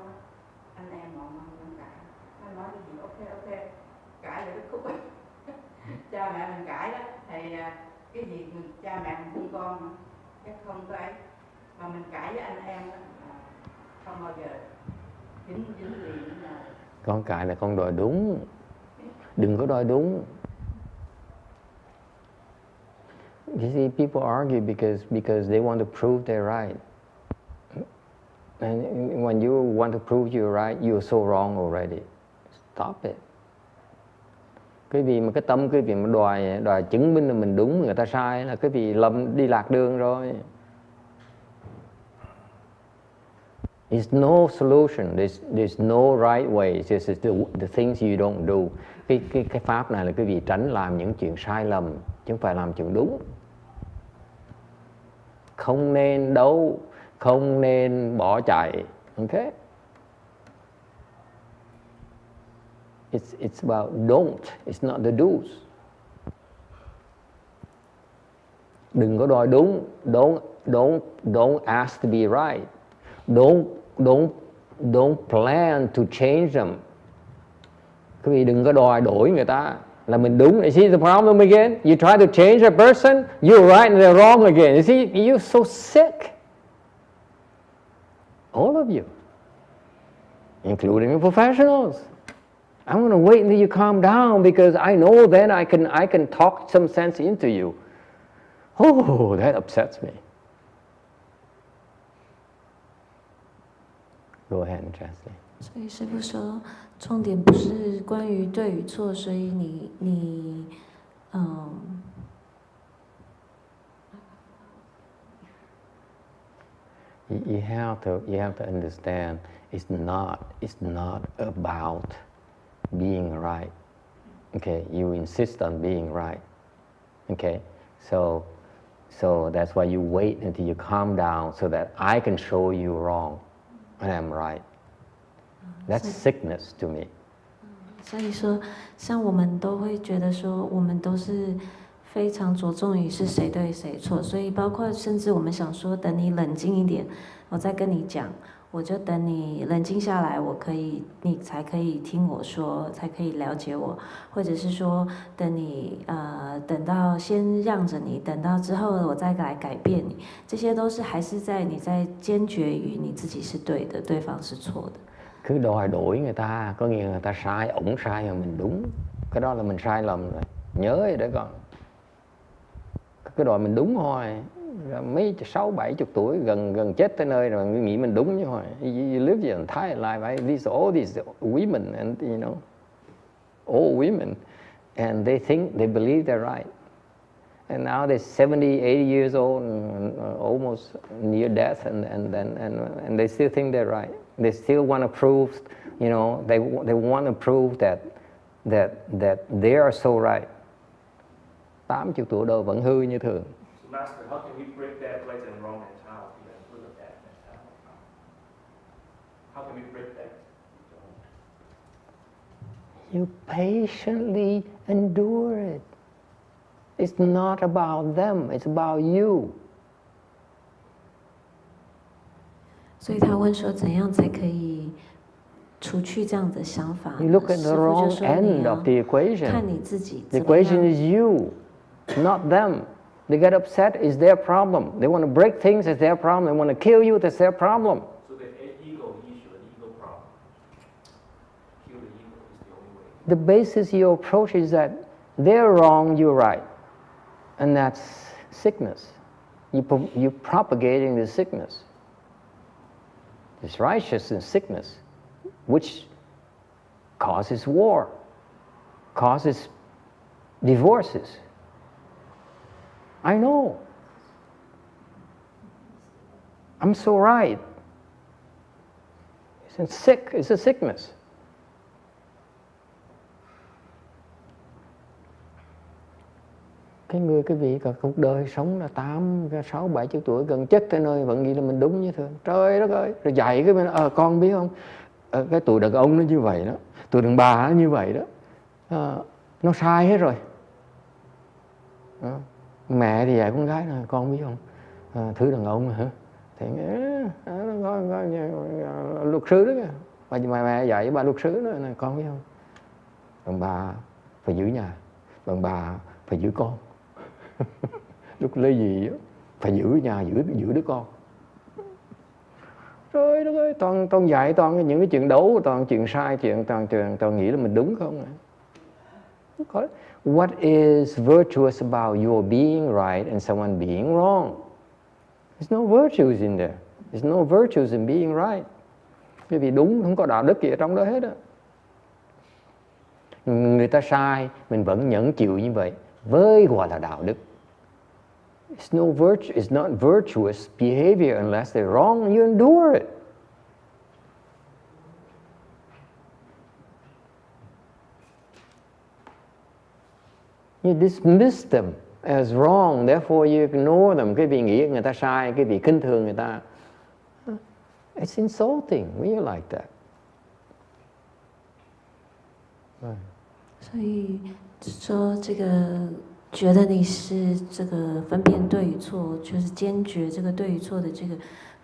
C: anh em mọi người không cãi, nó nói cái gì ok cãi rồi nó khúc. Cha mẹ mình cãi đó thì cái gì cha mẹ mình thương con mà chắc không có ấy, mà mình cãi với anh em đó, không bao giờ dính liền nữa.
A: Con cãi là con đòi đúng, đừng có đòi đúng. You see, people argue because they want to prove they're right. And when you want to prove you're right, you're so wrong already. Stop it. Cái vì mà cái tâm cái vị mà đòi chứng minh là mình đúng, người ta sai là cái vị đi lạc đường rồi. There's no solution. There's no right way. It's just the things you don't do. Cái pháp này là cái vị tránh làm những chuyện sai lầm, chứ không phải làm chuyện đúng. Không nên đấu, không nên bỏ chạy. Okay? It's about don't. It's not the do's. Đừng có đòi đúng. Don't ask to be right. Don't plan to change them. Quý vị đừng có đòi đổi người ta là mình đúng. You see the problem again? You try to change a person, you're right and they're wrong again. You see, you're so sick. All of you, including the professionals. I'm going to wait until you calm down because I know then I can talk some sense into you. Oh, that upsets me. Go ahead and translate.
B: 所以师父说，重点不是关于对与错，所以你
A: You have to understand it's not about being right. Okay, you insist on being right. Okay, so that's why you wait until you calm down so that I can show you wrong and I'm right. That's sickness to me.
B: 所以说，像我们都会觉得说，我们都是非常着重于是谁对谁错，所以包括甚至我们想说，等你冷静一点，我再跟你讲，我就等你冷静下来，你才可以听我说，才可以了解我，或者是说等你等到先让着你，等到之後我再來改變你，這些都是還是在你在堅決於你自己是對的，對方是錯的。
A: Cứ đòi đổi người ta, có nghĩa người ta sai, ổng sai mà mình đúng. Cái đó là mình sai lầm rồi. Nhớ vậy đấy con. Cứ đòi mình đúng thôi. Mấy 60-70 tuổi gần chết tới nơi rồi nghĩ mình đúng chứ thôi. You live your entire life, right? All these women and you know, old women, and they believe they're right. And now they're 70, 80 years old, and almost near death, and they still think they're right. They still want to prove, you know, they want to prove that they are so right. 80 tuổi đâu vẫn hư như thường.
H: So Master, how can we break that right and wrong mentality and put a bad mentality? How can we break that?
A: You patiently endure it. It's not about them, it's about you.
B: 所以他问说，怎样才可以除去这样的想法呢？
A: You look at the
B: 师父
A: wrong
B: 就说你
A: end
B: 要
A: of the equation.
B: 看你自己
A: The
B: 怎么
A: equation
B: 样。
A: is you, not them. They get upset, it's their problem. They want to break things, it's their problem. They want to kill you, that's their problem.
H: So the ego issue, an ego problem. Kill the ego is the only way.
A: The basis of your approach is that they're wrong, you're right. And that's sickness. You're propagating the sickness. It's righteousness, sickness, which causes war, causes divorces. I know. I'm so right. It's sick. It's a sickness. Cái vị cả cuộc đời sống là 60-70 tuổi gần chết tới nơi vẫn nghĩ là mình đúng như thường. Trời đất ơi, rồi dạy cái bên con biết không? Cái tuổi đàn ông nó như vậy đó, tuổi đàn bà nó như vậy đó. Nó sai hết rồi. Mẹ thì dạy con gái là con biết không? Thứ đàn ông hả? Thì luật sư đó kìa. Mà mẹ dạy với bà luật sư đó là con biết không? Đàn bà phải giữ nhà, đàn bà phải giữ con. Lúc lấy gì đó, phải giữ nhà, giữ đứa con. Trời đất ơi, toàn dạy toàn những cái chuyện đấu, toàn chuyện sai, toàn nghĩ là mình đúng không. What is virtuous about your being right and someone being wrong? There's no virtues in there. There's no virtues in being right. Bởi vì đúng không có đạo đức gì ở trong đó hết á. Người ta sai, mình vẫn nhẫn chịu như vậy, với gọi là đạo đức. It's not virtuous behavior unless they're wrong, you endure it. You dismiss them as wrong, therefore you ignore them. Cái vị nghĩ người ta sai, cái vị khinh thường người ta. It's insulting when you're like that.
B: 所以说这个觉得你是这个分辨对与错，就是坚决这个对与错的这个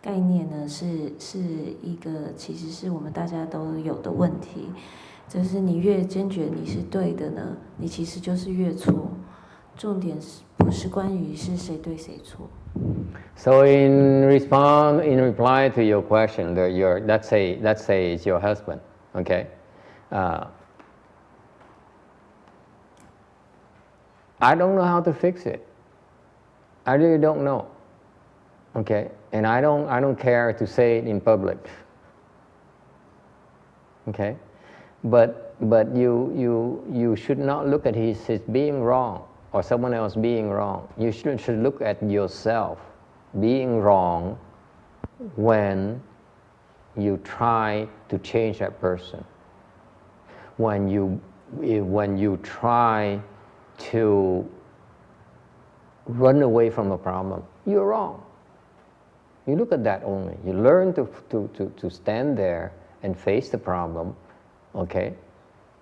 B: 概念呢，是一个其实是我们大家都有的问题。就是你越坚决你是对的呢，你其实就是越错。重点是不是关于是谁对谁错。
A: So in reply to your question, let's say it's your husband, okay? I don't know how to fix it. I really don't know, okay? And I don't care to say it in public, okay? But you should not look at his being wrong or someone else being wrong. You should look at yourself being wrong when you try to change that person. When you try to run away from the problem, you're wrong. You look at that only. You learn to stand there and face the problem, okay?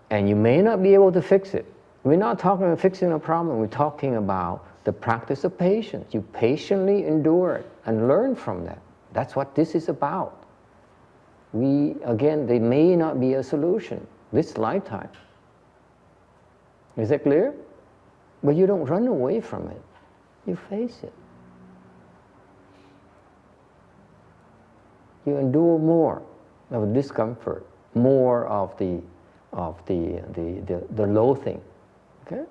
A: And you may not be able to fix it. We're not talking about fixing a problem. We're talking about the practice of patience. You patiently endure it and learn from that. That's what this is about. Again, there may not be a solution this lifetime. Is that clear? But you don't run away from it. You face it. You endure more of discomfort, more of the loathing. Okay?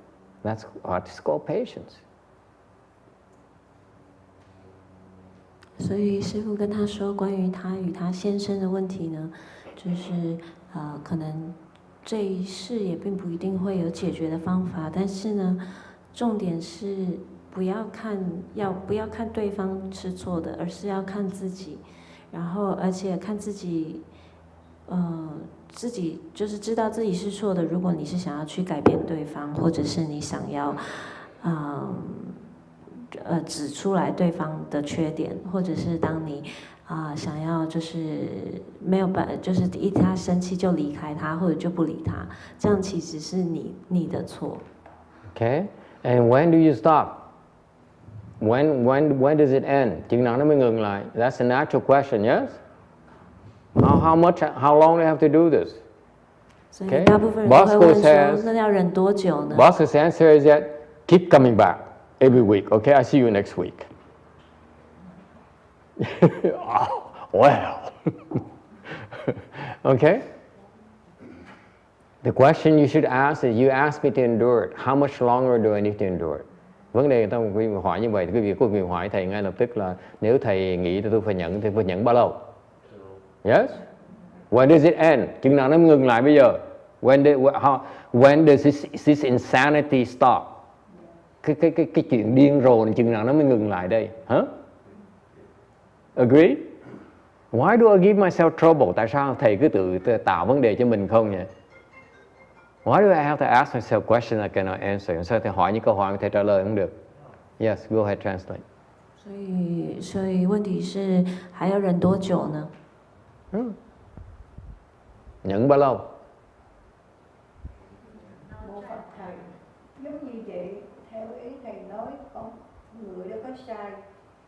A: That's what's called patience.
B: 所以师父跟他说，关于他与他先生的问题呢，就是可能这一世也并不一定会有解决的方法，但是呢，重点是不要看对方是错的，而是要看自己，然后而且看自己，自己就是知道自己是错的。如果你是想要去改变对方，或者是你想要，指出来对方的缺点，或者是当你想要就是没有就是一他生气就离开他，或者就不理他，这样其实是你的错。
A: Okay, and when do you stop? When does it end? Chừng nào nó mới ngừng lại? That's a natural question, yes? How long do you have to do this?
B: 所以大部分人都会问说，那要忍多久呢
A: Bosco's answer is that keep coming back every week. Okay, I see you next week. Oh, well. Okay? The question you should ask is, you asked me to endure it. How much longer do I need to endure it? Vấn đề người ta hỏi như vậy, thì quý vị có quyền hỏi thầy ngay lập tức là nếu thầy nghĩ tôi phải nhận thì phải nhận bao lâu? Yes? When does it end? Chừng nào nó ngừng lại bây giờ? When does this insanity stop? Cái chuyện điên rồ này chừng nào nó mới ngừng lại đây? Huh? Agree? Why do I give myself trouble? Tại sao thầy cứ tự tạo vấn đề cho mình không nhỉ? Why do I have to ask myself questions I cannot answer? Sao thầy hỏi những câu hỏi mà thầy trả lời không được? Yes, go ahead, translate.
B: 所以问题是还要忍多久呢？
A: Nhận bao lâu?
C: Mô Phật thầy, giống như vậy, theo ý thầy nói, con người đó có sai.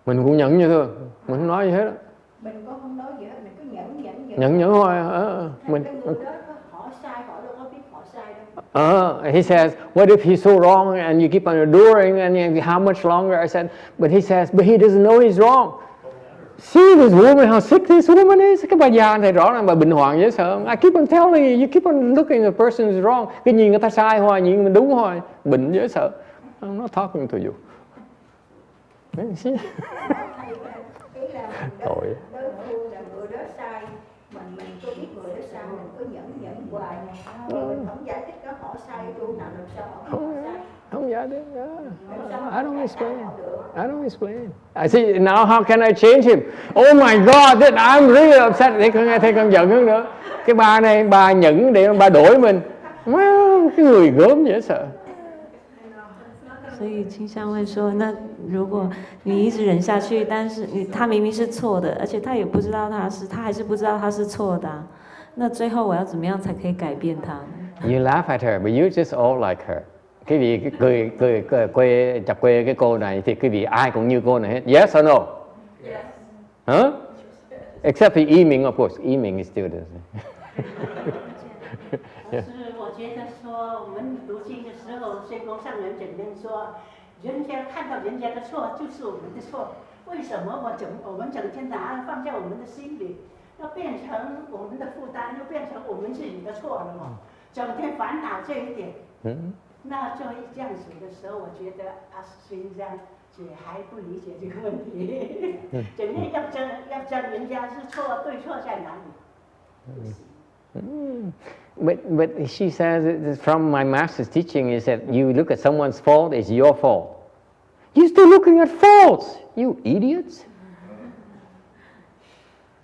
A: Mình cũng nhận như thưa, mình không nói gì hết.
C: Mình có không nói gì hết, mình cứ
A: Nhẫn thôi.
C: Mình cái người đó họ sai, họ đâu có biết họ sai đâu.
A: He says, what if he's so wrong and you keep on enduring and how much longer? I said, but he he doesn't know he's wrong. See this woman, how sick this woman is. Cái bà già này rõ ràng bà bệnh hoạn dễ sợ. I keep on telling you keep on looking at the person who's wrong. Cái nhìn người ta sai hoài, nhìn mình đúng hoài. Bệnh dễ sợ. I'm not talking to you.
C: Tội. Đối phương là người đó sai, mình có biết người đó sai, mình cứ nhẫn hoài. Mình không giải thích có họ sai chỗ nào làm sao họ sai.
A: Không giải thích. I don't explain. I say, now how can I change him? Oh my God, I'm really upset. Thấy con giận hơn nữa. Cái bà này, bà nhẫn để bà đổi mình. Well, cái người gớm dễ sợ.
B: 所以清香会说，那如果你一直忍下去，但是他明明是错的，而且他也不知道他还是不知道他是错的那最后我要怎么样才可以改变他
A: You laugh at her, but you're just all like her. Quý vị cười chọc quê cái cô này thì quý vị ai cũng như cô này hết. Yes or no?
C: Yes.
A: Huh? Except for Yiming, of course. Yiming is still the same.
K: 可是我觉得说，我们读经的时候，圣公上人整天说，人家看到人家的错就是我们的错，为什么我们整天拿放在我们的心里，要变成我们的负担，又变成我们自己的错了嘛？整天烦恼这一点。那就这样子的时候，我觉得实际上姐还不理解这个问题，整天要争人家是错对错在哪里。
A: But she says from my master's teaching is that you look at someone's fault, it's your fault. You're still looking at faults, you idiots.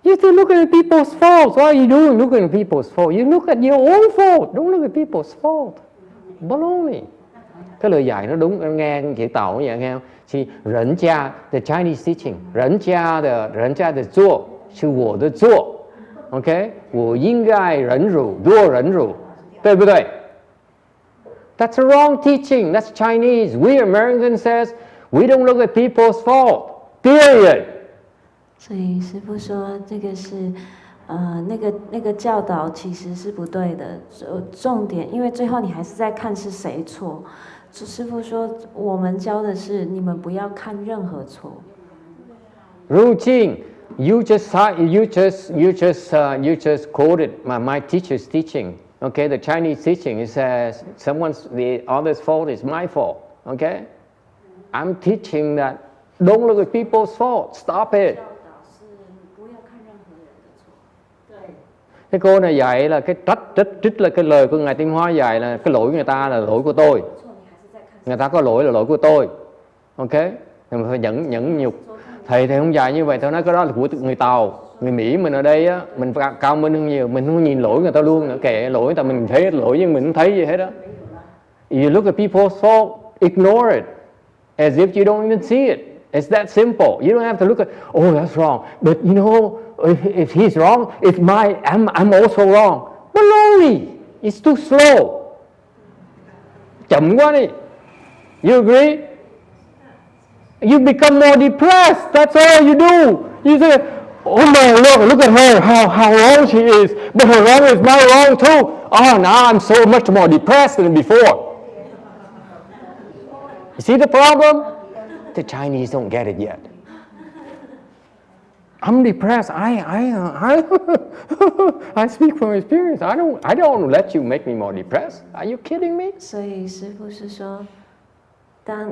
A: You're still looking at people's faults. What are you doing looking at people's faults? You look at your own fault, don't look at people's fault. Baloney. Cái lời dạy nó đúng, nghe chị Tàu vậy nghe không? See, 人家 the Chinese teaching, 人家的做是我的做。OK， 我应该忍辱，多忍辱，对不对？ That's a wrong teaching. That's Chinese. We Americans says we don't look at people's fault. Period.
B: 所以师父说这个是那个教导其实是不对的。重点，因为最后你还是在看是谁错。师父说我们教的是你们不要看任何错。
A: Routine. You just quoted my teacher's teaching. Okay, the Chinese teaching. It says the other's fault is my fault. Okay, I'm teaching that don't look at people's fault. Stop it.
J: 教导是你不要看任何人的错。对。
A: Cái cô này dạy là cái trích là cái lời của ngài Tiên Hóa dạy là cái lỗi của người ta là lỗi của tôi. Người ta có lỗi là lỗi của tôi. Ok, mình phải nhẫn nhục. Thầy không dạy như vậy, tôi nói cái đó là của người Tàu, người Mỹ mình ở đây á, mình cao minh hơn nhiều, mình không nhìn lỗi người ta luôn nữa, kệ lỗi người ta mình thấy lỗi nhưng mình không thấy gì hết đó. You look at people's fault, ignore it, as if you don't even see it. It's that simple. You don't have to look at, oh that's wrong, but you know if he's wrong, I'm also wrong. Baloney, it's too slow. Chậm quá đi. You agree? You become more depressed. That's all you do. You say, oh no, look at her, how wrong she is. But her wrong is my wrong too. Oh, now I'm so much more depressed than before. You see the problem? The Chinese don't get it yet. I'm depressed. I speak from experience. I don't let you make me more depressed. Are you kidding me?
B: 所以师父是说。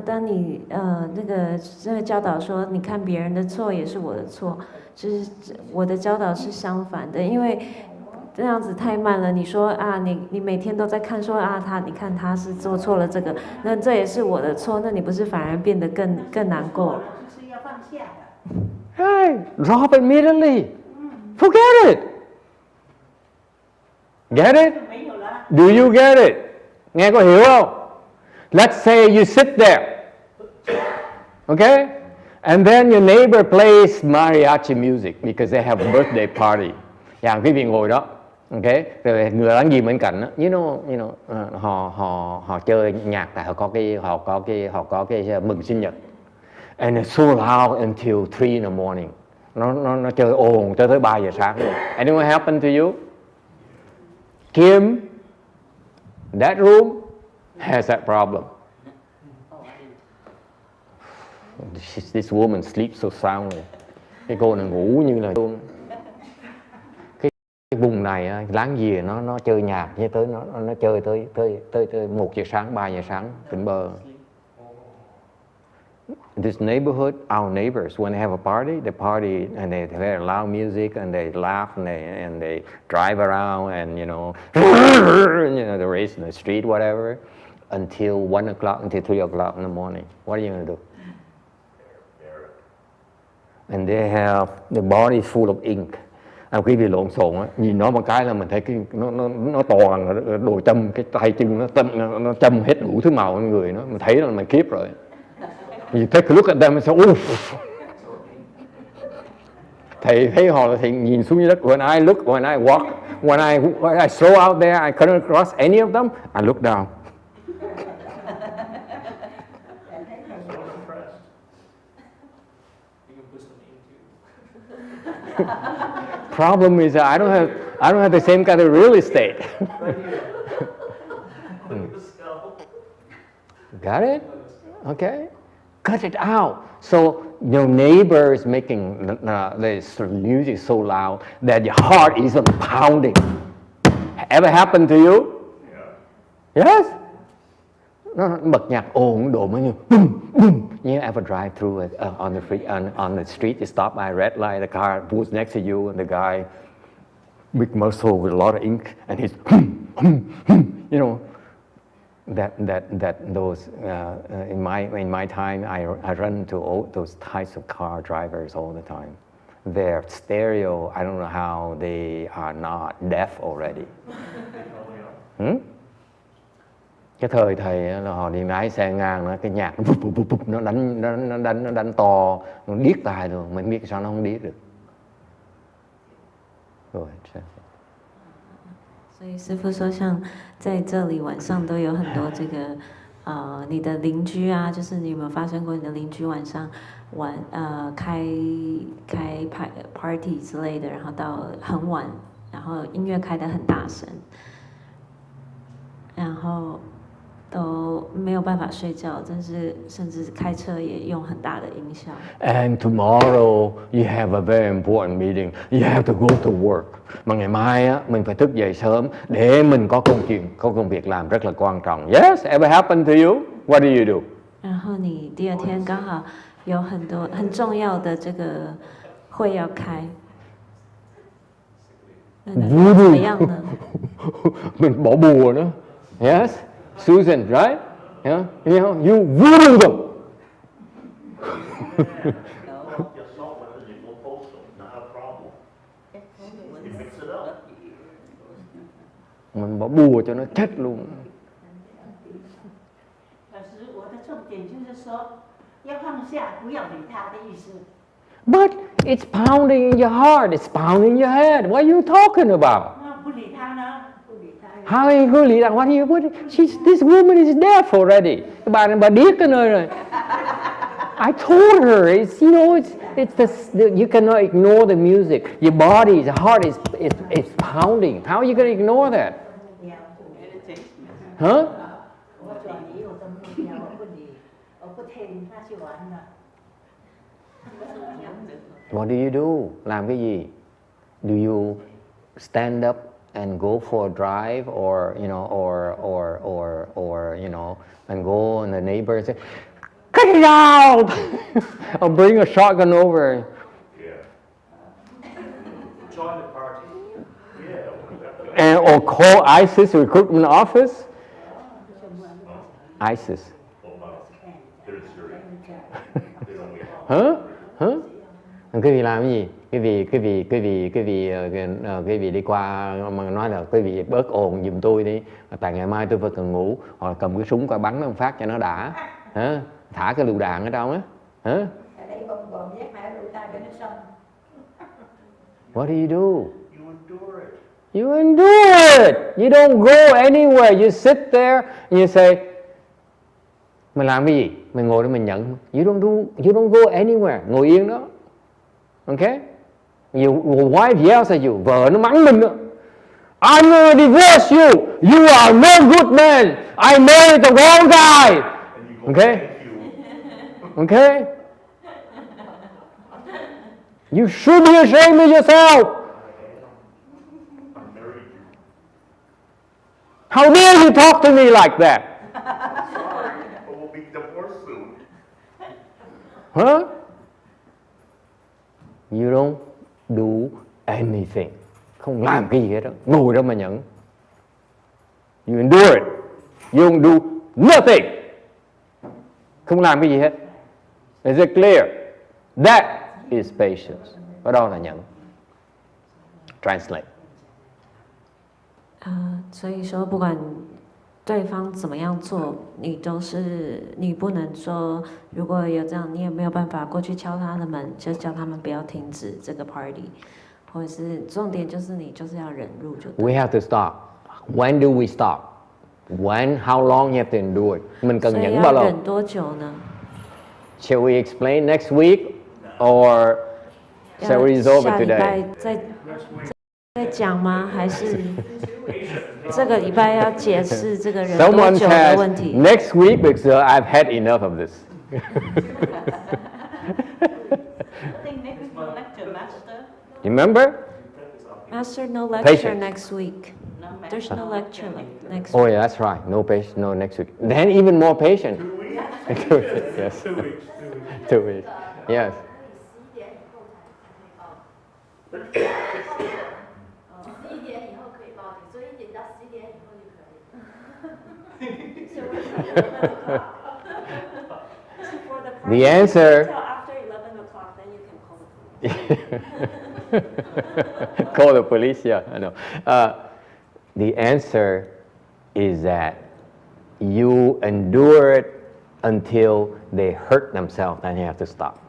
B: 当你那个教导说，你看别人的错也是我的错，就是我的教导是相反的，因为这样子太慢了。你说啊，你每天都在看说啊，你看他是做错了这个，那这也是我的错，那你不是反而变得更难过？
K: 是要放下的。
A: Right, drop immediately. Forget it. Get it?
K: 没有了。
A: Do you get it? Nghe có hiểu không? Let's say you sit there, okay? And then your neighbor plays mariachi music because they have a birthday party. Quý vị ngồi đó, okay? Rồi người láng giềng bên cạnh đó, you know, họ chơi nhạc tại họ có cái mừng sinh nhật. And it's so loud until 3 in the morning. Nó chơi ồn cho tới 3 giờ sáng luôn. Anyone happen to you? Kim, that room has that problem. This woman sleeps so soundly. Cái cô này ngủ như là luôn. Cái vùng này láng giềng nó chơi nhạc như tới nó chơi tới 1 giờ sáng 3 giờ sáng tỉnh bơ. This neighborhood, our neighbors, when they have a party, they party and they have loud music and they laugh and they drive around and they race in the street, whatever, until 1 o'clock, until 3 o'clock in the morning. What are you going to do? And they have the body full of ink. Quý vị lộn xộn á, nhìn nó một cái là mình thấy nó toàn đồ châm, cái tay chân nó châm hết đủ thứ màu trên người nó, mình thấy là mình kiếp rồi. You take a look at them and say, oh. Thầy thấy họ thì nhìn xuống dưới đất. When I look, when I walk, when I slow out there, I couldn't cross any of them. I look down. Problem is I don't have the same kind of real estate. Got it? Okay. Cut it out. So your neighbor is making the music so loud that your heart is pounding. Ever happened to you? Yeah. Yes. Nó bật nhạc ồn độ mới như boom boom. You ever drive through on the street? You stop by a red light. The car pulls next to you, and the guy, big muscle with a lot of ink, and he's you know. That those in my time I run into all those types of car drivers all the time. Their stereo, I don't know how they are not deaf already. Cái thời thầy là họ đi lái xe ngang cái nhạc nó đánh to, nó điếc tai rồi, mình biết sao nó không điếc được. Rồi.
B: 所以师父说，像在这里晚上都有很多这个，你的邻居啊，就是你有没有发生过你的邻居晚上开 party 之类的，然后到很晚，然后音乐开得很大声，然后都没有办法睡觉，甚至开车也用很大的音效。
A: And tomorrow you have a very important meeting. You have to go to work. Mà ngày mai á, mình phải thức dậy sớm để mình có công việc làm rất là quan trọng. Yes, ever happened to you? What do you do?
B: 然后你第二天刚好有很多很重要的这个会要开，那你要怎么样呢？Mình
A: bỏ bùa nữa. Yes, Susan, right? Yeah, you voodoo them.
D: Your salt weapon is equal postal, not a problem. You mix it up.
A: Mình bỏ bùa cho nó chết luôn.
K: 老师，我的重点就是说，要放下，不要理他的意思。
A: But it's pounding in your heart. It's pounding in your head. What are you talking about?
K: 那不理他呢？不理他。
A: How are you going to lead? This woman is deaf already. Bà điếc cái nơi rồi. I told her, it's you cannot ignore the music. Your body, your heart is pounding. How are you going to ignore that? Huh?
K: 我转移我的目标，我不理，我不听，他就完了。
A: What do you do? Làm cái gì? Do you stand up and go for a drive, or and go and the neighbor and say, "Cut it out!" or bring a shotgun over?
D: Yeah.
H: Join the party.
D: Yeah.
A: Or call ISIS recruitment office? ISIS.
D: They're in Syria. They don't wait.
A: Hả? Hả? Cái vị làm cái gì? Cái vị đi qua mà nói là cái vị bớt ồn giùm tôi đi. Tại ngày mai tôi phải cần ngủ, hoặc là cầm cái súng qua bắn nó một phát cho nó đã. Hả? Thả cái lựu đạn ở đâu á? Hả? What do you do?
D: You endure it.
A: You endure it. You don't go anywhere. You sit there and you say, mình làm cái gì? Mình ngồi đó mình nhận. You don't go anywhere. Ngồi yên đó. Okay? Your wife yells at you. Vợ nó mắng mình đó. I'm gonna divorce you. You are no good man. I married the wrong guy.
D: And you go,
A: Okay?
D: thank you.
A: Okay? You should be ashamed of yourself.
D: I married you.
A: How dare you talk to me like that?
D: Sorry, but we'll be divorced soon.
A: Huh? You don't do anything. Không làm cái gì hết đó. Ngồi đó mà nhận. You endure it. You don't do nothing. Không làm cái gì hết. Is it clear? That is patience. Và đó là nhẫn. Translate.
B: 所以说不管对方怎么样做，你不能说如果有这样，你也没有办法过去敲他的门，就叫他们不要停止这个 party， 或者是重点就是你就是要忍辱就对。
A: We have to stop. When do we stop? When? How long you have to endure it? Mình cần
B: 所以
A: nhẫn
B: 要
A: bao lâu?
B: 忍多久呢？
A: Shall we explain next week, or shall we resolve
B: 下
A: it
B: 礼拜
A: today?
B: 再讲吗？还是这个礼拜要解释这个忍多
A: Someone
B: 久的问
A: says
B: 题？
A: next week because I've had enough of this.
K: I think next lecture, master.
A: Remember?
B: Master, no lecture
A: Patience.
B: next week.
K: No master.
B: There's no lecture next
A: Oh
B: week.
A: yeah, that's right. No patience. No next week. Then even more patient. 2 weeks. Yes.
E: 2 weeks.
A: 2 weeks. Yes.
G: 11点以后可以报警，所以1点到11点以后就可以。
J: For the
A: The
J: party,
A: answer-
J: until after 11 o'clock, then you can call the police.
A: Call the police. Yeah, I know. The answer is that you endure it until they hurt themselves, then you have to stop.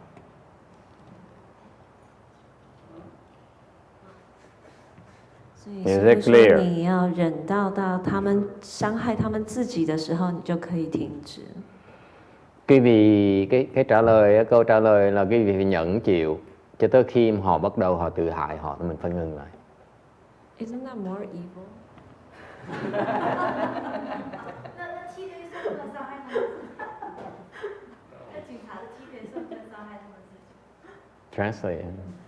B: 所以
A: Is
B: 师
A: it
B: 父说
A: clear?
B: 你要忍到他们伤害他们自己的时候，你就可以停止。
A: Quý vị cái trả lời câu trả lời là quý vị phải nhẫn chịu cho tới khi họ bắt đầu họ tự hại họ thì mình phải ngừng lại.
B: Isn't that more evil?
F: 那踢腿算不算伤害他们自己？那警察的踢腿算不算伤害他们自己？
A: Translate.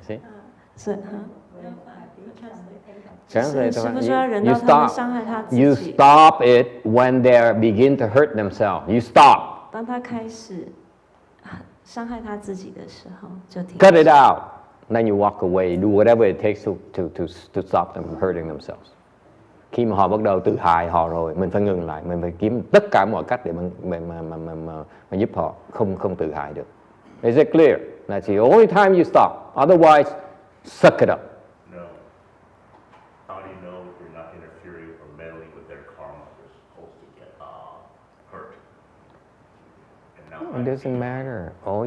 A: See?
B: 是哈。
A: Translate.
B: 师父说要忍
A: You
B: 到他们
A: stop.
B: 伤害他自
A: You
B: 己。
A: stop it when they begin to hurt themselves. You stop.
B: 当他开始伤害他自己的时候，就停。
A: Cut it out. Then you walk away. Do whatever it takes to stop them from hurting themselves. Khi mà họ bắt đầu tự hại họ rồi, mình phải ngừng lại. Mình phải kiếm tất cả mọi cách để mà giúp họ không tự hại được. Is it clear? That's the only time you stop. Otherwise, suck it up.
D: No. How do you know you're not interfering or meddling with their karma? They're supposed to get hurt. And now
A: It doesn't matter. All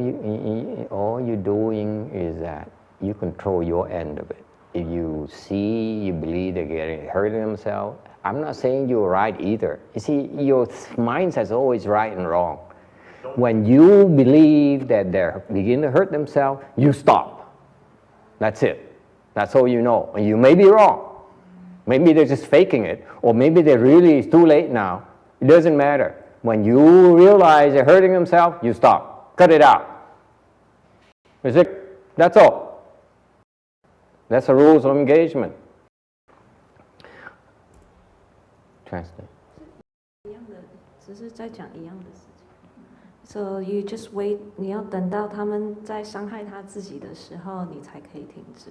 A: you're doing is that you control your end of it. If you see, you believe they're getting hurting themselves, I'm not saying you're right either. You see, your mind says always right and wrong. When you believe that they're beginning to hurt themselves, you stop. That's it. That's all you know. And you may be wrong. Maybe they're just faking it, or maybe it's too late now. It doesn't matter. When you realize they're hurting themselves, you stop. Cut it out. Is it? That's all. That's the rules of engagement. Translate.
B: 一样的，只是在讲一样的事情。So you just wait， 你要等到他们在伤害他自己的时候，你才可以停止。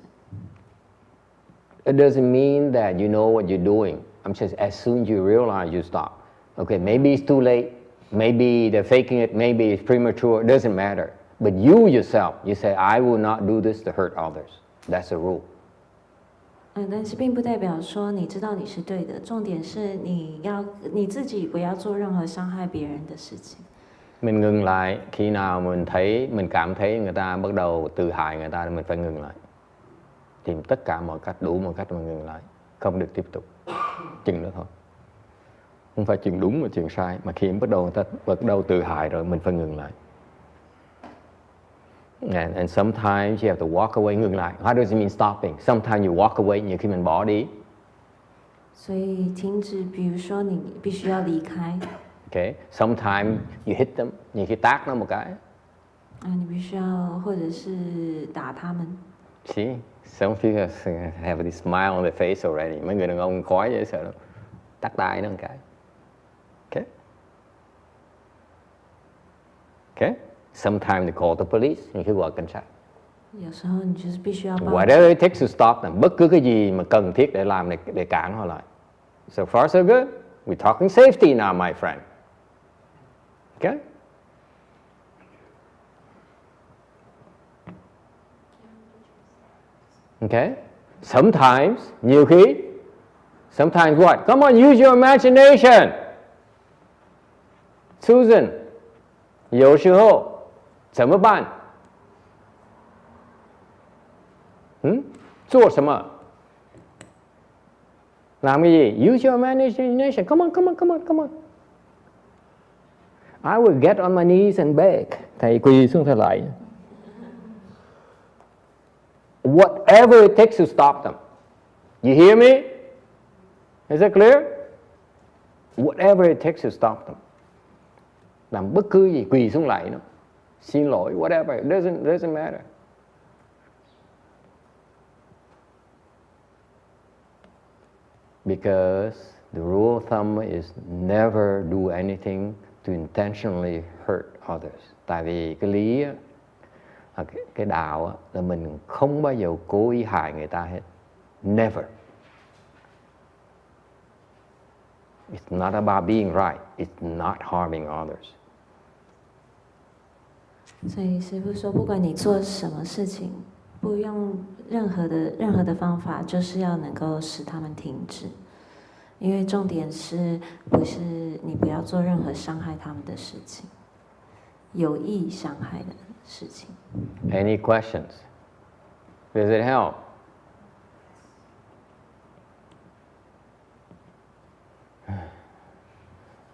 A: It doesn't mean that you know what you're doing. I'm just as soon as you realize, you stop. Okay, maybe it's too late. Maybe they're faking it. Maybe it's premature. It doesn't matter. But you yourself, you say, I will not do this to hurt others. That's a rule.
B: 但是并不代表说你知道你是对的，重点是你自己不要做任何伤害别人的事情。
A: Mình ngừng lại khi nào mình cảm thấy người ta bắt đầu tự hại người ta thì mình phải ngừng lại. Tìm tất cả mọi cách, đủ mọi cách mà ngừng lại, không được tiếp tục. Chừng nữa thôi. Không phải chừng đúng mà chừng sai, mà khi người ta bắt đầu tự hại rồi mình phải ngừng lại. And sometimes you have to walk away, ngừng lại. How does it mean stopping? Sometimes you walk away, nhiều khi mình bỏ đi.
B: 所以停止，比如说你必须要离开。
A: Okay. Sometimes you hit them, nhiều khi tát nó một cái.
B: 你必须要，或者是打他们。
A: See, some people have this smile on their face already. Mấy người đàn ông khói dễ sợ lắm. Tát tay nó một cái. Okay. Okay. Sometimes they call the police, nhiều khi gọi cảnh sát.
B: 有时候你就是必须要报警。
A: Whatever it takes to stop them, bất cứ cái gì mà cần thiết để làm để cản họ lại. So far so good. We're talking safety now, my friend. Okay? Okay? Sometimes, nhiều khi, sometimes what? Come on, use your imagination. Susan, 有时候怎么办？做什么？ Làm cái gì? Use your imagination. Come on, come on, come on, come on. I will get on my knees and beg. Thầy quỳ xuống thầy lại. Whatever it takes to stop them. You hear me? Is that clear? Whatever it takes to stop them. Làm bất cứ gì, quỳ xuống lại nó. Xin lỗi, whatever. It doesn't matter. Because the rule of thumb is never do anything to intentionally hurt others. Tại vì cái lý á, cái đạo á, là mình không bao giờ cố ý hại người ta hết. Never. It's not about being right. It's not harming others.
B: 所以师父说，不管你做什么事情，不用任何的方法，就是要能够使他们停止。因为重点是不是你不要做任何伤害他们的事情，有意伤害的事情。
A: Any questions? Does it help?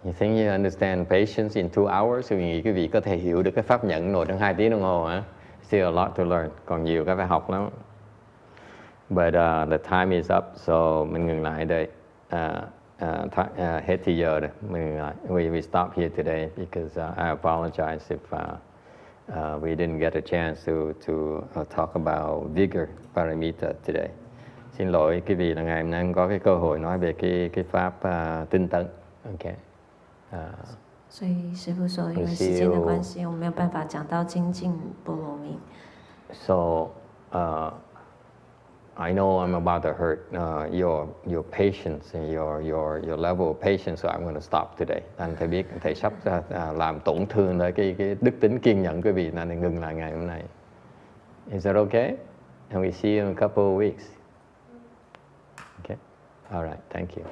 A: You think you understand patience in 2 hours? Tôi nghĩ quý vị có thể hiểu được cái pháp nhẫn nội trong 2 tiếng đồng hồ hả? Still a lot to learn. Còn nhiều cái phải học lắm. But the time is up, so mình ngừng lại đây. Hết thì giờ rồi. Mình ngừng lại. We stop here today because I apologize if we didn't get a chance to talk about vigor paramita today. Xin lỗi quý vị là ngày hôm nay không có cái cơ hội nói về cái pháp tinh tấn. Okay.
B: 所以师父说，因为时间的关系，我们没有办法讲到精进波罗蜜。
A: So, I know I'm about to hurt your patience and your level of patience, so I'm going to stop today. Anh thầy biết thầy sắp làm tổn thương tới cái đức tính kiên nhẫn quý vị, nên ngừng lại ngày hôm nay. Is that okay? And we see you in a couple of weeks. Okay. All right. Thank you.